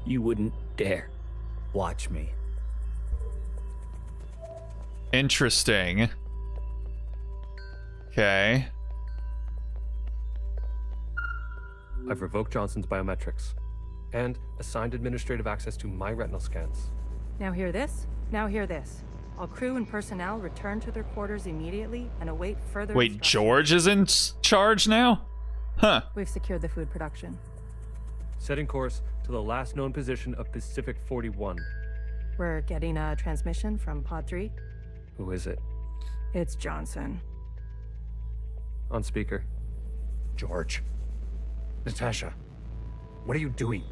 Speaker 11: You wouldn't dare. Watch me.
Speaker 1: Interesting. Okay.
Speaker 14: I've revoked Johnson's biometrics and assigned administrative access to my retinal scans.
Speaker 7: Now hear this. Now hear this. All crew and personnel return to their quarters immediately and await further
Speaker 1: Wait,
Speaker 7: instructions.
Speaker 1: George is in charge now? Huh.
Speaker 7: We've secured the food production.
Speaker 14: Setting course to the last known position of Pacific 41.
Speaker 7: We're getting a transmission from Pod 3.
Speaker 14: Who is it?
Speaker 7: It's Johnson.
Speaker 14: On speaker.
Speaker 11: George. Natasha. What are you doing?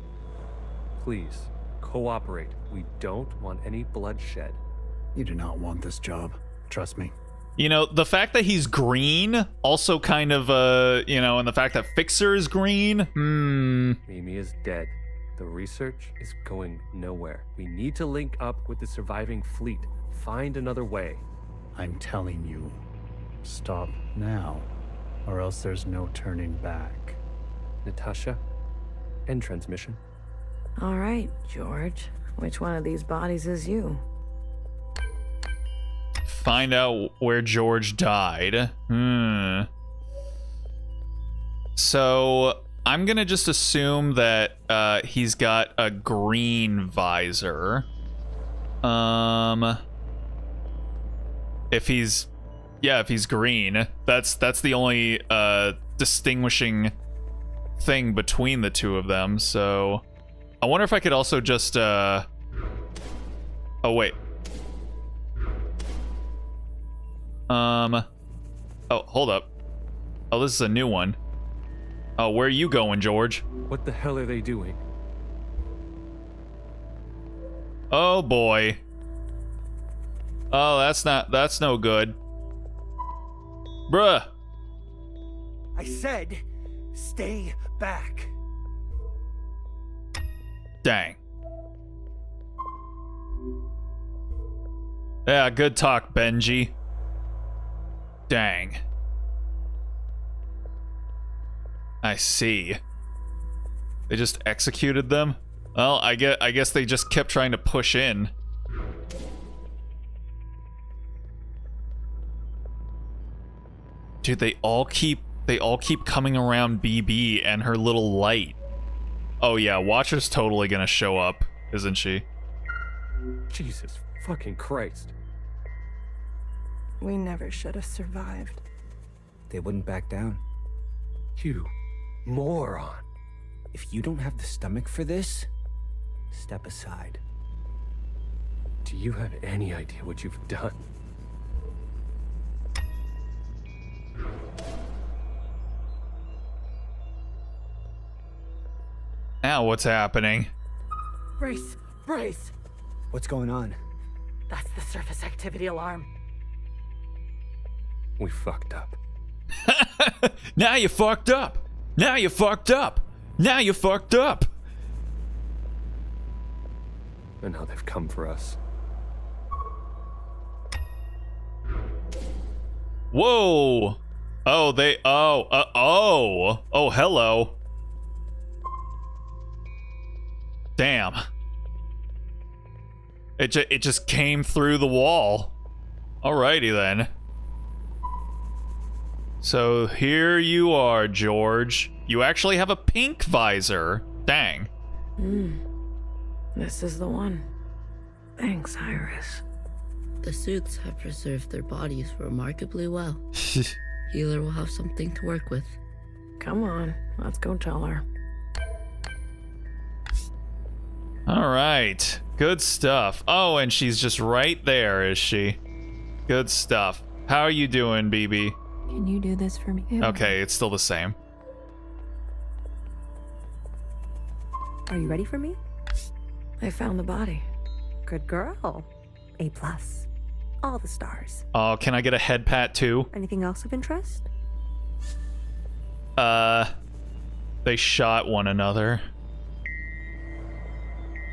Speaker 14: Please, cooperate. We don't want any bloodshed.
Speaker 11: You do not want this job. Trust me.
Speaker 1: You know, the fact that he's green also kind of, you know, and the fact that Fixer is green,
Speaker 14: Mimi is dead. The research is going nowhere. We need to link up with the surviving fleet. Find another way.
Speaker 12: I'm telling you, stop now. or else there's no turning back.
Speaker 14: Natasha, end transmission.
Speaker 3: All right, George. Which one of these bodies is you?
Speaker 1: Find out where George died. So I'm gonna just assume that he's got a green visor. If he's green, that's the only distinguishing thing between the two of them. So I wonder if I could also just oh wait. Oh, hold up. Oh, this is a new one. Oh, where are you going, George?
Speaker 14: What the hell are they doing?
Speaker 1: Oh boy. Oh, that's no good. Bruh.
Speaker 11: I said, stay back.
Speaker 1: Dang. Yeah, good talk, Benji. Dang. I see. They just executed them? Well, I guess they just kept trying to push in. Dude, they all keep coming around BB and her little light. Oh yeah, Watcher's totally gonna show up, isn't she?
Speaker 14: Jesus fucking Christ.
Speaker 7: We never should have survived.
Speaker 11: They wouldn't back down.
Speaker 14: You moron.
Speaker 11: If you don't have the stomach for this, step aside.
Speaker 14: Do you have any idea what you've done?
Speaker 1: Now what's happening?
Speaker 20: Brace! Brace!
Speaker 11: What's going on?
Speaker 20: That's the surface activity alarm.
Speaker 14: We fucked up.
Speaker 1: Now you fucked up! Now you fucked up! Now you fucked up!
Speaker 14: And now they've come for us.
Speaker 1: Whoa! Oh, oh, hello. Damn. It just came through the wall. Alrighty then. So here you are, George. You actually have a pink visor. Dang.
Speaker 3: This is the one. Thanks, Iris.
Speaker 8: The suits have preserved their bodies remarkably well. Healer will have something to work with.
Speaker 3: Come on, let's go tell her.
Speaker 1: All right. Good stuff. Oh, and she's just right there, is she? Good stuff. How are you doing, BB?
Speaker 4: Can you do this for me?
Speaker 1: Okay, it's still the same.
Speaker 2: Are you ready for me?
Speaker 3: I found the body.
Speaker 2: Good girl. A+. All the stars.
Speaker 1: Oh, can I get a head pat too?
Speaker 2: Anything else of interest?
Speaker 1: They shot one another.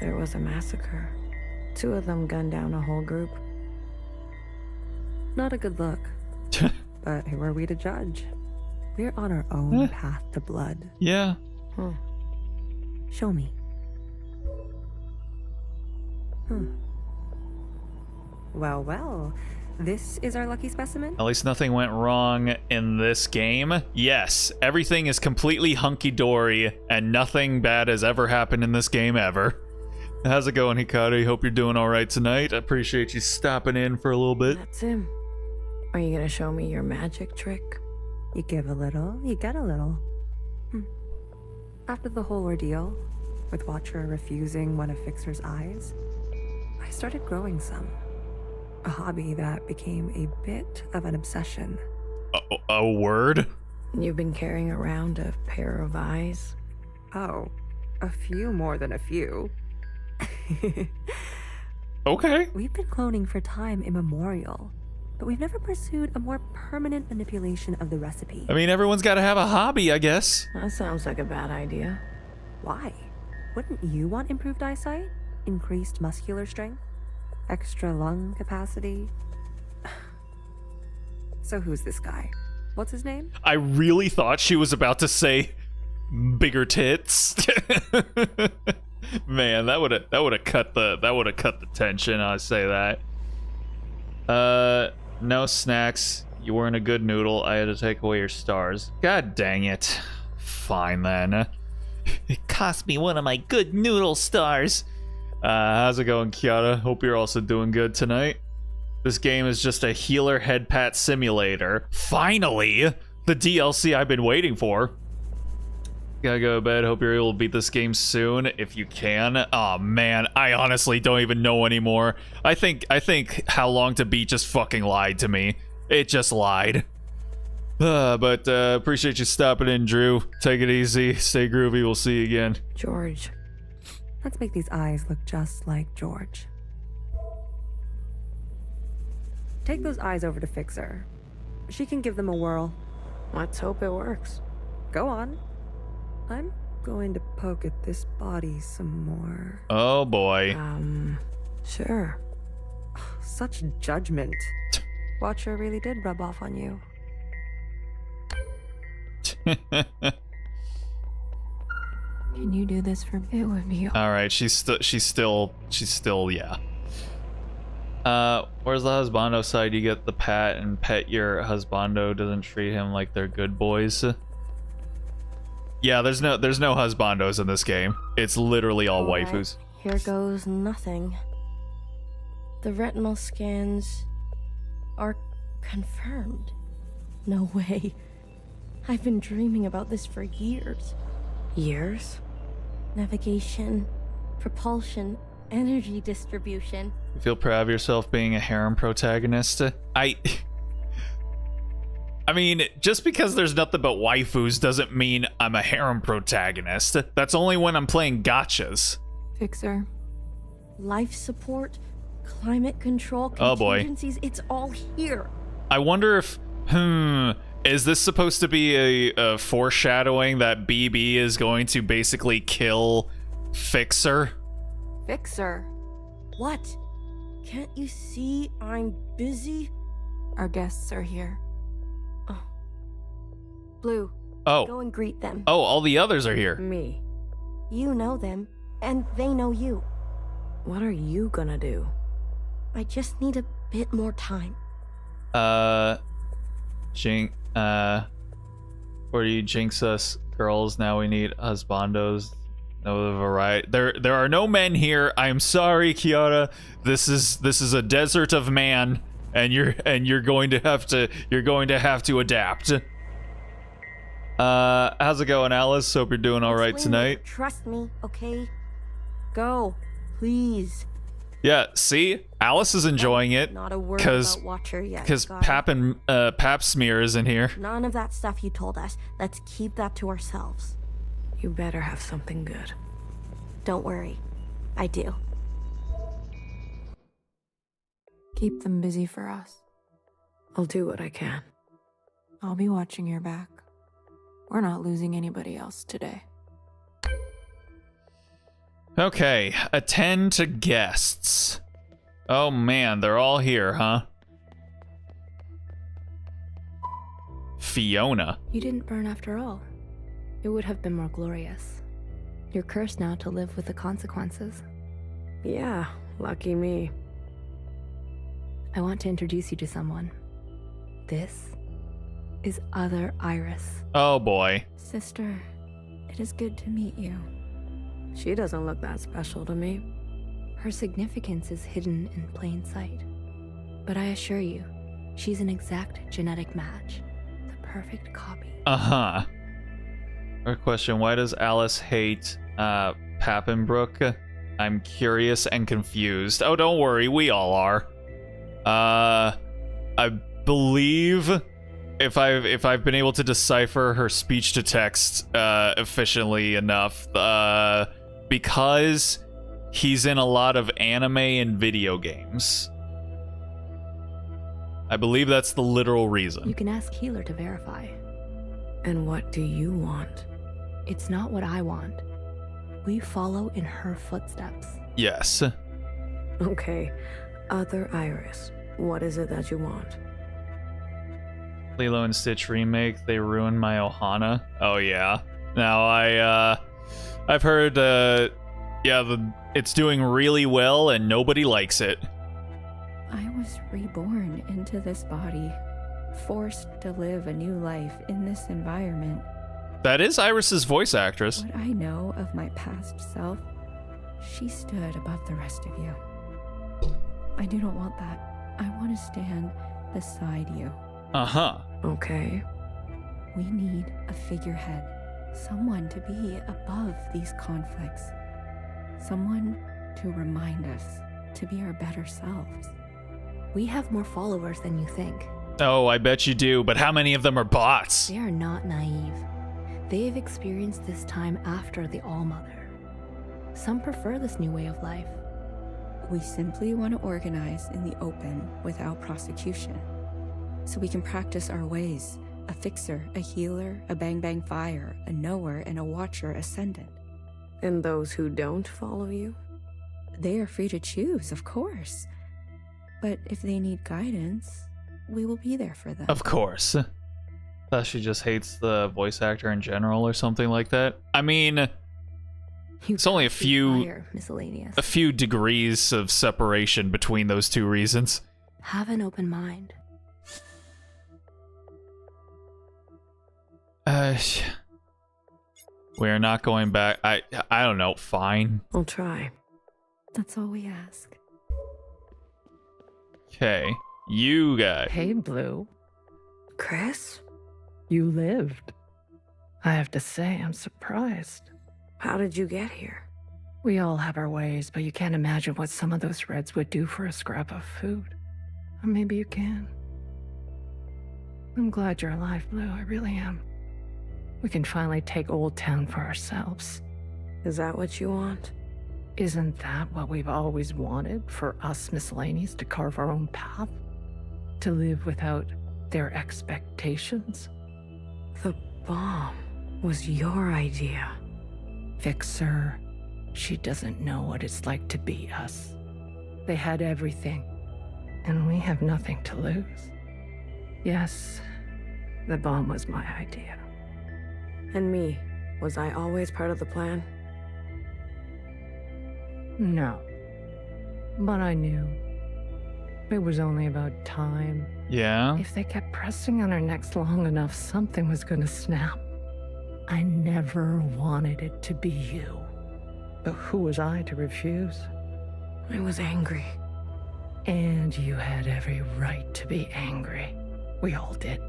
Speaker 3: There was a massacre. 2 of them gunned down a whole group.
Speaker 2: Not a good look. But who are we to judge? We're on our own path to blood.
Speaker 1: Yeah.
Speaker 2: Show me. Well, well. This is our lucky specimen?
Speaker 1: At least nothing went wrong in this game. Yes, everything is completely hunky-dory, and nothing bad has ever happened in this game ever. How's it going, Hikaru? Hope you're doing all right tonight. I appreciate you stopping in for a little bit.
Speaker 3: That's him. Are you gonna show me your magic trick?
Speaker 2: You give a little, you get a little. After the whole ordeal, with Watcher refusing one of Fixer's eyes, I started growing some. A hobby that became a bit of an obsession.
Speaker 1: A word?
Speaker 3: You've been carrying around a pair of eyes?
Speaker 2: Oh, a few more than a few.
Speaker 1: Okay.
Speaker 2: We've been cloning for time immemorial, but we've never pursued a more permanent manipulation of the recipe.
Speaker 1: I mean, everyone's got to have a hobby, I guess.
Speaker 3: That sounds like a bad idea.
Speaker 2: Why? Wouldn't you want improved eyesight? Increased muscular strength? Extra lung capacity? So who's this guy? What's his name?
Speaker 1: I really thought she was about to say bigger tits. Man, that would have cut the tension. I say that. No snacks. You weren't a good noodle. I had to take away your stars. God dang it. Fine then. It cost me one of my good noodle stars. How's it going, Kiara? Hope you're also doing good tonight. This game is just a healer head pat simulator. Finally! The DLC I've been waiting for. Gotta go to bed. Hope you're able to beat this game soon, if you can. Oh man, I honestly don't even know anymore. I think how long to beat just fucking lied to me. It just lied. But appreciate you stopping in, Drew. Take it easy. Stay groovy. We'll see you again.
Speaker 2: George. Let's make these eyes look just like George. Take those eyes over to Fixer. She can give them a whirl.
Speaker 3: Let's hope it works.
Speaker 2: Go on. I'm going to poke at this body some more.
Speaker 1: Oh boy.
Speaker 2: Sure. Such judgment. Watcher really did rub off on you.
Speaker 4: Can you do this for me? It would be
Speaker 1: all right. She's still yeah. Where's the husbando side? You get the pat and pet your husbando. Doesn't treat him like they're good boys. Yeah, there's no husbandos in this game. It's literally all waifus.
Speaker 5: Here goes nothing. The retinal scans are confirmed. No way. I've been dreaming about this for years.
Speaker 3: Years?
Speaker 5: Navigation, propulsion, energy distribution.
Speaker 1: You feel proud of yourself being a harem protagonist? I mean, just because there's nothing but waifus doesn't mean I'm a harem protagonist. That's only when I'm playing gachas.
Speaker 4: Fixer.
Speaker 5: Life support, climate control,
Speaker 1: oh boy,
Speaker 5: contingencies, it's all here.
Speaker 1: I wonder if, is this supposed to be a foreshadowing that BB is going to basically kill Fixer?
Speaker 4: Fixer?
Speaker 5: What? Can't you see I'm busy?
Speaker 4: Our guests are here.
Speaker 5: Oh. Blue.
Speaker 1: Oh.
Speaker 5: Go and greet them.
Speaker 1: Oh, all the others are here.
Speaker 3: Me.
Speaker 5: You know them, and they know you.
Speaker 3: What are you gonna do?
Speaker 5: I just need a bit more time.
Speaker 1: Where do you jinx us, girls? Now we need husbandos. No variety. There are no men here. I'm sorry, Kiara. This is a desert of man, and you're going to have to adapt. How's it going, Alice? Hope you're doing all right tonight.
Speaker 5: Trust me, okay? Go, please.
Speaker 1: Yeah, see, Alice is enjoying it.
Speaker 5: Not a word about Watcher yet.
Speaker 1: Because Pap Smear is in here.
Speaker 5: None of that stuff you told us. Let's keep that to ourselves.
Speaker 3: You better have something good.
Speaker 5: Don't worry, I do.
Speaker 4: Keep them busy for us.
Speaker 3: I'll do what I can.
Speaker 4: I'll be watching your back. We're not losing anybody else today.
Speaker 1: Okay, attend to guests. Oh man, they're all here, huh? Fiona.
Speaker 21: You didn't burn after all. It would have been more glorious. You're cursed now to live with the consequences.
Speaker 3: Yeah, lucky me.
Speaker 21: I want to introduce you to someone. This is Other Iris.
Speaker 1: Oh boy.
Speaker 21: Sister, it is good to meet you.
Speaker 3: She doesn't look that special to me.
Speaker 21: Her significance is hidden in plain sight. But I assure you, she's an exact genetic match. The perfect copy.
Speaker 1: Uh-huh. Our question, why does Alice hate Pappenbrook? I'm curious and confused. Oh, don't worry, we all are. I believe if I've been able to decipher her speech to text efficiently enough, because he's in a lot of anime and video games. I believe that's the literal reason.
Speaker 21: You can ask Healer to verify.
Speaker 3: And what do you want?
Speaker 21: It's not what I want. We follow in her footsteps.
Speaker 1: Yes.
Speaker 3: Okay. Other Iris, what is it that you want?
Speaker 1: Lilo and Stitch remake, they ruined my Ohana. Oh yeah. Now I've heard it's doing really well and nobody likes it.
Speaker 9: I was reborn into this body, forced to live a new life in this environment.
Speaker 1: That is Iris's voice actress.
Speaker 9: What I know of my past self, she stood above the rest of you. I do not want that. I want to stand beside you.
Speaker 1: Uh-huh.
Speaker 9: Okay. We need a figurehead. Someone to be above these conflicts. Someone to remind us to be our better selves.
Speaker 21: We have more followers than you think.
Speaker 1: Oh, I bet you do, but how many of them are bots?
Speaker 21: They are not naive. They've experienced this time after the All-Mother. Some prefer this new way of life.
Speaker 9: We simply want to organize in the open without prosecution, so we can practice our ways. A fixer, a healer, a bang-bang fire, a knower, and a watcher ascendant.
Speaker 3: And those who don't follow you?
Speaker 9: They are free to choose, of course. But if they need guidance, we will be there for them.
Speaker 1: Of course. Thought she just hates the voice actor in general or something like that. I mean, it's only a few degrees of separation between those two reasons.
Speaker 21: Have an open mind.
Speaker 1: We're not going back. I don't know. Fine.
Speaker 3: I'll try.
Speaker 9: That's all we ask.
Speaker 1: Okay. You guys.
Speaker 22: Hey, Blue.
Speaker 3: Chris?
Speaker 22: You lived. I have to say, I'm surprised.
Speaker 3: How did you get here?
Speaker 22: We all have our ways, but you can't imagine what some of those Reds would do for a scrap of food. Or maybe you can. I'm glad you're alive, Blue. I really am. We can finally take Old Town for ourselves.
Speaker 3: Is that what you want?
Speaker 22: Isn't that what we've always wanted? For us miscellanies to carve our own path? To live without their expectations?
Speaker 3: The bomb was your idea.
Speaker 22: Fixer, she doesn't know what it's like to be us. They had everything, and we have nothing to lose. Yes, the bomb was my idea.
Speaker 3: And me, was I always part of the plan?
Speaker 22: No. But I knew. It was only about time.
Speaker 1: Yeah?
Speaker 22: If they kept pressing on our necks long enough, something was gonna snap. I never wanted it to be you. But who was I to refuse?
Speaker 3: I was angry.
Speaker 22: And you had every right to be angry. We all did.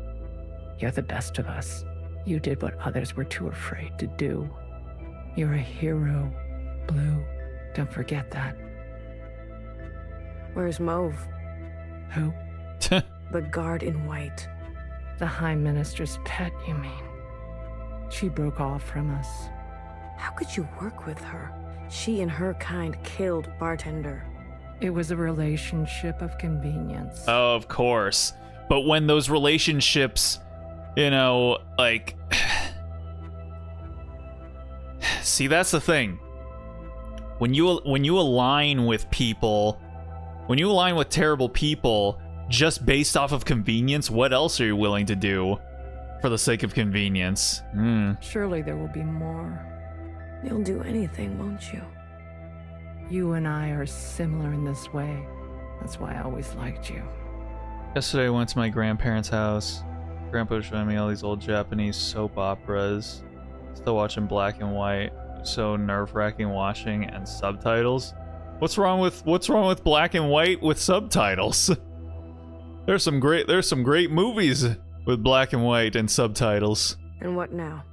Speaker 22: You're the best of us. You did what others were too afraid to do. You're a hero, Blue. Don't forget that.
Speaker 3: Where's Mauve?
Speaker 22: Who?
Speaker 3: The guard in white.
Speaker 22: The High Minister's pet, you mean? She broke off from us.
Speaker 3: How could you work with her? She and her kind killed Bartender.
Speaker 22: It was a relationship of convenience.
Speaker 1: Oh, of course. But when those relationships, you know, like... See, that's the thing. When you align with people, when you align with terrible people just based off of convenience, what else are you willing to do for the sake of convenience?
Speaker 22: Surely there will be more.
Speaker 3: You'll do anything, won't you?
Speaker 22: You and I are similar in this way. That's why I always liked you.
Speaker 1: Yesterday I went to my grandparents' house. Grandpa was showing me all these old Japanese soap operas. Still watching black and white. So nerve-wracking watching, and subtitles. What's wrong with black and white with subtitles? There's some great movies with black and white and subtitles.
Speaker 3: And what now?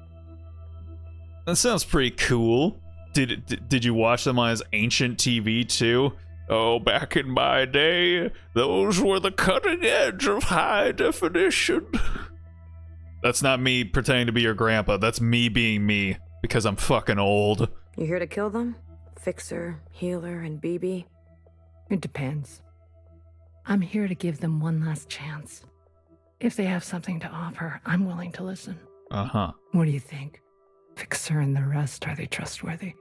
Speaker 1: That sounds pretty cool. Did you watch them on his ancient TV too? Oh, back in my day, those were the cutting edge of high definition. That's not me pretending to be your grandpa. That's me being me. Because I'm fucking old.
Speaker 3: You here to kill them? Fixer, healer, and BB?
Speaker 22: It depends. I'm here to give them one last chance. If they have something to offer, I'm willing to listen.
Speaker 1: Uh-huh.
Speaker 22: What do you think? Fixer and the rest, are they trustworthy?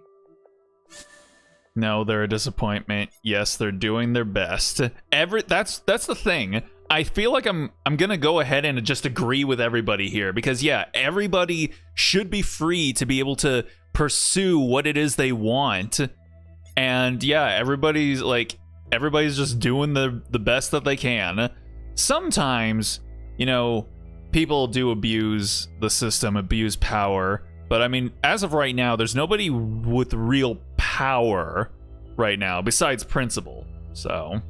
Speaker 1: No, they're a disappointment. Yes, they're doing their best. That's the thing. I feel like I'm gonna go ahead and just agree with everybody here, because yeah, everybody should be free to be able to pursue what it is they want, and yeah, everybody's just doing the best that they can. Sometimes, you know, people do abuse the system, abuse power, but I mean, as of right now, there's nobody with real power right now besides Principal. So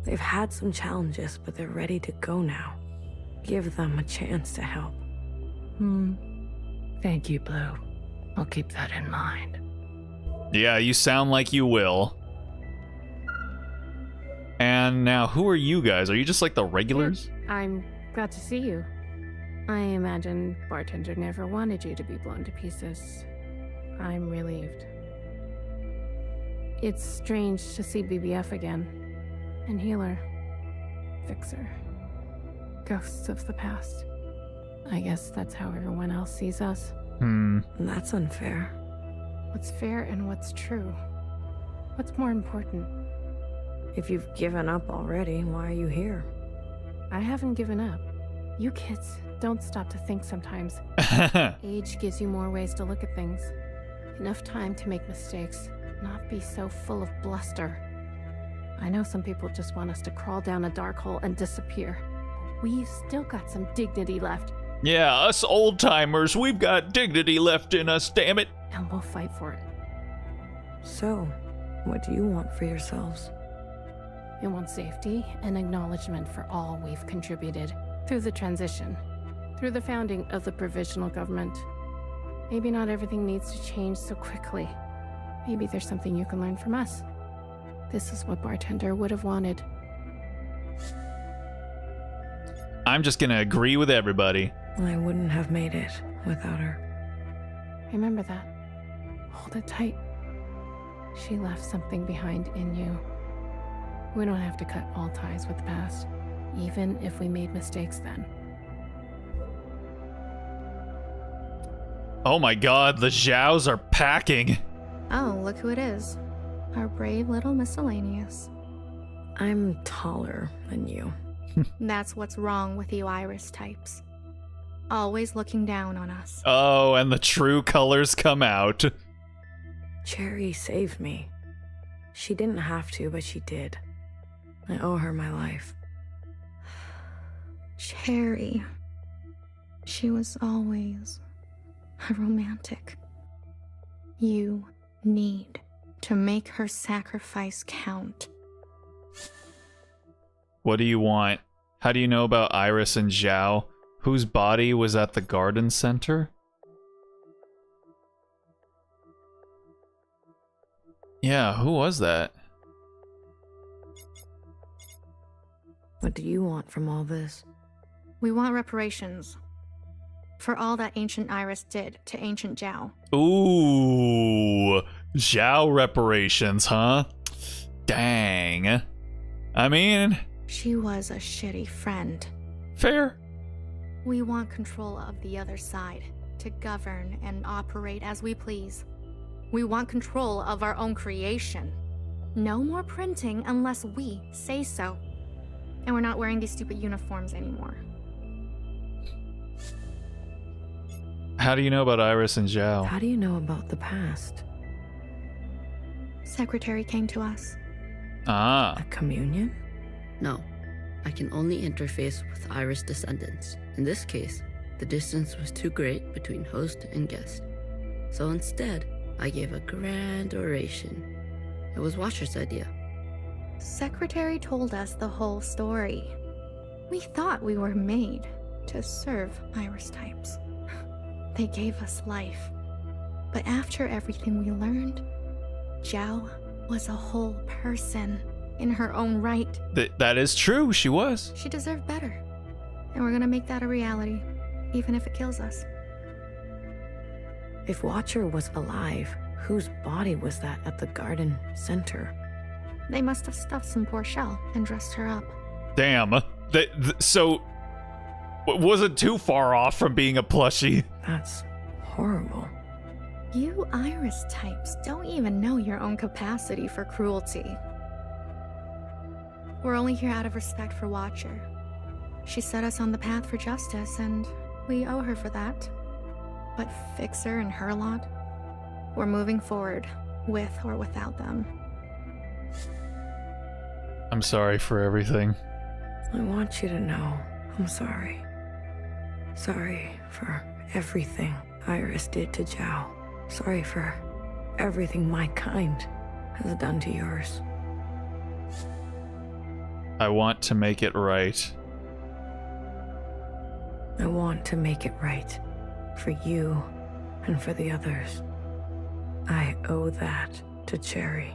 Speaker 2: they've had some challenges, but they're ready to go now. Give them a chance to help.
Speaker 22: Thank you, Blue. I'll keep that in mind.
Speaker 1: Yeah, you sound like you will. And now, who are you guys? Are you just like the regulars?
Speaker 4: I'm glad to see you. I imagine Bartender never wanted you to be blown to pieces. I'm relieved. It's strange to see BBF again. And Healer. Fixer. Ghosts of the past. I guess that's how everyone else sees us.
Speaker 2: That's unfair.
Speaker 4: What's fair and what's true? What's more important?
Speaker 2: If you've given up already, why are you here?
Speaker 4: I haven't given up. You kids don't stop to think sometimes. Age gives you more ways to look at things. Enough time to make mistakes, not be so full of bluster. I know some people just want us to crawl down a dark hole and disappear. But we've still got some dignity left.
Speaker 1: Yeah, us old-timers, we've got dignity left in us, damn it.
Speaker 4: And we'll fight for it.
Speaker 2: So, what do you want for yourselves?
Speaker 4: We want safety and acknowledgement for all we've contributed through the transition, through the founding of the provisional government. Maybe not everything needs to change so quickly. Maybe there's something you can learn from us. This is what Bartender would have wanted.
Speaker 1: I'm just gonna agree with everybody.
Speaker 2: I wouldn't have made it without her.
Speaker 4: Remember that. Hold it tight. She left something behind in you. We don't have to cut all ties with the past, even if we made mistakes then.
Speaker 1: Oh my god, the Zhaos are packing.
Speaker 6: Oh, look who it is. Our brave little miscellaneous.
Speaker 2: I'm taller than you.
Speaker 6: That's what's wrong with you Iris types. Always looking down on us.
Speaker 1: Oh, and the true colors come out.
Speaker 2: Cherry saved me. She didn't have to, but she did. I owe her my life.
Speaker 6: Cherry. She was always a romantic. You need to make her sacrifice count.
Speaker 1: What do you want? How do you know about Iris and Zhao? Whose body was at the garden center? Yeah, who was that?
Speaker 2: What do you want from all this?
Speaker 6: We want reparations. For all that ancient Iris did to ancient Zhao.
Speaker 1: Ooh, Zhao reparations, huh? Dang. I mean...
Speaker 6: She was a shitty friend.
Speaker 1: Fair.
Speaker 6: We want control of the other side, to govern and operate as we please. We want control of our own creation. No more printing unless we say so. And we're not wearing these stupid uniforms anymore.
Speaker 1: How do you know about Iris and Zhao?
Speaker 2: How do you know about the past?
Speaker 6: Secretary came to us.
Speaker 1: Ah.
Speaker 2: A communion?
Speaker 8: No, I can only interface with Iris descendants. In this case, the distance was too great between host and guest. So instead, I gave a grand oration. It was Watcher's idea.
Speaker 6: Secretary told us the whole story. We thought we were made to serve Iris types. They gave us life. But after everything we learned, Zhao was a whole person in her own right.
Speaker 1: That is true, she was.
Speaker 6: She deserved better. And we're gonna make that a reality, even if it kills us.
Speaker 2: If Watcher was alive, whose body was that at the garden center?
Speaker 6: They must have stuffed some poor shell and dressed her up.
Speaker 1: Damn. So, wasn't too far off from being a plushie.
Speaker 2: That's horrible.
Speaker 6: You Iris types don't even know your own capacity for cruelty. We're only here out of respect for Watcher. She set us on the path for justice, and we owe her for that. But Fixer and her lot, we're moving forward, with or without them.
Speaker 1: I'm sorry for everything.
Speaker 2: I want you to know I'm sorry. Sorry for everything Iris did to Zhao. Sorry for everything my kind has done to yours.
Speaker 1: I want to make it right.
Speaker 2: I want to make it right. For you and for the others. I owe that to Cherry.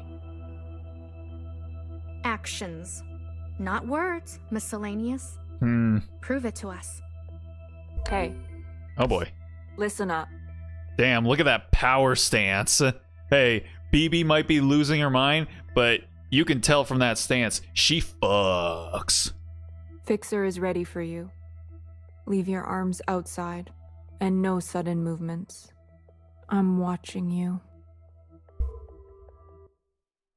Speaker 6: Actions. Not words, miscellaneous. Prove it to us.
Speaker 4: Hey.
Speaker 1: Oh boy.
Speaker 4: Listen up.
Speaker 1: Damn, look at that power stance. Hey, BB might be losing her mind, but you can tell from that stance, she fucks.
Speaker 4: Fixer is ready for you. Leave your arms outside, and no sudden movements. I'm watching you.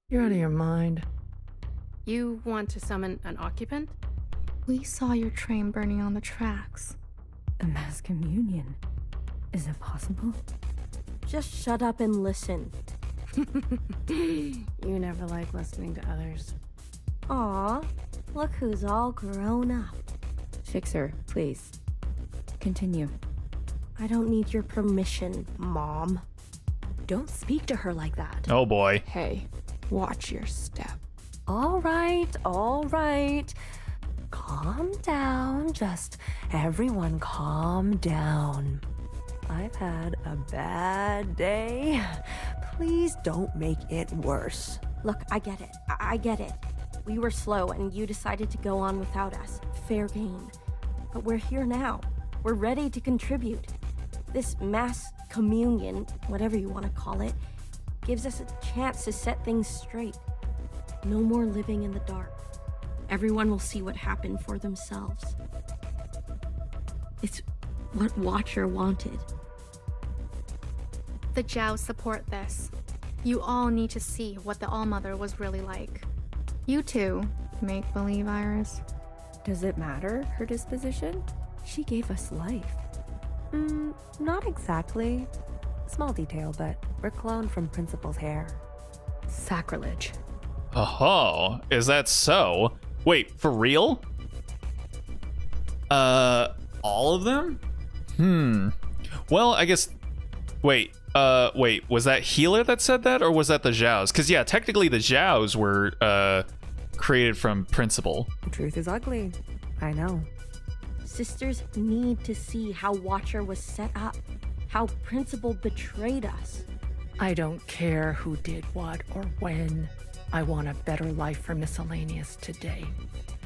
Speaker 22: You're out of your mind.
Speaker 10: You want to summon an occupant?
Speaker 6: We saw your train burning on the tracks.
Speaker 21: A mass communion. Is it possible?
Speaker 5: Just shut up and listen.
Speaker 21: You never like listening to others.
Speaker 5: Aw, look who's all grown up.
Speaker 9: Fixer, please. Continue.
Speaker 5: I don't need your permission, Mom.
Speaker 21: Don't speak to her like that.
Speaker 1: Oh boy.
Speaker 4: Hey, watch your step.
Speaker 21: All right, all right. Calm down. Just everyone calm down. I've had a bad day. Please don't make it worse.
Speaker 5: Look, I get it. I get it. We were slow and you decided to go on without us. Fair game. But we're here now. We're ready to contribute. This mass communion, whatever you want to call it, gives us a chance to set things straight. No more living in the dark. Everyone will see what happened for themselves. It's what Watcher wanted.
Speaker 6: The Zhao support this. You all need to see what the All-Mother was really like. You too, make-believe Iris.
Speaker 21: Does it matter, her disposition? She gave us life. Not exactly. Small detail, but we're cloned from Principal's hair. Sacrilege.
Speaker 1: Oh, is that so? Wait, for real? All of them? Well, I guess... Wait, was that Healer that said that, or was that the Zhaos? Because, yeah, technically the Zhaos were, created from Principal.
Speaker 2: The truth is ugly. I know.
Speaker 5: Sisters need to see how Watcher was set up, how Principal betrayed us.
Speaker 22: I don't care who did what or when. I want a better life for Miscellaneous today.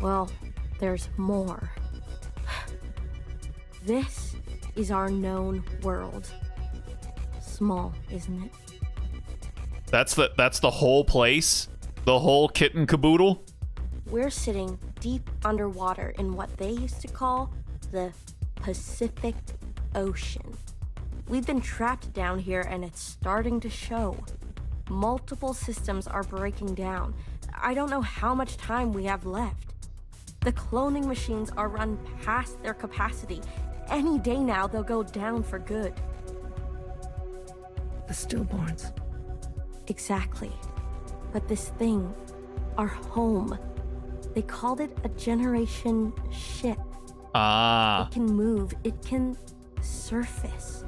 Speaker 5: Well, there's more. This is our known world. Small, isn't it?
Speaker 1: That's the whole place? The whole kit and caboodle?
Speaker 5: We're sitting deep underwater in what they used to call the Pacific Ocean. We've been trapped down here and it's starting to show. Multiple systems are breaking down. I don't know how much time we have left. The cloning machines are run past their capacity. Any day now they'll go down for good.
Speaker 22: The stillborns.
Speaker 5: Exactly. But this thing, our home, they called it a generation ship.
Speaker 1: Ah.
Speaker 5: It can move, it can surface.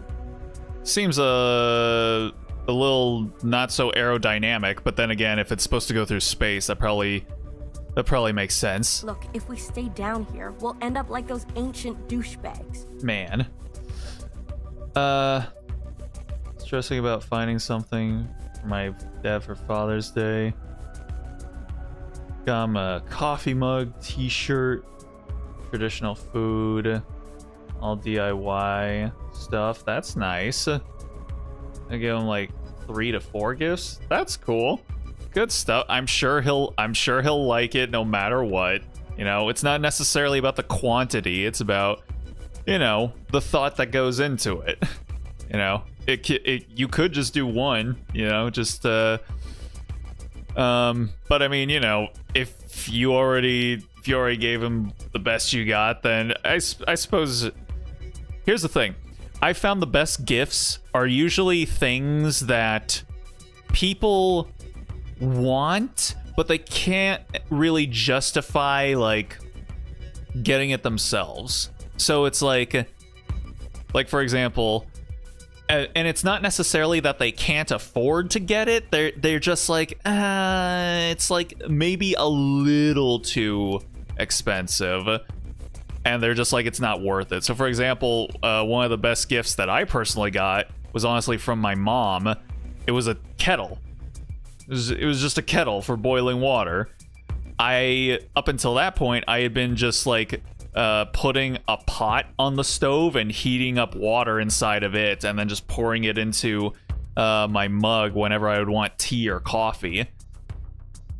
Speaker 1: Seems a little not so aerodynamic, but then again, if it's supposed to go through space, that probably makes sense.
Speaker 5: Look, if we stay down here, we'll end up like those ancient douchebags.
Speaker 1: Man. Stressing about finding something for my dad for Father's Day. Got him a coffee mug, t-shirt, traditional food, all DIY stuff. That's nice. I give him like 3 to 4 gifts. That's cool. Good stuff. I'm sure he'll like it no matter what. You know, it's not necessarily about the quantity. It's about, you know, the thought that goes into it. You know, you could just do one, you know, just But I mean, you know, if you already gave him the best you got, then I suppose. Here's the thing. I found the best gifts are usually things that people want, but they can't really justify, like, getting it themselves. So it's like for example, and it's not necessarily that they can't afford to get it. They're just like, it's like maybe a little too expensive. And they're just like, it's not worth it. So for example, one of the best gifts that I personally got was honestly from my mom. It was a kettle. It was just a kettle for boiling water. Up until that point, I had been just like putting a pot on the stove and heating up water inside of it, and then just pouring it into my mug whenever I would want tea or coffee.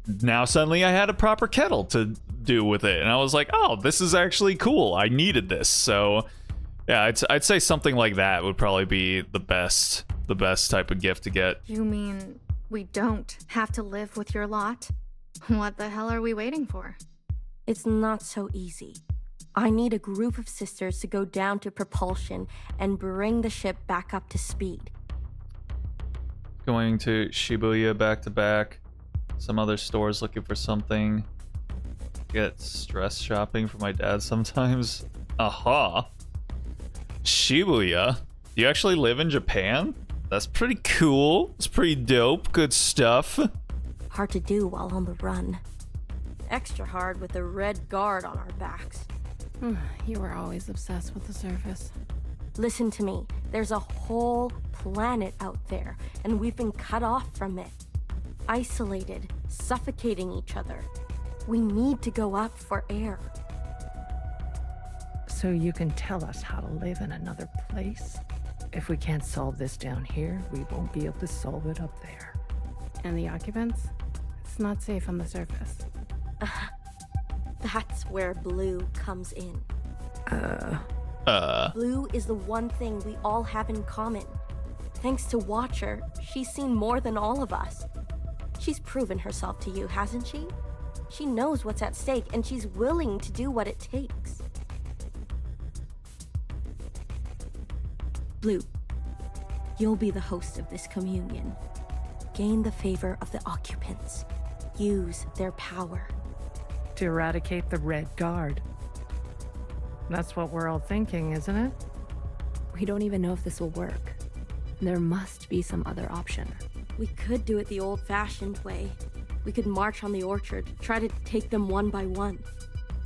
Speaker 1: Now suddenly I had a proper kettle to do with it, and I was like, oh, this is actually cool. I needed this. So yeah, I'd say something like that would probably be the best type of gift to get.
Speaker 6: You mean we don't have to live with your lot? What the hell are we waiting for?
Speaker 5: It's not so easy. I need a group of sisters to go down to propulsion and bring the ship back up to speed.
Speaker 1: Going to Shibuya back to back. Some other stores looking for something. Get stress shopping for my dad sometimes. Aha. Shibuya? Do you actually live in Japan? That's pretty cool. It's pretty dope. Good stuff.
Speaker 5: Hard to do while on the run. Extra hard with the red guard on our backs.
Speaker 10: You were always obsessed with the surface.
Speaker 5: Listen to me. There's a whole planet out there, and we've been cut off from it. Isolated, suffocating each other. We need to go up for air.
Speaker 22: So you can tell us how to live in another place? If we can't solve this down here, we won't be able to solve it up there.
Speaker 10: And the occupants? It's not safe on the surface.
Speaker 5: That's where Blue comes in. Blue is the one thing we all have in common. Thanks to Watcher, she's seen more than all of us. She's proven herself to you, hasn't she? She knows what's at stake, and she's willing to do what it takes. Blue, you'll be the host of this communion. Gain the favor of the occupants. Use their power.
Speaker 22: To eradicate the Red Guard. That's what we're all thinking, isn't it?
Speaker 2: We don't even know if this will work. There must be some other option.
Speaker 5: We could do it the old-fashioned way. We could march on the orchard, try to take them one by one.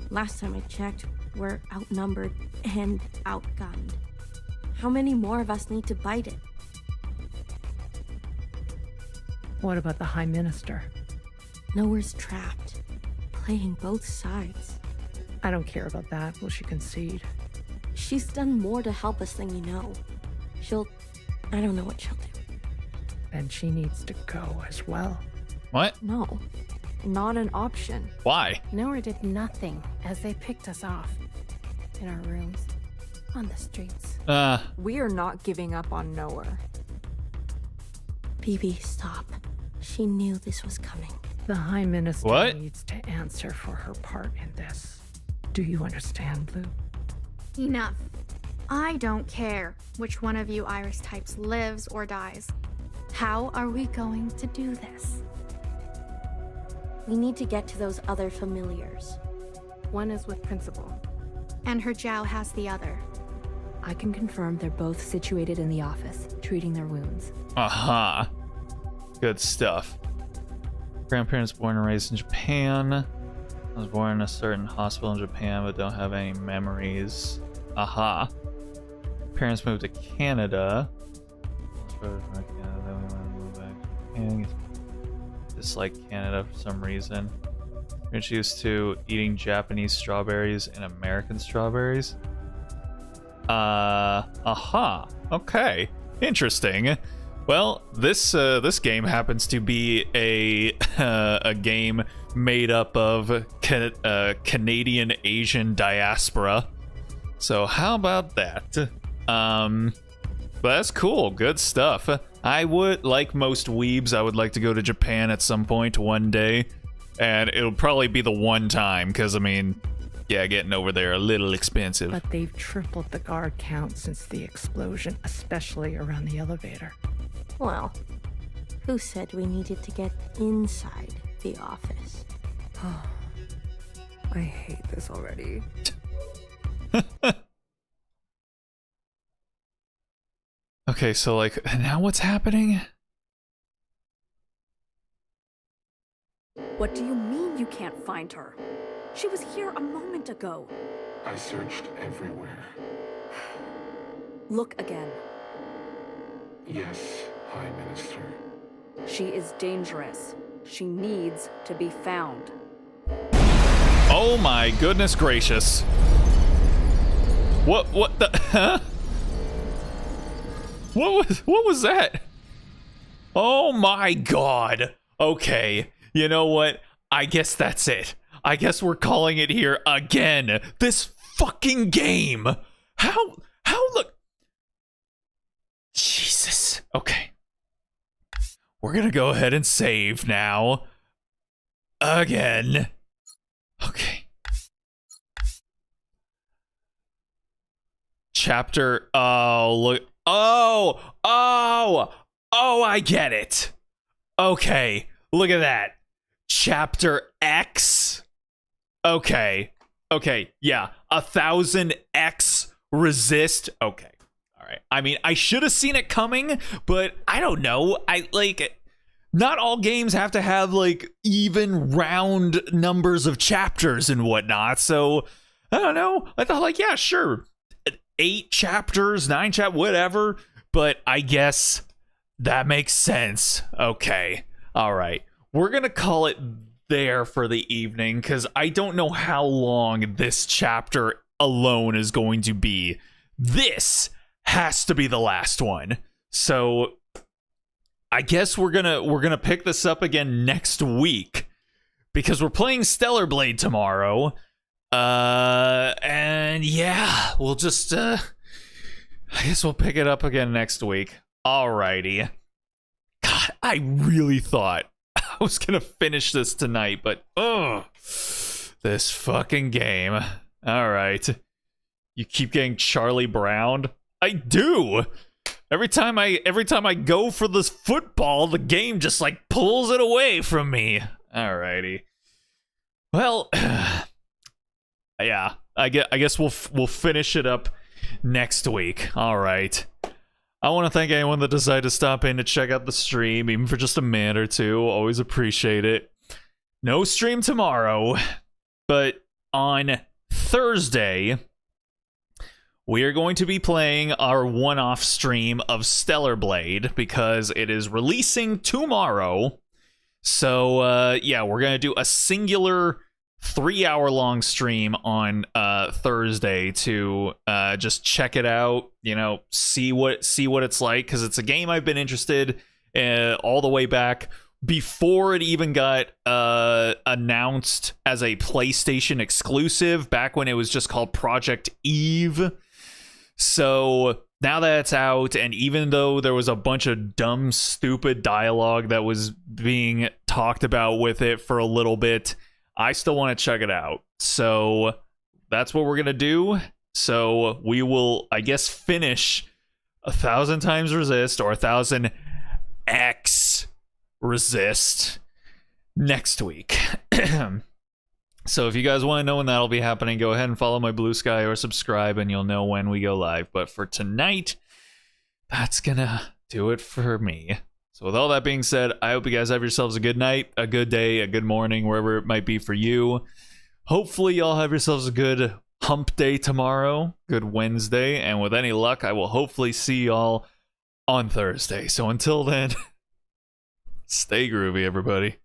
Speaker 5: Last time I checked, we're outnumbered and outgunned. How many more of us need to bite it?
Speaker 22: What about the High Minister?
Speaker 5: Nowhere's trapped. Playing both sides.
Speaker 22: I don't care about that. Will she concede?
Speaker 5: She's done more to help us than you know. I don't know what she'll do.
Speaker 22: And she needs to go as well.
Speaker 1: What?
Speaker 4: No, not an option.
Speaker 1: Why?
Speaker 10: Nowhere did nothing as they picked us off. In our rooms. On the streets.
Speaker 4: We are not giving up on Nowhere.
Speaker 5: BB, stop. She knew this was coming.
Speaker 22: The High Minister
Speaker 1: What?
Speaker 22: needs to answer for her part in this. Do you understand, Blue?
Speaker 6: Enough. I don't care which one of you Iris types lives or dies. How are we going to do this?
Speaker 5: We need to get to those other familiars.
Speaker 10: One is with Principal.
Speaker 6: And her Jiao has the other.
Speaker 2: I can confirm they're both situated in the office, treating their wounds.
Speaker 1: Aha. Good stuff. Grandparents born and raised in Japan. I was born in a certain hospital in Japan, but don't have any memories. Aha. Parents moved to Canada. Dislike Canada for some reason. We're introduced to eating Japanese strawberries and American strawberries. Aha. Okay. Interesting. Well, this game happens to be a game made up of Canadian Asian diaspora. So how about that? But that's cool. Good stuff. I would, like most weebs, I would like to go to Japan at some point one day. And it'll probably be the one time, because, I mean, yeah, getting over there a little expensive.
Speaker 22: But they've tripled the guard count since the explosion, especially around the elevator.
Speaker 5: Well, who said we needed to get inside the office?
Speaker 2: I hate this already.
Speaker 1: Okay, so, like, now what's happening?
Speaker 7: What do you mean you can't find her? She was here a moment ago.
Speaker 16: I searched everywhere.
Speaker 7: Look again.
Speaker 16: Yes, High Minister.
Speaker 7: She is dangerous. She needs to be found.
Speaker 1: Oh my goodness gracious. What the, huh? What was that? Oh my god. Okay, you know what? I guess that's it. I guess we're calling it here again. This fucking game. How look. Jesus. Okay. We're gonna go ahead and save now. Again. Okay. Chapter, oh, look. Oh, I get it. Okay, look at that. Chapter X. Okay, yeah, 1000xResist. Okay, all right. I mean, I should have seen it coming, but I don't know. Not all games have to have, like, even round numbers of chapters and whatnot, so, I don't know. I thought, like, yeah, sure. 8 chapters, 9 chapters, whatever, but I guess that makes sense. Okay, all right. We're gonna call it there for the evening, because I don't know how long this chapter alone is going to be. This has to be the last one. So I guess we're gonna pick this up again next week, because we're playing Stellar Blade tomorrow. And yeah, we'll just I guess we'll pick it up again next week. Alrighty. God, I really thought I was gonna finish this tonight, but this fucking game. Alright. You keep getting Charlie Browned? I do! Every time I go for this football, the game just like pulls it away from me. Alrighty. Well, yeah, I guess we'll finish it up next week. All right. I want to thank anyone that decided to stop in to check out the stream, even for just a minute or two. Always appreciate it. No stream tomorrow, but on Thursday, we are going to be playing our one-off stream of Stellar Blade because it is releasing tomorrow. So, yeah, we're going to do a singular 3-hour-long stream on Thursday to just check it out, you know, see what it's like, because it's a game I've been interested in all the way back before it even got announced as a PlayStation exclusive, back when it was just called Project Eve. So now that it's out, and even though there was a bunch of dumb, stupid dialogue that was being talked about with it for a little bit, I still want to check it out. So that's what we're going to do. So we will, I guess, finish 1000xResist or 1000xResist next week. So if you guys want to know when that'll be happening, go ahead and follow my Blue Sky or subscribe and you'll know when we go live. But for tonight, that's going to do it for me. So with all that being said, I hope you guys have yourselves a good night, a good day, a good morning, wherever it might be for you. Hopefully y'all have yourselves a good hump day tomorrow, good Wednesday, and with any luck, I will hopefully see y'all on Thursday. So until then, stay groovy, everybody.